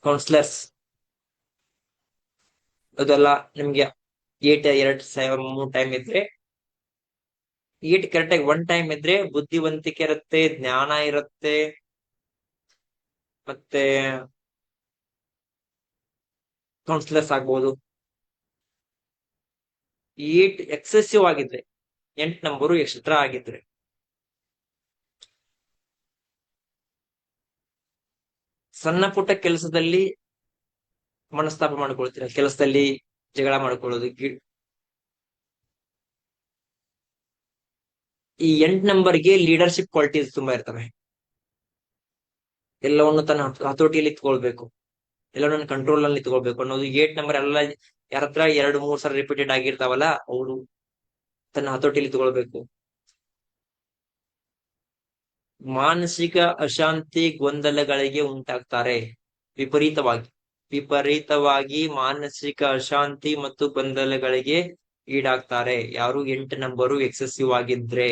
Speaker 1: ಕೌನ್ಸಿಲರ್ಸ್. ಅದೆಲ್ಲ ನಿಮ್ಗೆ 8 2 ಟೈಮ್ ಇದ್ರೆ, 8 ಕರೆಕ್ಟ್ ಆಗಿ 1 ಟೈಮ್ ಇದ್ರೆ ಬುದ್ಧಿವಂತಿಕೆ ಇರುತ್ತೆ, ಜ್ಞಾನ ಇರುತ್ತೆ, ಮತ್ತೆ ಕೌನ್ಸಿಲರ್ಸ್ ಆಗ್ಬೋದು. 8 ಎಕ್ಸೆಸಿವ್ ಆಗಿದ್ರೆ, 8 ನಂಬರು ಎಕ್ಸ್ಟ್ರಾ ಆಗಿದ್ರೆ, ಸಣ್ಣ ಪುಟ್ಟ ಕೆಲಸದಲ್ಲಿ ಮನಸ್ತಾಪ ಮಾಡ್ಕೊಳ್ತೀರ, ಕೆಲಸದಲ್ಲಿ ಜಗಳ ಮಾಡ್ಕೊಳ್ಳೋದು. ಈ 8 ನಂಬರ್ಗೆ ಲೀಡರ್ಶಿಪ್ ಕ್ವಾಲಿಟೀಸ್ ತುಂಬಾ ಇರ್ತವೆ. ಎಲ್ಲವನ್ನು ತನ್ನ ಹತೋಟಿಯಲ್ಲಿ ಇಟ್ಕೊಳ್ಬೇಕು, ಎಲ್ಲವನ್ನು ಕಂಟ್ರೋಲ್ ಅಲ್ಲಿ ಇಟ್ಕೊಳ್ಬೇಕು ಅನ್ನೋದು. 8 ನಂಬರ್ ಎಲ್ಲ ಯಾರ ಹತ್ರ 2-3 ಸಲ ರಿಪೀಟೆಡ್ ಆಗಿರ್ತಾವಲ್ಲ, ಅವರು ತನ್ನ ಹತೋಟಿಯಲ್ಲಿ ಇಟ್ಕೊಳ್ಬೇಕು. ಮಾನಸಿಕ ಅಶಾಂತಿ ಗೊಂದಲಗಳಿಗೆ ಉಂಟಾಗ್ತಾರೆ, ವಿಪರೀತವಾಗಿ ಮಾನಸಿಕ ಅಶಾಂತಿ ಮತ್ತು ಗೊಂದಲಗಳಿಗೆ ಈಡಾಗ್ತಾರೆ ಯಾರು 8 ನಂಬರು ಎಕ್ಸೆಸಿವ್ ಆಗಿದ್ರೆ.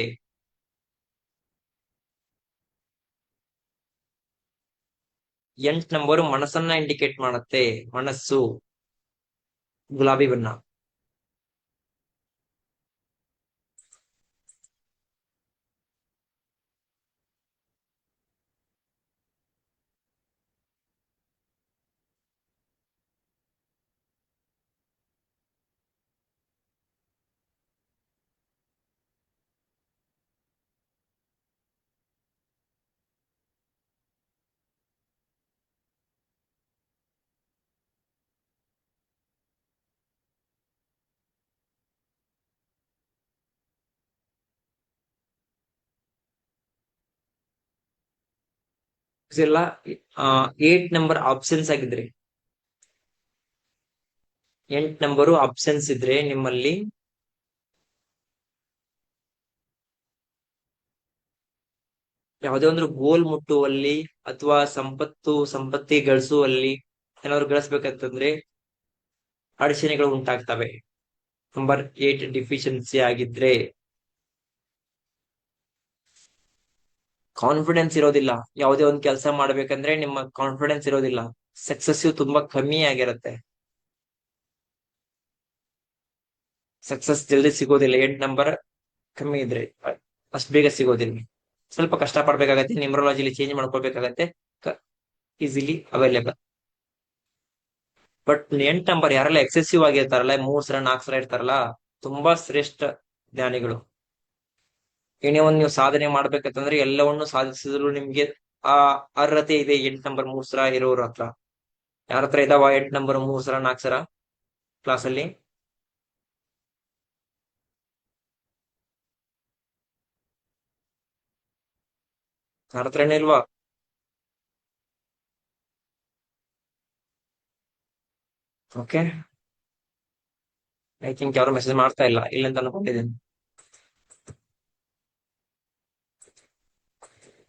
Speaker 1: 8 ನಂಬರು ಮನಸ್ಸನ್ನ ಇಂಡಿಕೇಟ್ ಮಾಡುತ್ತೆ, ಮನಸ್ಸು ಗುಲಾಬಿ ಬಣ್ಣ. ಇಲ್ಲ 8 ನಂಬರ್ ಆಪ್ಷನ್ಸ್ ಆಗಿದ್ರೆ, 8 ನಂಬರು ಆಪ್ಷನ್ಸ್ ಇದ್ರೆ ನಿಮ್ಮಲ್ಲಿ ಯಾವುದೇ ಒಂದು ಗೋಲ್ ಮುಟ್ಟುವಲ್ಲಿ ಅಥವಾ ಸಂಪತ್ತಿ ಗಳಿಸುವಲ್ಲಿ ಏನಾದ್ರು ಗಳಿಸ್ಬೇಕಂತಂದ್ರೆ ಅಡಚಣೆಗಳು ಉಂಟಾಗ್ತವೆ. ನಂಬರ್ 8 ಡಿಫಿಷಿಯನ್ಸಿ ಆಗಿದ್ರೆ ಕಾನ್ಫಿಡೆನ್ಸ್ ಇರೋದಿಲ್ಲ. ಯಾವುದೇ ಒಂದು ಕೆಲಸ ಮಾಡ್ಬೇಕಂದ್ರೆ ನಿಮ್ಮ ಕಾನ್ಫಿಡೆನ್ಸ್ ಇರೋದಿಲ್ಲ. ಸಕ್ಸಸ್ಸಿವ್ ತುಂಬಾ ಕಮ್ಮಿ ಆಗಿರುತ್ತೆ. ಸಕ್ಸಸ್ ಜಲ್ದಿ ಸಿಗೋದಿಲ್ಲ. 8 ನಂಬರ್ ಕಮ್ಮಿ ಇದ್ರೆ ಅಷ್ಟು ಬೇಗ ಸಿಗೋದಿಲ್ಲ. ಸ್ವಲ್ಪ ಕಷ್ಟ ಪಡ್ಬೇಕಾಗತ್ತೆ. ನ್ಯೂಮರಾಲಜಿಲಿ ಚೇಂಜ್ ಮಾಡ್ಕೊಳ್ಬೇಕಾಗತ್ತೆ. Easily available. ಬಟ್ 8 ನಂಬರ್ ಯಾರೆಲ್ಲ ಎಕ್ಸೆಸಿವ್ ಆಗಿರ್ತಾರಲ್ಲ, 3 ಸಲ 4 ಸಲ ಇರ್ತಾರಲ್ಲ, ತುಂಬಾ ಶ್ರೇಷ್ಠ ಜ್ಞಾನಿಗಳು. ಏನೇ ಒಂದು ನೀವು ಸಾಧನೆ ಮಾಡ್ಬೇಕಂತಂದ್ರೆ ಎಲ್ಲವನ್ನು ಸಾಧಿಸಿದ್ರು ನಿಮ್ಗೆ ಆ ಅರ್ಹತೆ ಇದೆ 8 ನಂಬರ್ 3 ಸಲ ಇರೋರ ಹತ್ರ. ಯಾರ ಹತ್ರ ಇದಾವ 8 ನಂಬರ್ 3 ಸಲ 4 ಸಲ ಕ್ಲಾಸ್ ಅಲ್ಲಿ? ಯಾರ ಹತ್ರನೇ ಇಲ್ವಾ? ಓಕೆ, ಐ ಥಿಂಕ್ ಯಾರು ಮೆಸೇಜ್ ಮಾಡ್ತಾ ಇಲ್ಲ ಅಂತ ಅನ್ಕೊಂಡಿದ್ದೀನಿ.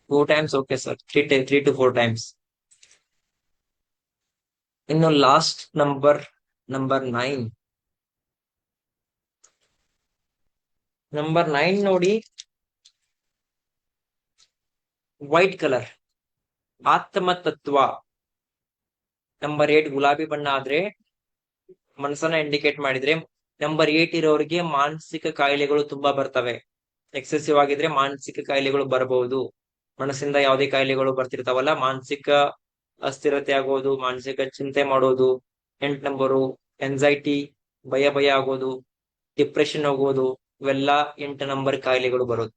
Speaker 1: 2 times okay sir, 3 to 4 times. ಇನ್ನು ಲಾಸ್ಟ್ ನಂಬರ್ 9. ನಂಬರ್ 9 ನೋಡಿ, ವೈಟ್ ಕಲರ್ ಆತ್ಮತತ್ವ. ನಂಬರ್ 8 ಗುಲಾಬಿ ಬಣ್ಣ ಆದ್ರೆ ಮನಸ್ಸನ್ನ ಇಂಡಿಕೇಟ್ ಮಾಡಿದ್ರೆ, ನಂಬರ್ 8 ಇರೋರಿಗೆ ಮಾನಸಿಕ ಕಾಯಿಲೆಗಳು ತುಂಬಾ ಬರ್ತವೆ. ಎಕ್ಸೆಸಿವ್ ಆಗಿದ್ರೆ ಮಾನಸಿಕ ಕಾಯಿಲೆಗಳು ಬರಬಹುದು. ಮನಸ್ಸಿಂದ ಯಾವುದೇ ಕಾಯಿಲೆಗಳು ಬರ್ತಿರ್ತಾವಲ್ಲ, ಮಾನಸಿಕ ಅಸ್ಥಿರತೆ ಆಗೋದು, ಮಾನಸಿಕ ಚಿಂತೆ ಮಾಡೋದು. 8 ನಂಬರು ಎನ್ಸೈಟಿ, ಭಯ ಆಗೋದು, ಡಿಪ್ರೆಷನ್ ಹೋಗೋದು, ಇವೆಲ್ಲ 8 ನಂಬರ್ ಕಾಯಿಲೆಗಳು ಬರೋದು.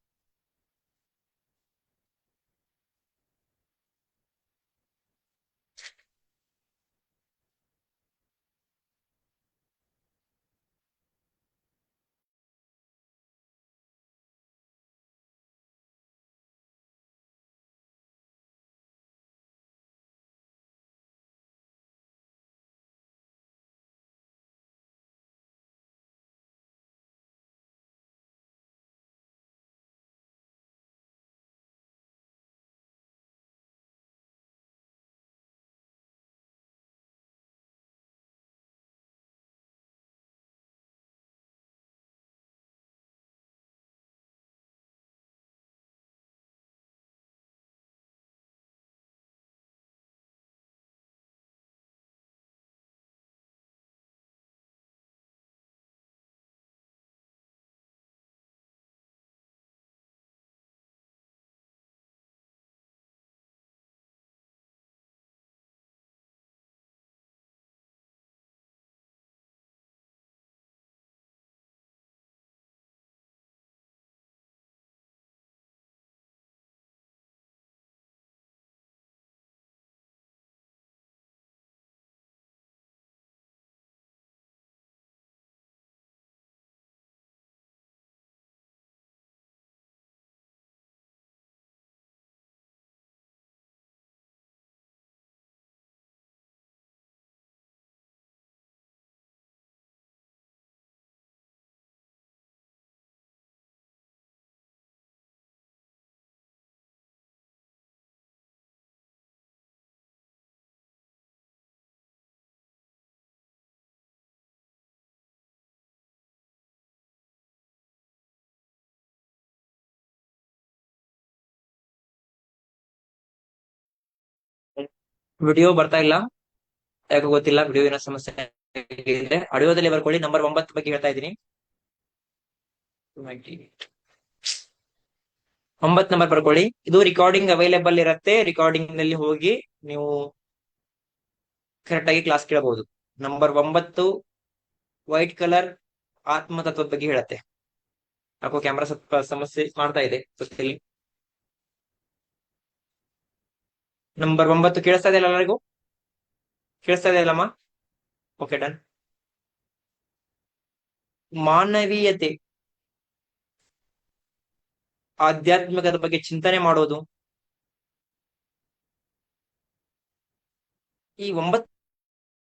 Speaker 1: ವಿಡಿಯೋ ಬರ್ತಾ ಇಲ್ಲ, ಯಾಕೋ ಗೊತ್ತಿಲ್ಲ. ವಿಡಿಯೋ ಏನೋ ಸಮಸ್ಯೆ ಇದೆ. ಆಡಿಯೋದಲ್ಲಿ ಬರ್ಕೊಳ್ಳಿ. ನಂಬರ್ 9 ಬಗ್ಗೆ ಹೇಳ್ತಾ ಇದ್ದೀನಿ. 9 ನಂಬರ್ ಬರ್ಕೊಳ್ಳಿ. ಇದು ರಿಕಾರ್ಡಿಂಗ್ ಅವೈಲೇಬಲ್ ಇರುತ್ತೆ. ರಿಕಾರ್ಡಿಂಗ್ ನಲ್ಲಿ ಹೋಗಿ ನೀವು ಕರೆಕ್ಟ್ ಆಗಿ ಕ್ಲಾಸ್ ಕೇಳಬಹುದು. ನಂಬರ್ 9 ವೈಟ್ ಕಲರ್ ಆತ್ಮತತ್ವದ ಬಗ್ಗೆ ಹೇಳತ್ತೆ. ಯಾಕೋ ಕ್ಯಾಮ್ರಾ ಸ್ವಲ್ಪ ಸಮಸ್ಯೆ ಮಾಡ್ತಾ ಇದೆ ಗೊತ್ತಿಲ್ಲ. ನಂಬರ್ 9 ಕೇಳಿಸ್ತಾ ಇದೆಯಲ್ಲ ಎಲ್ಲರಿಗೂ? ಕೇಳಿಸ್ತಾ ಇದೆಯಲ್ಲಮ್ಮ? Okay, done. ಮಾನವೀಯತೆ, ಆಧ್ಯಾತ್ಮಿಕದ ಬಗ್ಗೆ ಚಿಂತನೆ ಮಾಡೋದು, ಈ 9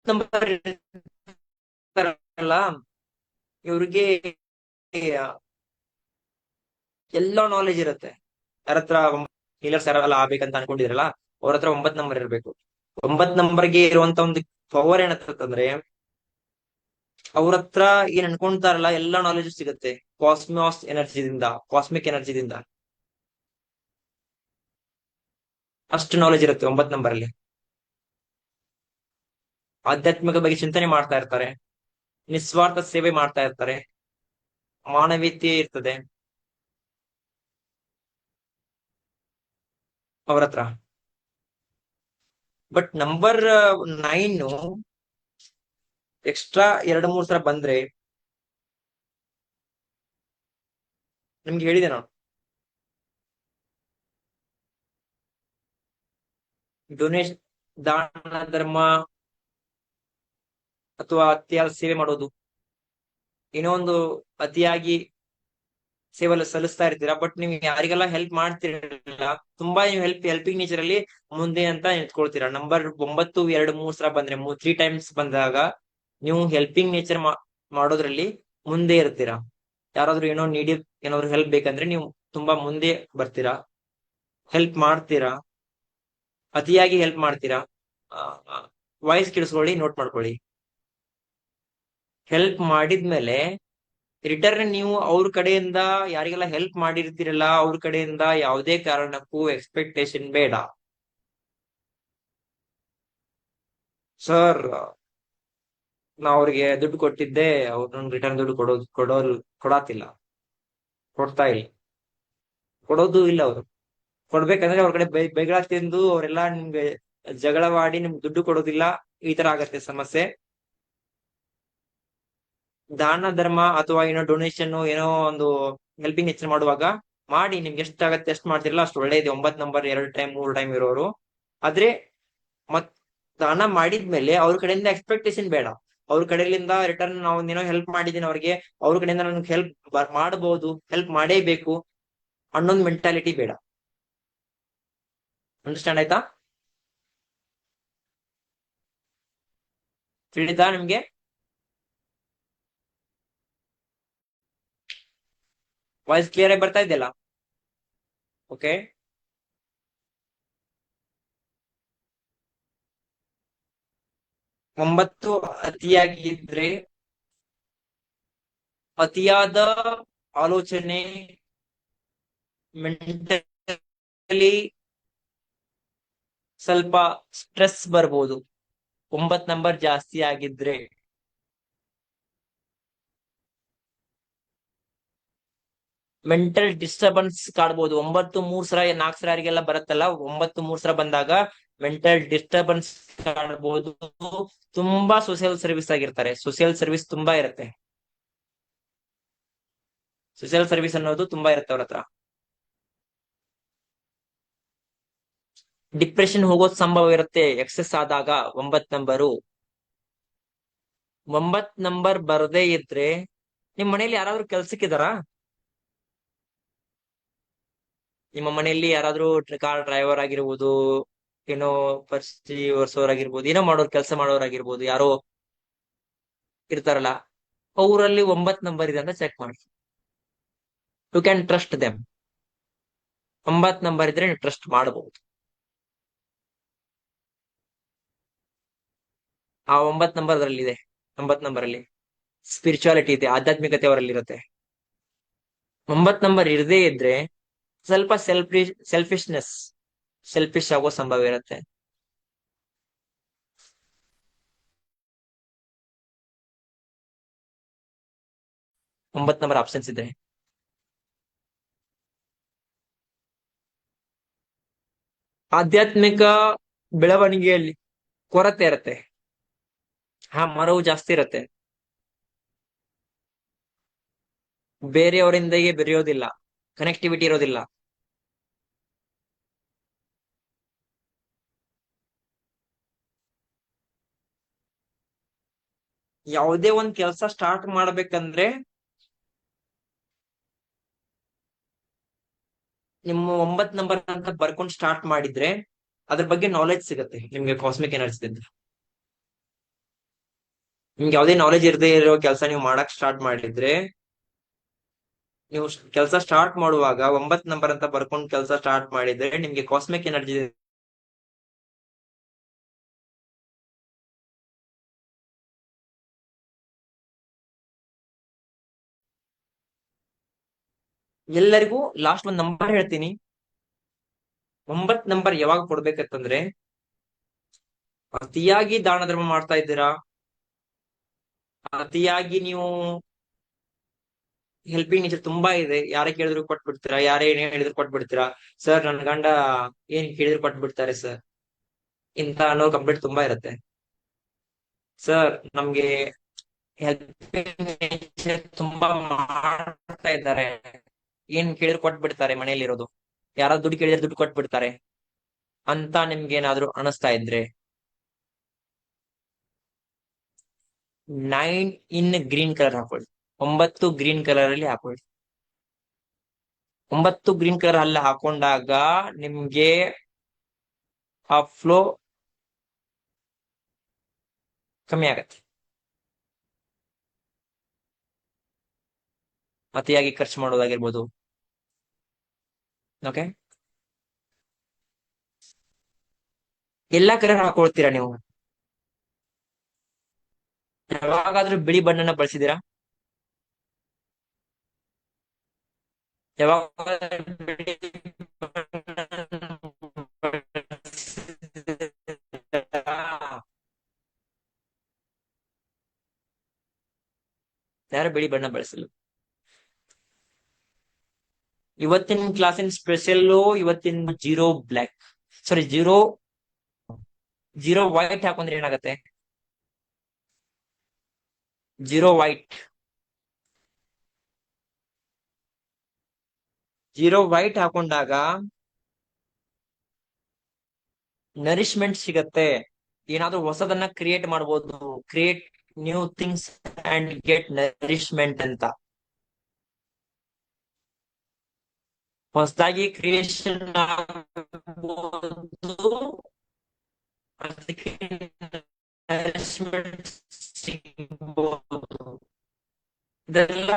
Speaker 1: ನಂಬರ್ ಇರ್ತಾರಲ್ಲ, ಇವ್ರಿಗೆ ಎಲ್ಲ ನಾಲೆಜ್ ಇರುತ್ತೆ. ಯಾರ ಹತ್ರ ಹೀಲರ್ ಸರ್ ಎಲ್ಲ ಆಗ್ಬೇಕಂತ ಅನ್ಕೊಂಡಿದ್ರಲ್ಲ, ಅವ್ರ ಹತ್ರ 9 ನಂಬರ್ ಇರ್ಬೇಕು. 9 ನಂಬರ್ಗೆ ಇರುವಂತ ಒಂದು ಪವರ್ ಏನಂತಂದ್ರೆ, ಅವ್ರ ಹತ್ರ ಏನ್ ಅನ್ಕೊಂತಾರಲ್ಲ ಎಲ್ಲಾ ನಾಲೆಜ್ ಸಿಗುತ್ತೆ. ಕಾಸ್ಮಿಕ್ ಎನರ್ಜಿದಿಂದ ಅಷ್ಟು ನಾಲೆಜ್ ಇರುತ್ತೆ 9 ನಂಬರ್ ಅಲ್ಲಿ. ಆಧ್ಯಾತ್ಮಿಕ ಬಗ್ಗೆ ಚಿಂತನೆ ಮಾಡ್ತಾ ಇರ್ತಾರೆ, ನಿಸ್ವಾರ್ಥ ಸೇವೆ ಮಾಡ್ತಾ ಇರ್ತಾರೆ, ಮಾನವೀಯತೆ ಇರ್ತದೆ ಅವ್ರ ಹತ್ರ. ಬಟ್ ನಂಬರ್ 9 ಎಕ್ಸ್ಟ್ರಾ 2-3 ಸಲ ಬಂದ್ರೆ, ನಿಮ್ಗೆ ಹೇಳಿದೆ ನಾನು, ಡೊನೇಷನ್, ದಾನ ಧರ್ಮ ಅಥವಾ ಅತಿಯಾದ ಸೇವೆ ಮಾಡೋದು, ಏನೋ ಒಂದು ಅತಿಯಾಗಿ ಸೇವೆ ಸಲ್ಲಿಸ್ತಾ ಇರ್ತೀರಾ, ಬಟ್ ನೀವು ಯಾರಿಗೆಲ್ಲ ಹೆಲ್ಪ್ ಮಾಡ್ತಿರಲಿಲ್ಲ, ತುಂಬಾ ನೀವು ಹೆಲ್ಪಿಂಗ್ ನೇಚರ್ ಅಲ್ಲಿ ಮುಂದೆ ಅಂತ ನಿಂತ್ಕೊಳ್ತೀರಾ. ನಂಬರ್ 9 2-3 ಸಲ ಬಂದ್ರೆ, 3 ಟೈಮ್ಸ್ ಬಂದಾಗ ನೀವು ಹೆಲ್ಪಿಂಗ್ ನೇಚರ್ ಮಾಡೋದ್ರಲ್ಲಿ ಮುಂದೆ ಇರ್ತೀರಾ. ಯಾರಾದ್ರೂ ಏನೋ ಏನಾದ್ರು ಹೆಲ್ಪ್ ಬೇಕಂದ್ರೆ ನೀವು ತುಂಬಾ ಮುಂದೆ ಬರ್ತೀರಾ, ಹೆಲ್ಪ್ ಮಾಡ್ತೀರಾ, ಅತಿಯಾಗಿ ಹೆಲ್ಪ್ ಮಾಡ್ತೀರಾ. ವಾಯ್ಸ್ ಕೇಳಿಸ್ಕೊಳ್ಳಿ, ನೋಟ್ ಮಾಡ್ಕೊಳ್ಳಿ. ಹೆಲ್ಪ್ ಮಾಡಿದ್ಮೇಲೆ ರಿಟರ್ನ್ ನೀವು ಅವ್ರ ಕಡೆಯಿಂದ ಯಾರಿಗೆಲ್ಲ ಹೆಲ್ಪ್ ಮಾಡಿರ್ತೀರಲ್ಲ, ಅವ್ರ ಕಡೆಯಿಂದ ಯಾವುದೇ ಕಾರಣಕ್ಕೂ ಎಕ್ಸ್ಪೆಕ್ಟೇಷನ್ ಬೇಡ. ಸರ್, ನಾ ಅವ್ರಿಗೆ ದುಡ್ಡು ಕೊಟ್ಟಿದ್ದೆ, ಅವ್ರ ರಿಟರ್ನ್ ದುಡ್ಡು ಕೊಡಾತಿಲ್ಲ, ಕೊಡ್ತಾ ಇಲ್ಲ, ಕೊಡೋದು ಇಲ್ಲ. ಅವರು ಕೊಡ್ಬೇಕಂದ್ರೆ ಅವ್ರ ಕಡೆ ಬೈಗಳ ತಿಂದು ಅವರೆಲ್ಲಾ ನಿಮ್ಗೆ ಜಗಳವಾಡಿ ನಿಮ್ಗೆ ದುಡ್ಡು ಕೊಡೋದಿಲ್ಲ. ಈ ತರ ಆಗತ್ತೆ ಸಮಸ್ಯೆ. ದಾನ ಧರ್ಮ ಅಥವಾ ಏನೋ ಡೊನೇಷನ್, ಏನೋ ಒಂದು ಹೆಲ್ಪಿಂಗ್ ನೇಚರ್ ಮಾಡುವಾಗ ಮಾಡಿ, ನಿಮ್ಗೆ ಎಷ್ಟಾಗತ್ತೆ ಎಷ್ಟು ಮಾಡ್ತಿರಲ್ಲ ಅಷ್ಟು ಒಳ್ಳೇದು. 9 ನಂಬರ್ 2 ಟೈಮ್ 3 ಟೈಮ್ ಇರೋರು ಆದ್ರೆ, ಮತ್ ದಾನ ಮಾಡಿದ್ಮೇಲೆ ಅವ್ರ ಕಡೆಯಿಂದ ಎಕ್ಸ್ಪೆಕ್ಟೇಷನ್ ಬೇಡ. ಅವ್ರ ಕಡೆಯಿಂದ ರಿಟರ್ನ್ ನಾವು ಏನೋ ಹೆಲ್ಪ್ ಮಾಡಿದೀನಿ ಅವ್ರಿಗೆ, ಅವ್ರ ಕಡೆಯಿಂದ ನನ್ಗೆ ಹೆಲ್ಪ್ ಮಾಡಬಹುದು, ಹೆಲ್ಪ್ ಮಾಡೇಬೇಕು ಅನ್ನೊಂದು ಮೆಂಟಾಲಿಟಿ ಬೇಡ. ಅಂಡರ್ಸ್ಟ್ಯಾಂಡ್ ಆಯ್ತಾ? ತಿಳಿತಾ ನಿಮ್ಗೆ? ವಾಯ್ಸ್ ಕ್ಲಿಯರ್ ಆಗಿ ಬರ್ತಾ ಇದೆಯಲ್ಲ? ಓಕೆ. ಒಂಬತ್ತು ಅತಿಯಾಗಿದ್ರೆ, ಅತಿಯಾದ ಆಲೋಚನೆ, ಮೆಂಟಲಿ ಸ್ವಲ್ಪ ಸ್ಟ್ರೆಸ್ ಬರ್ಬೋದು 9 ನಂಬರ್ ಜಾಸ್ತಿ ಆಗಿದ್ರೆ. Mental disturbance ಕಾಡ್ಬೋದು. 9 3 ಸಲ 4 ಸಲ ಯಾರಿಗೆಲ್ಲ ಬರುತ್ತಲ್ಲ, 9 3 ಸಲ ಬಂದಾಗ ಮೆಂಟಲ್ ಡಿಸ್ಟರ್ಬೆನ್ಸ್ ಕಾಡ್ಬೋದು. ತುಂಬಾ ಸೋಷಿಯಲ್ ಸರ್ವಿಸ್ ಆಗಿರ್ತಾರೆ, ಸೋಷಿಯಲ್ ಸರ್ವಿಸ್ ತುಂಬಾ ಇರುತ್ತೆ, ಸೋಷಿಯಲ್ ಸರ್ವಿಸ್ ಅನ್ನೋದು ತುಂಬಾ ಇರುತ್ತೆ ಅವ್ರ ಹತ್ರ. ಡಿಪ್ರೆಷನ್ ಹೋಗೋದ್ ಸಂಭವ ಇರುತ್ತೆ ಎಕ್ಸೆಸ್ ಆದಾಗ. 9 ನಂಬರು 9 ನಂಬರ್ ಬರದೇ ಇದ್ರೆ, ನಿಮ್ ಮನೇಲಿ ಯಾರಾದ್ರೂ ಕೆಲ್ಸಕ್ಕಿದಾರಾ? ನಿಮ್ಮ ಮನೆಯಲ್ಲಿ ಯಾರಾದ್ರೂ ಕಾರ್ ಡ್ರೈವರ್ ಆಗಿರ್ಬೋದು, ಏನೋ ಪರಿಸ್ಥಿತಿ ಒರ್ಸೋರಾಗಿರ್ಬೋದು, ಏನೋ ಕೆಲಸ ಮಾಡೋರಾಗಿರ್ಬೋದು, ಯಾರೋ ಇರ್ತಾರಲ್ಲ, ಅವರಲ್ಲಿ 9 ನಂಬರ್ ಇದೆ ಅಂತ ಚೆಕ್ ಮಾಡಿ. You can trust them. 9 number ಇದ್ರೆ ನೀವು ಟ್ರಸ್ಟ್ ಮಾಡಬಹುದು. ಆ 9 ನಂಬರ್ ಅದರಲ್ಲಿ ಇದೆ. 9 ನಂಬರ್ ಅಲ್ಲಿ ಸ್ಪಿರಿಚುಯಾಲಿಟಿ ಇದೆ, ಆಧ್ಯಾತ್ಮಿಕತೆ ಅವರಲ್ಲಿ ಇರುತ್ತೆ. 9 ನಂಬರ್ ಇರದೇ ಇದ್ರೆ ಸ್ವಲ್ಪ ಸೆಲ್ಫಿಶ್ ಆಗೋ ಸಂಭವ ಇರುತ್ತೆ. 9 ನಂಬರ್ ಆಪ್ಷನ್ಸ್ ಇದೆ. ಆಧ್ಯಾತ್ಮಿಕ ಬೆಳವಣಿಗೆಯಲ್ಲಿ ಕೊರತೆ ಇರುತ್ತೆ. ಮರವು ಜಾಸ್ತಿ ಇರುತ್ತೆ, ಬೇರೆಯವರಿಂದಗೆ ಬೆರೆಯೋದಿಲ್ಲ, ಕನೆಕ್ಟಿವಿಟಿ ಇರೋದಿಲ್ಲ. ಯಾವುದೇ ಒಂದ್ ಕೆಲಸ ಸ್ಟಾರ್ಟ್ ಮಾಡ್ಬೇಕಂದ್ರೆ ನಿಮ್ಮ 9 ನಂಬರ್ ಅಂತ ಬರ್ಕೊಂಡು ಸ್ಟಾರ್ಟ್ ಮಾಡಿದ್ರೆ ಅದ್ರ ಬಗ್ಗೆ ನಾಲೆಜ್ ಸಿಗುತ್ತೆ ನಿಮ್ಗೆ ಕಾಸ್ಮಿಕ್ ಎನರ್ಜಿ. ನಿಮ್ಗೆ ಯಾವುದೇ ನಾಲೆಜ್ ಇರದೇ ಇರೋ ಕೆಲಸ ನೀವು ಮಾಡಕ್ ಸ್ಟಾರ್ಟ್ ಮಾಡಿದ್ರೆ, ನೀವು ಕೆಲಸ ಸ್ಟಾರ್ಟ್ ಮಾಡುವಾಗ 9 ನಂಬರ್ ಅಂತ ಬರ್ಕೊಂಡು ಕೆಲಸ ಸ್ಟಾರ್ಟ್ ಮಾಡಿದ್ರೆ ನಿಮ್ಗೆ ಕಾಸ್ಮಿಕ್ ಎನರ್ಜಿ ಎಲ್ಲರಿಗೂ ಲಾಸ್ಟ್ ಒಂದ್ ನಂಬರ್ ಹೇಳ್ತೀನಿ. 9 ನಂಬರ್ ಯಾವಾಗ ಕೊಡ್ಬೇಕಂತಂದ್ರೆ, ಅತಿಯಾಗಿ ದಾನ ಧರ್ಮ ಮಾಡ್ತಾ ಇದ್ದೀರಾ, ಅತಿಯಾಗಿ ನೀವು ಹೆಲ್ಪಿಂಗ್ ನೇಚರ್ ತುಂಬಾ ಇದೆ, ಯಾರೇ ಕೇಳಿದ್ರು ಕೊಟ್ಬಿಡ್ತೀರಾ, ಯಾರೇ ಏನ್ ಹೇಳಿದ್ರು ಕೊಟ್ಬಿಡ್ತೀರಾ. ಸರ್ ನನ್ ಗಂಡ ಏನ್ ಕೇಳಿದ್ರು ಕೊಟ್ಬಿಡ್ತಾರೆ ಸರ್, ಇಂತ ಅನ್ನೋ ಕಂಪ್ಲೇಂಟ್ ತುಂಬಾ ಇರುತ್ತೆ. ಸರ್ ನಮ್ಗೆ ಹೆಲ್ಪಿಂಗ್ ನೇಚರ್ ತುಂಬಾ ಮಾಡ್ತಾ ಇದ್ದಾರೆ, ಏನ್ ಕೇಳಿದ್ರು ಕೊಟ್ಬಿಡ್ತಾರೆ, ಮನೇಲಿರೋದು ಯಾರಾದ್ರು ದುಡ್ಡು ಕೇಳಿದ್ರೆ ದುಡ್ಡು ಕೊಟ್ಬಿಡ್ತಾರೆ ಅಂತ ನಿಮ್ಗೆ ಏನಾದ್ರು ಅನಿಸ್ತಾ ಇದ್ರೆ, 9 ಇನ್ ಗ್ರೀನ್ ಕಲರ್ ಹಾಕೊಳ್ಳಿ. 9 ಗ್ರೀನ್ ಕಲರ್ ಅಲ್ಲಿ ಹಾಕೊಳ್ಳಿ. 9 ಗ್ರೀನ್ ಕಲರ್ ಅಲ್ಲಿ ಹಾಕೊಂಡಾಗ ನಿಮ್ಗೆ ಆ ಫ್ಲೋ ಕಮ್ಮಿ ಆಗತ್ತೆ. ಅತಿಯಾಗಿ ಖರ್ಚು ಮಾಡೋದಾಗಿರ್ಬೋದು. ಓಕೆ, ಎಲ್ಲಾ ಕಲರ್ ಹಾಕೊಳ್ತೀರಾ ನೀವು? ಯಾವಾಗಾದ್ರೂ ಬಿಳಿ ಬಣ್ಣನ ಬಳಸಿದೀರಾ? ಯಾವಾಗ ಬಿಳಿ ಬಣ್ಣನ ಬಳಸಿದ್ದೀರಾ? ಯಾರು ಬಿಳಿ ಬಣ್ಣ ಬಳಸಲು? ಇವತ್ತಿನ ಕ್ಲಾಸಿನ ಸ್ಪೆಷಲ್ಲು, ಇವತ್ತಿನ ಜೀರೋ ಬ್ಲ್ಯಾಕ್, ಸಾರಿ ಜೀರೋ ವೈಟ್ ಹಾಕೊಂಡ್ರೆ ಏನಾಗತ್ತೆ? ಜೀರೋ ವೈಟ್ ಹಾಕೊಂಡಾಗ ನರಿಶ್ಮೆಂಟ್ ಸಿಗತ್ತೆ, ಏನಾದ್ರೂ ಹೊಸದನ್ನ ಕ್ರಿಯೇಟ್ ಮಾಡ್ಬೋದು, create new things and get nourishment ಅಂತ. ಹೊಸದಾಗಿ ಕ್ರಿಯೇಷನ್ ಆಗ್ಬೋದು, ಅದಕ್ಕೆ ನರಿಶ್ಮೆಂಟ್ ಸಿಗ್ಬೋದು. ಇದೆಲ್ಲ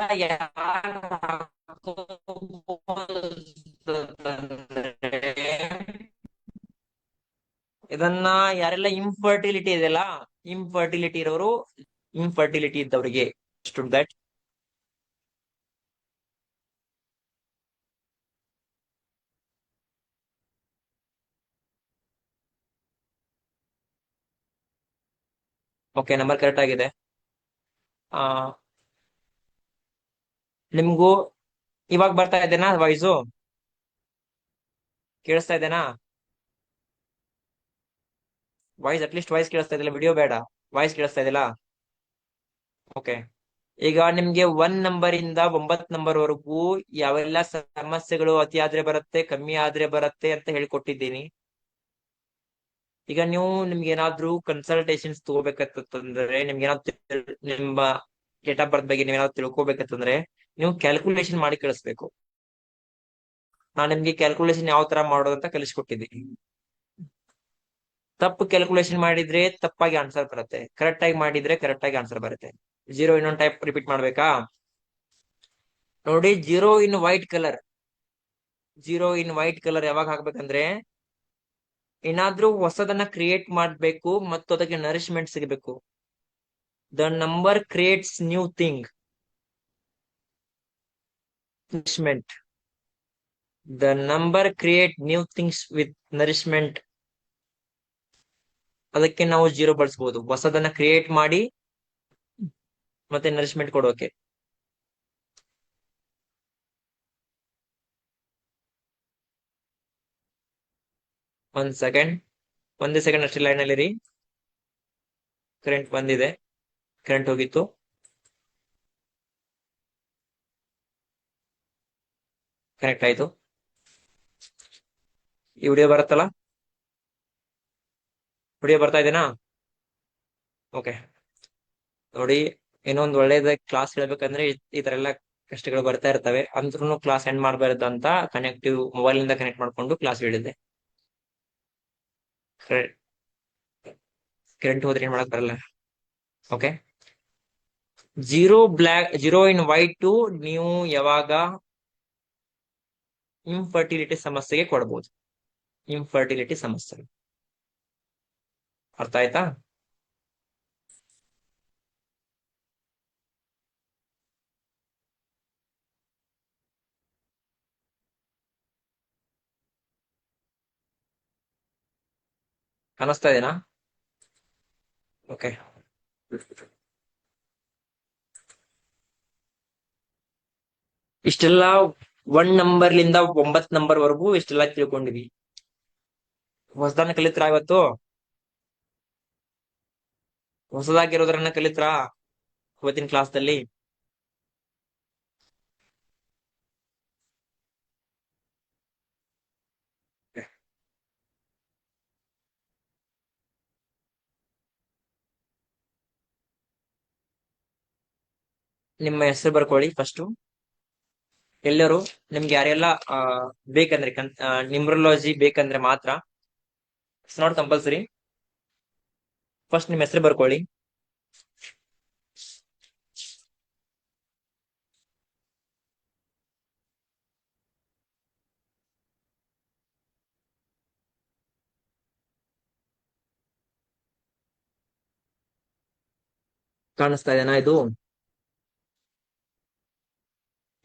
Speaker 1: ಇದನ್ನ ಯಾರೆಲ್ಲ ಇಂಫರ್ಟಿಲಿಟಿ ಇದೆಯಲ್ಲ, ಇಂಫರ್ಟಿಲಿಟಿ ಇರೋರು, ಇಂಫರ್ಟಿಲಿಟಿ ಇದ್ದವರಿಗೆ ದಟ್ ಓಕೆ, ನಂಬರ್ ಕರೆಕ್ಟ್ ಆಗಿದೆ. ಆ ನಿಮ್ಗೂ ಇವಾಗ ಬರ್ತಾ ಇದ್ದೇನಾ ವಾಯ್ಸು? ಕೇಳಿಸ್ತಾ ಇದ್ದೇನಾ ವಾಯ್ಸ್? ಅಟ್ಲೀಸ್ಟ್ ವಾಯ್ಸ್ ಕೇಳಿಸ್ತಾ ಇದಿಲ್ಲ, ವಿಡಿಯೋ ಬೇಡ, ವಾಯ್ಸ್ ಕೇಳಿಸ್ತಾ ಇದಿಲ್ಲ? ಓಕೆ, ಈಗ ನಿಮ್ಗೆ 1 ನಂಬರ್ ಇಂದ 9 ನಂಬರ್ ವರೆಗೂ ಯಾವೆಲ್ಲ ಸಮಸ್ಯೆಗಳು ಅತಿ ಆದ್ರೆ ಬರುತ್ತೆ, ಕಮ್ಮಿ ಆದ್ರೆ ಬರುತ್ತೆ ಅಂತ ಹೇಳ್ಕೊಟ್ಟಿದ್ದೀನಿ. ಈಗ ನೀವು ನಿಮ್ಗೆ ಏನಾದ್ರು ಕನ್ಸಲ್ಟೇಷನ್ಸ್ ತಗೋಬೇಕಂತಂದ್ರೆ, ನಿಮ್ಗೆ ಏನಾದ್ರು ನಿಮ್ಮ ಡೇಟ್ ಆಫ್ ಬರ್ತ್ ಬಗ್ಗೆ ನೀವೇನಾದ್ರು ತಿಳ್ಕೊಬೇಕಂತಂದ್ರೆ ನೀವು ಕ್ಯಾಲ್ಕುಲೇಷನ್ ಮಾಡಿ ಕಳಿಸ್ಬೇಕು. ನಾನ್ ನಿಮ್ಗೆ ಕ್ಯಾಲ್ಕುಲೇಷನ್ ಯಾವ ತರ ಮಾಡೋದು ಅಂತ ಕಲಿಸ್ಕೊಟ್ಟಿದ್ದೀನಿ. ತಪ್ಪು ಕ್ಯಾಲ್ಕುಲೇಷನ್ ಮಾಡಿದ್ರೆ ತಪ್ಪಾಗಿ ಆನ್ಸರ್ ಬರುತ್ತೆ, ಕರೆಕ್ಟ್ ಆಗಿ ಮಾಡಿದ್ರೆ ಕರೆಕ್ಟ್ ಆಗಿ ಆನ್ಸರ್ ಬರುತ್ತೆ. ಜೀರೋ ಇನ್ನೊಂದು ಟೈಪ್ ರಿಪೀಟ್ ಮಾಡ್ಬೇಕಾ? ನೋಡಿ, ಜೀರೋ ಇನ್ ವೈಟ್ ಕಲರ್ ಯಾವಾಗ ಹಾಕ್ಬೇಕಂದ್ರೆ, ಏನಾದ್ರೂ ಹೊಸದನ್ನ ಕ್ರಿಯೇಟ್ ಮಾಡ್ಬೇಕು ಮತ್ತು ಅದಕ್ಕೆ ನರಿಶ್ಮೆಂಟ್ ಸಿಗಬೇಕು. The number creates new thing, nourishment. The number create new things with nourishment. ಅದಕ್ಕೆ ನಾವು ಜೀರೋ ಬಳಸಬಹುದು, ಹೊಸದನ್ನ ಕ್ರಿಯೇಟ್ ಮಾಡಿ ಮತ್ತೆ ನರಿಶ್ಮೆಂಟ್ ಕೊಡೋಕೆ. ಒಂದ್ ಸೆಕೆಂಡ್, ಒಂದೇ ಸೆಕೆಂಡ್ ಅಷ್ಟೇ ಲೈನ್ ಅಲ್ಲಿ ಇರಿ. ಕರೆಂಟ್ ಬಂದಿದೆ, ಕರೆಂಟ್ ಹೋಗಿತ್ತು. ಕನೆಕ್ಟ್ ಆಯ್ತು. ಈ ವಿಡಿಯೋ ಬರುತ್ತಲ್ಲ, ವಿಡಿಯೋ ಬರ್ತಾ ಇದೆನಾ? ಓಕೆ, ನೋಡಿ, ಇನ್ನೊಂದು ಒಳ್ಳೇದ ಕ್ಲಾಸ್ ಹೇಳ್ಬೇಕಂದ್ರೆ ಈ ತರ ಎಲ್ಲ ಕಷ್ಟಗಳು ಬರ್ತಾ ಇರ್ತವೆ, ಅಂದ್ರೂ ಕ್ಲಾಸ್ ಎಂಡ್ ಮಾಡಬಾರ್ದು ಅಂತ ಕನೆಕ್ಟಿವ್ ಮೊಬೈಲ್ ಇಂದ ಕನೆಕ್ಟ್ ಮಾಡ್ಕೊಂಡು ಕ್ಲಾಸ್ ಹೇಳಿದ್ದೆ. ಕರೆಂಟ್ ಹೋದ್ರೆ ಏನ್ ಮಾಡಕ್ ಬರಲ್ಲ. ಓಕೆ, ಜೀರೋ ಇನ್ ವೈಟ್ ನೀವು ಯಾವಾಗ ಇನ್ಫರ್ಟಿಲಿಟಿ ಸಮಸ್ಯೆಗೆ ಕೊಡ್ಬೋದು. ಇನ್ಫರ್ಟಿಲಿಟಿ ಸಮಸ್ಯೆ ಅರ್ಥ ಆಯ್ತಾ? ಕಾಣಿಸ್ತಾ ಇದೆನಾ? ಓಕೆ, ಇಷ್ಟೆಲ್ಲ 1 ನಂಬರ್ಲಿಂದ 9 ನಂಬರ್ ವರೆಗೂ ಇಷ್ಟೆಲ್ಲ ತಿಳ್ಕೊಂಡಿವಿ. ಹೊಸದನ್ನ ಕಲಿತ್ರಾ ಇವತ್ತು? ಹೊಸದಾಗಿರೋದ್ರನ್ನ ಕಲಿತ್ರಾ ಇವತ್ತಿನ ಕ್ಲಾಸ್ದಲ್ಲಿ? ನಿಮ್ಮ ಹೆಸರು ಬರ್ಕೊಳ್ಳಿ ಫಸ್ಟ್. ಎಲ್ಲರೂ ನಿಮ್ಗೆ ಯಾರೆಲ್ಲ ಬೇಕಂದ್ರೆ ನ್ಯೂಮರಾಲಜಿ ಬೇಕಂದ್ರೆ ಮಾತ್ರ, ಇಟ್ಸ್ ನಾಟ್ ಕಂಪಲ್ಸರಿ. ಫಸ್ಟ್ ನಿಮ್ಮ ಹೆಸರು ಬರ್ಕೊಳ್ಳಿ. ಕಾಣಿಸ್ತಾ ಇದೆನಾ ಇದು?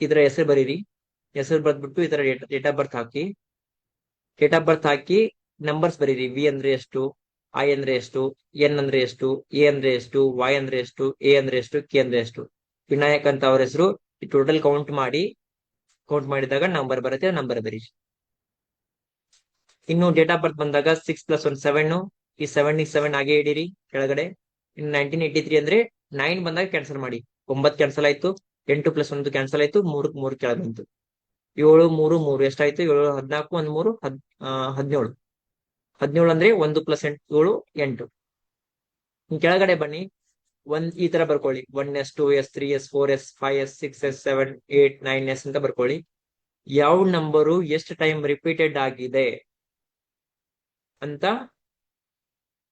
Speaker 1: ಇದರ ಹೆಸರು ಬರೀರಿ. ಹೆಸರು ಬರ್ದ್ಬಿಟ್ಟು ಇದರ date of birth hockey. Date of birth hockey numbers ಬರೀರಿ. ವಿ ಅಂದ್ರೆ ಎಷ್ಟು, ಐ ಅಂದ್ರೆ ಎಷ್ಟು, ಎನ್ ಅಂದ್ರೆ ಎಷ್ಟು, ಎ ಅಂದ್ರೆ ಎಷ್ಟು, ವೈ ಅಂದ್ರೆ ಎಷ್ಟು, ಎ ಅಂದ್ರೆ ಎಷ್ಟು, ಕೆ ಅಂದ್ರೆ ಎಷ್ಟು. ವಿನಾಯಕ್ ಅಂತ ಅವ್ರ ಹೆಸರು. ಟೋಟಲ್ ಕೌಂಟ್ ಮಾಡಿದಾಗ ನಂಬರ್ ಬರುತ್ತೆ, ನಂಬರ್ ಬರೀರಿ. ಇನ್ನು ಡೇಟ್ ಆಫ್ ಬರ್ತ್ ಬಂದಾಗ 6 + 1 7. ಈ 7 ಹಾಗೆ ಇಡೀರಿ ಕೆಳಗಡೆ. ಇನ್ನು 1983 ಅಂದ್ರೆ 9 ಬಂದಾಗ ಕ್ಯಾನ್ಸಲ್ ಮಾಡಿ. 9 ಕ್ಯಾನ್ಸಲ್ ಆಯ್ತು, 8 + 1 ಕ್ಯಾನ್ಸಲ್ ಆಯ್ತು, 3 ಕೆಳಗೆ ಬಂತು. 7 3 3 ಎಷ್ಟಾಯ್ತು? 7 14 1 3 17. 17 ಅಂದ್ರೆ 1 + 7 8. ಕೆಳಗಡೆ ಬನ್ನಿ. ಈ ತರ ಬರ್ಕೊಳ್ಳಿ. 1s 2s 3s 4s 5s 6s 7 8 9s ಅಂತ ಬರ್ಕೊಳ್ಳಿ. ಯಾವ ನಂಬರು ಎಷ್ಟು ಟೈಮ್ ರಿಪೀಟೆಡ್ ಆಗಿದೆ ಅಂತ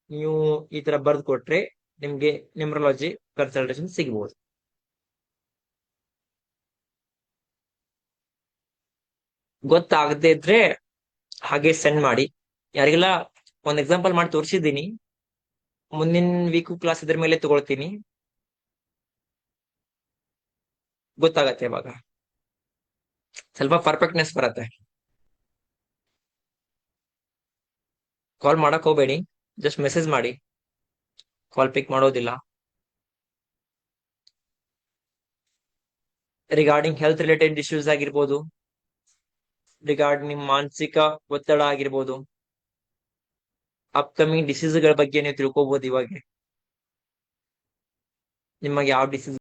Speaker 1: ನೀವು ಈ ತರ ಬರ್ದು ಕೊಟ್ರೆ ನಿಮ್ಗೆ ನ್ಯೂಮರಾಲಜಿ ಕನ್ಸಲ್ಟೇಷನ್ ಸಿಗ್ಬೋದು. ಗೊತ್ತಾಗದೇ ಇದ್ರೆ ಹಾಗೆ ಸೆಂಡ್ ಮಾಡಿ. ಯಾರಿಗೆಲ್ಲ ಒಂದ್ ಎಕ್ಸಾಂಪಲ್ ಮಾಡಿ ತೋರಿಸಿದ್ದೀನಿ. ಮುಂದಿನ ವೀಕ್ ಕ್ಲಾಸ್ ಇದ್ರ ಮೇಲೆ ತಗೊಳ್ತೀನಿ. ಗೊತ್ತಾಗತ್ತೆ ಇವಾಗ, ಸ್ವಲ್ಪ ಪರ್ಫೆಕ್ಟ್ನೆಸ್ ಬರತ್ತೆ. ಕಾಲ್ ಮಾಡಕ್ ಹೋಗ್ಬೇಡಿ, ಜಸ್ಟ್ ಮೆಸೇಜ್ ಮಾಡಿ. ಕಾಲ್ ಪಿಕ್ ಮಾಡೋದಿಲ್ಲ. ರಿಗಾರ್ಡಿಂಗ್ ಹೆಲ್ತ್ ರಿಲೇಟೆಡ್ ಇಶ್ಯೂಸ್ ಆಗಿರ್ಬೋದು, ರಿಗಾರ್ಡ್ ನಿಮ್ ಮಾನಸಿಕ ಒತ್ತಡ ಆಗಿರ್ಬೋದು, ಅಪ್ಕಮಿಂಗ್ ಡಿಸೀಸ್ಗಳ ಬಗ್ಗೆ ನೀವು ತಿಳ್ಕೊಬಹುದು. ಇವಾಗ ನಿಮಗೆ ಯಾವ ಡಿಸೀಸ್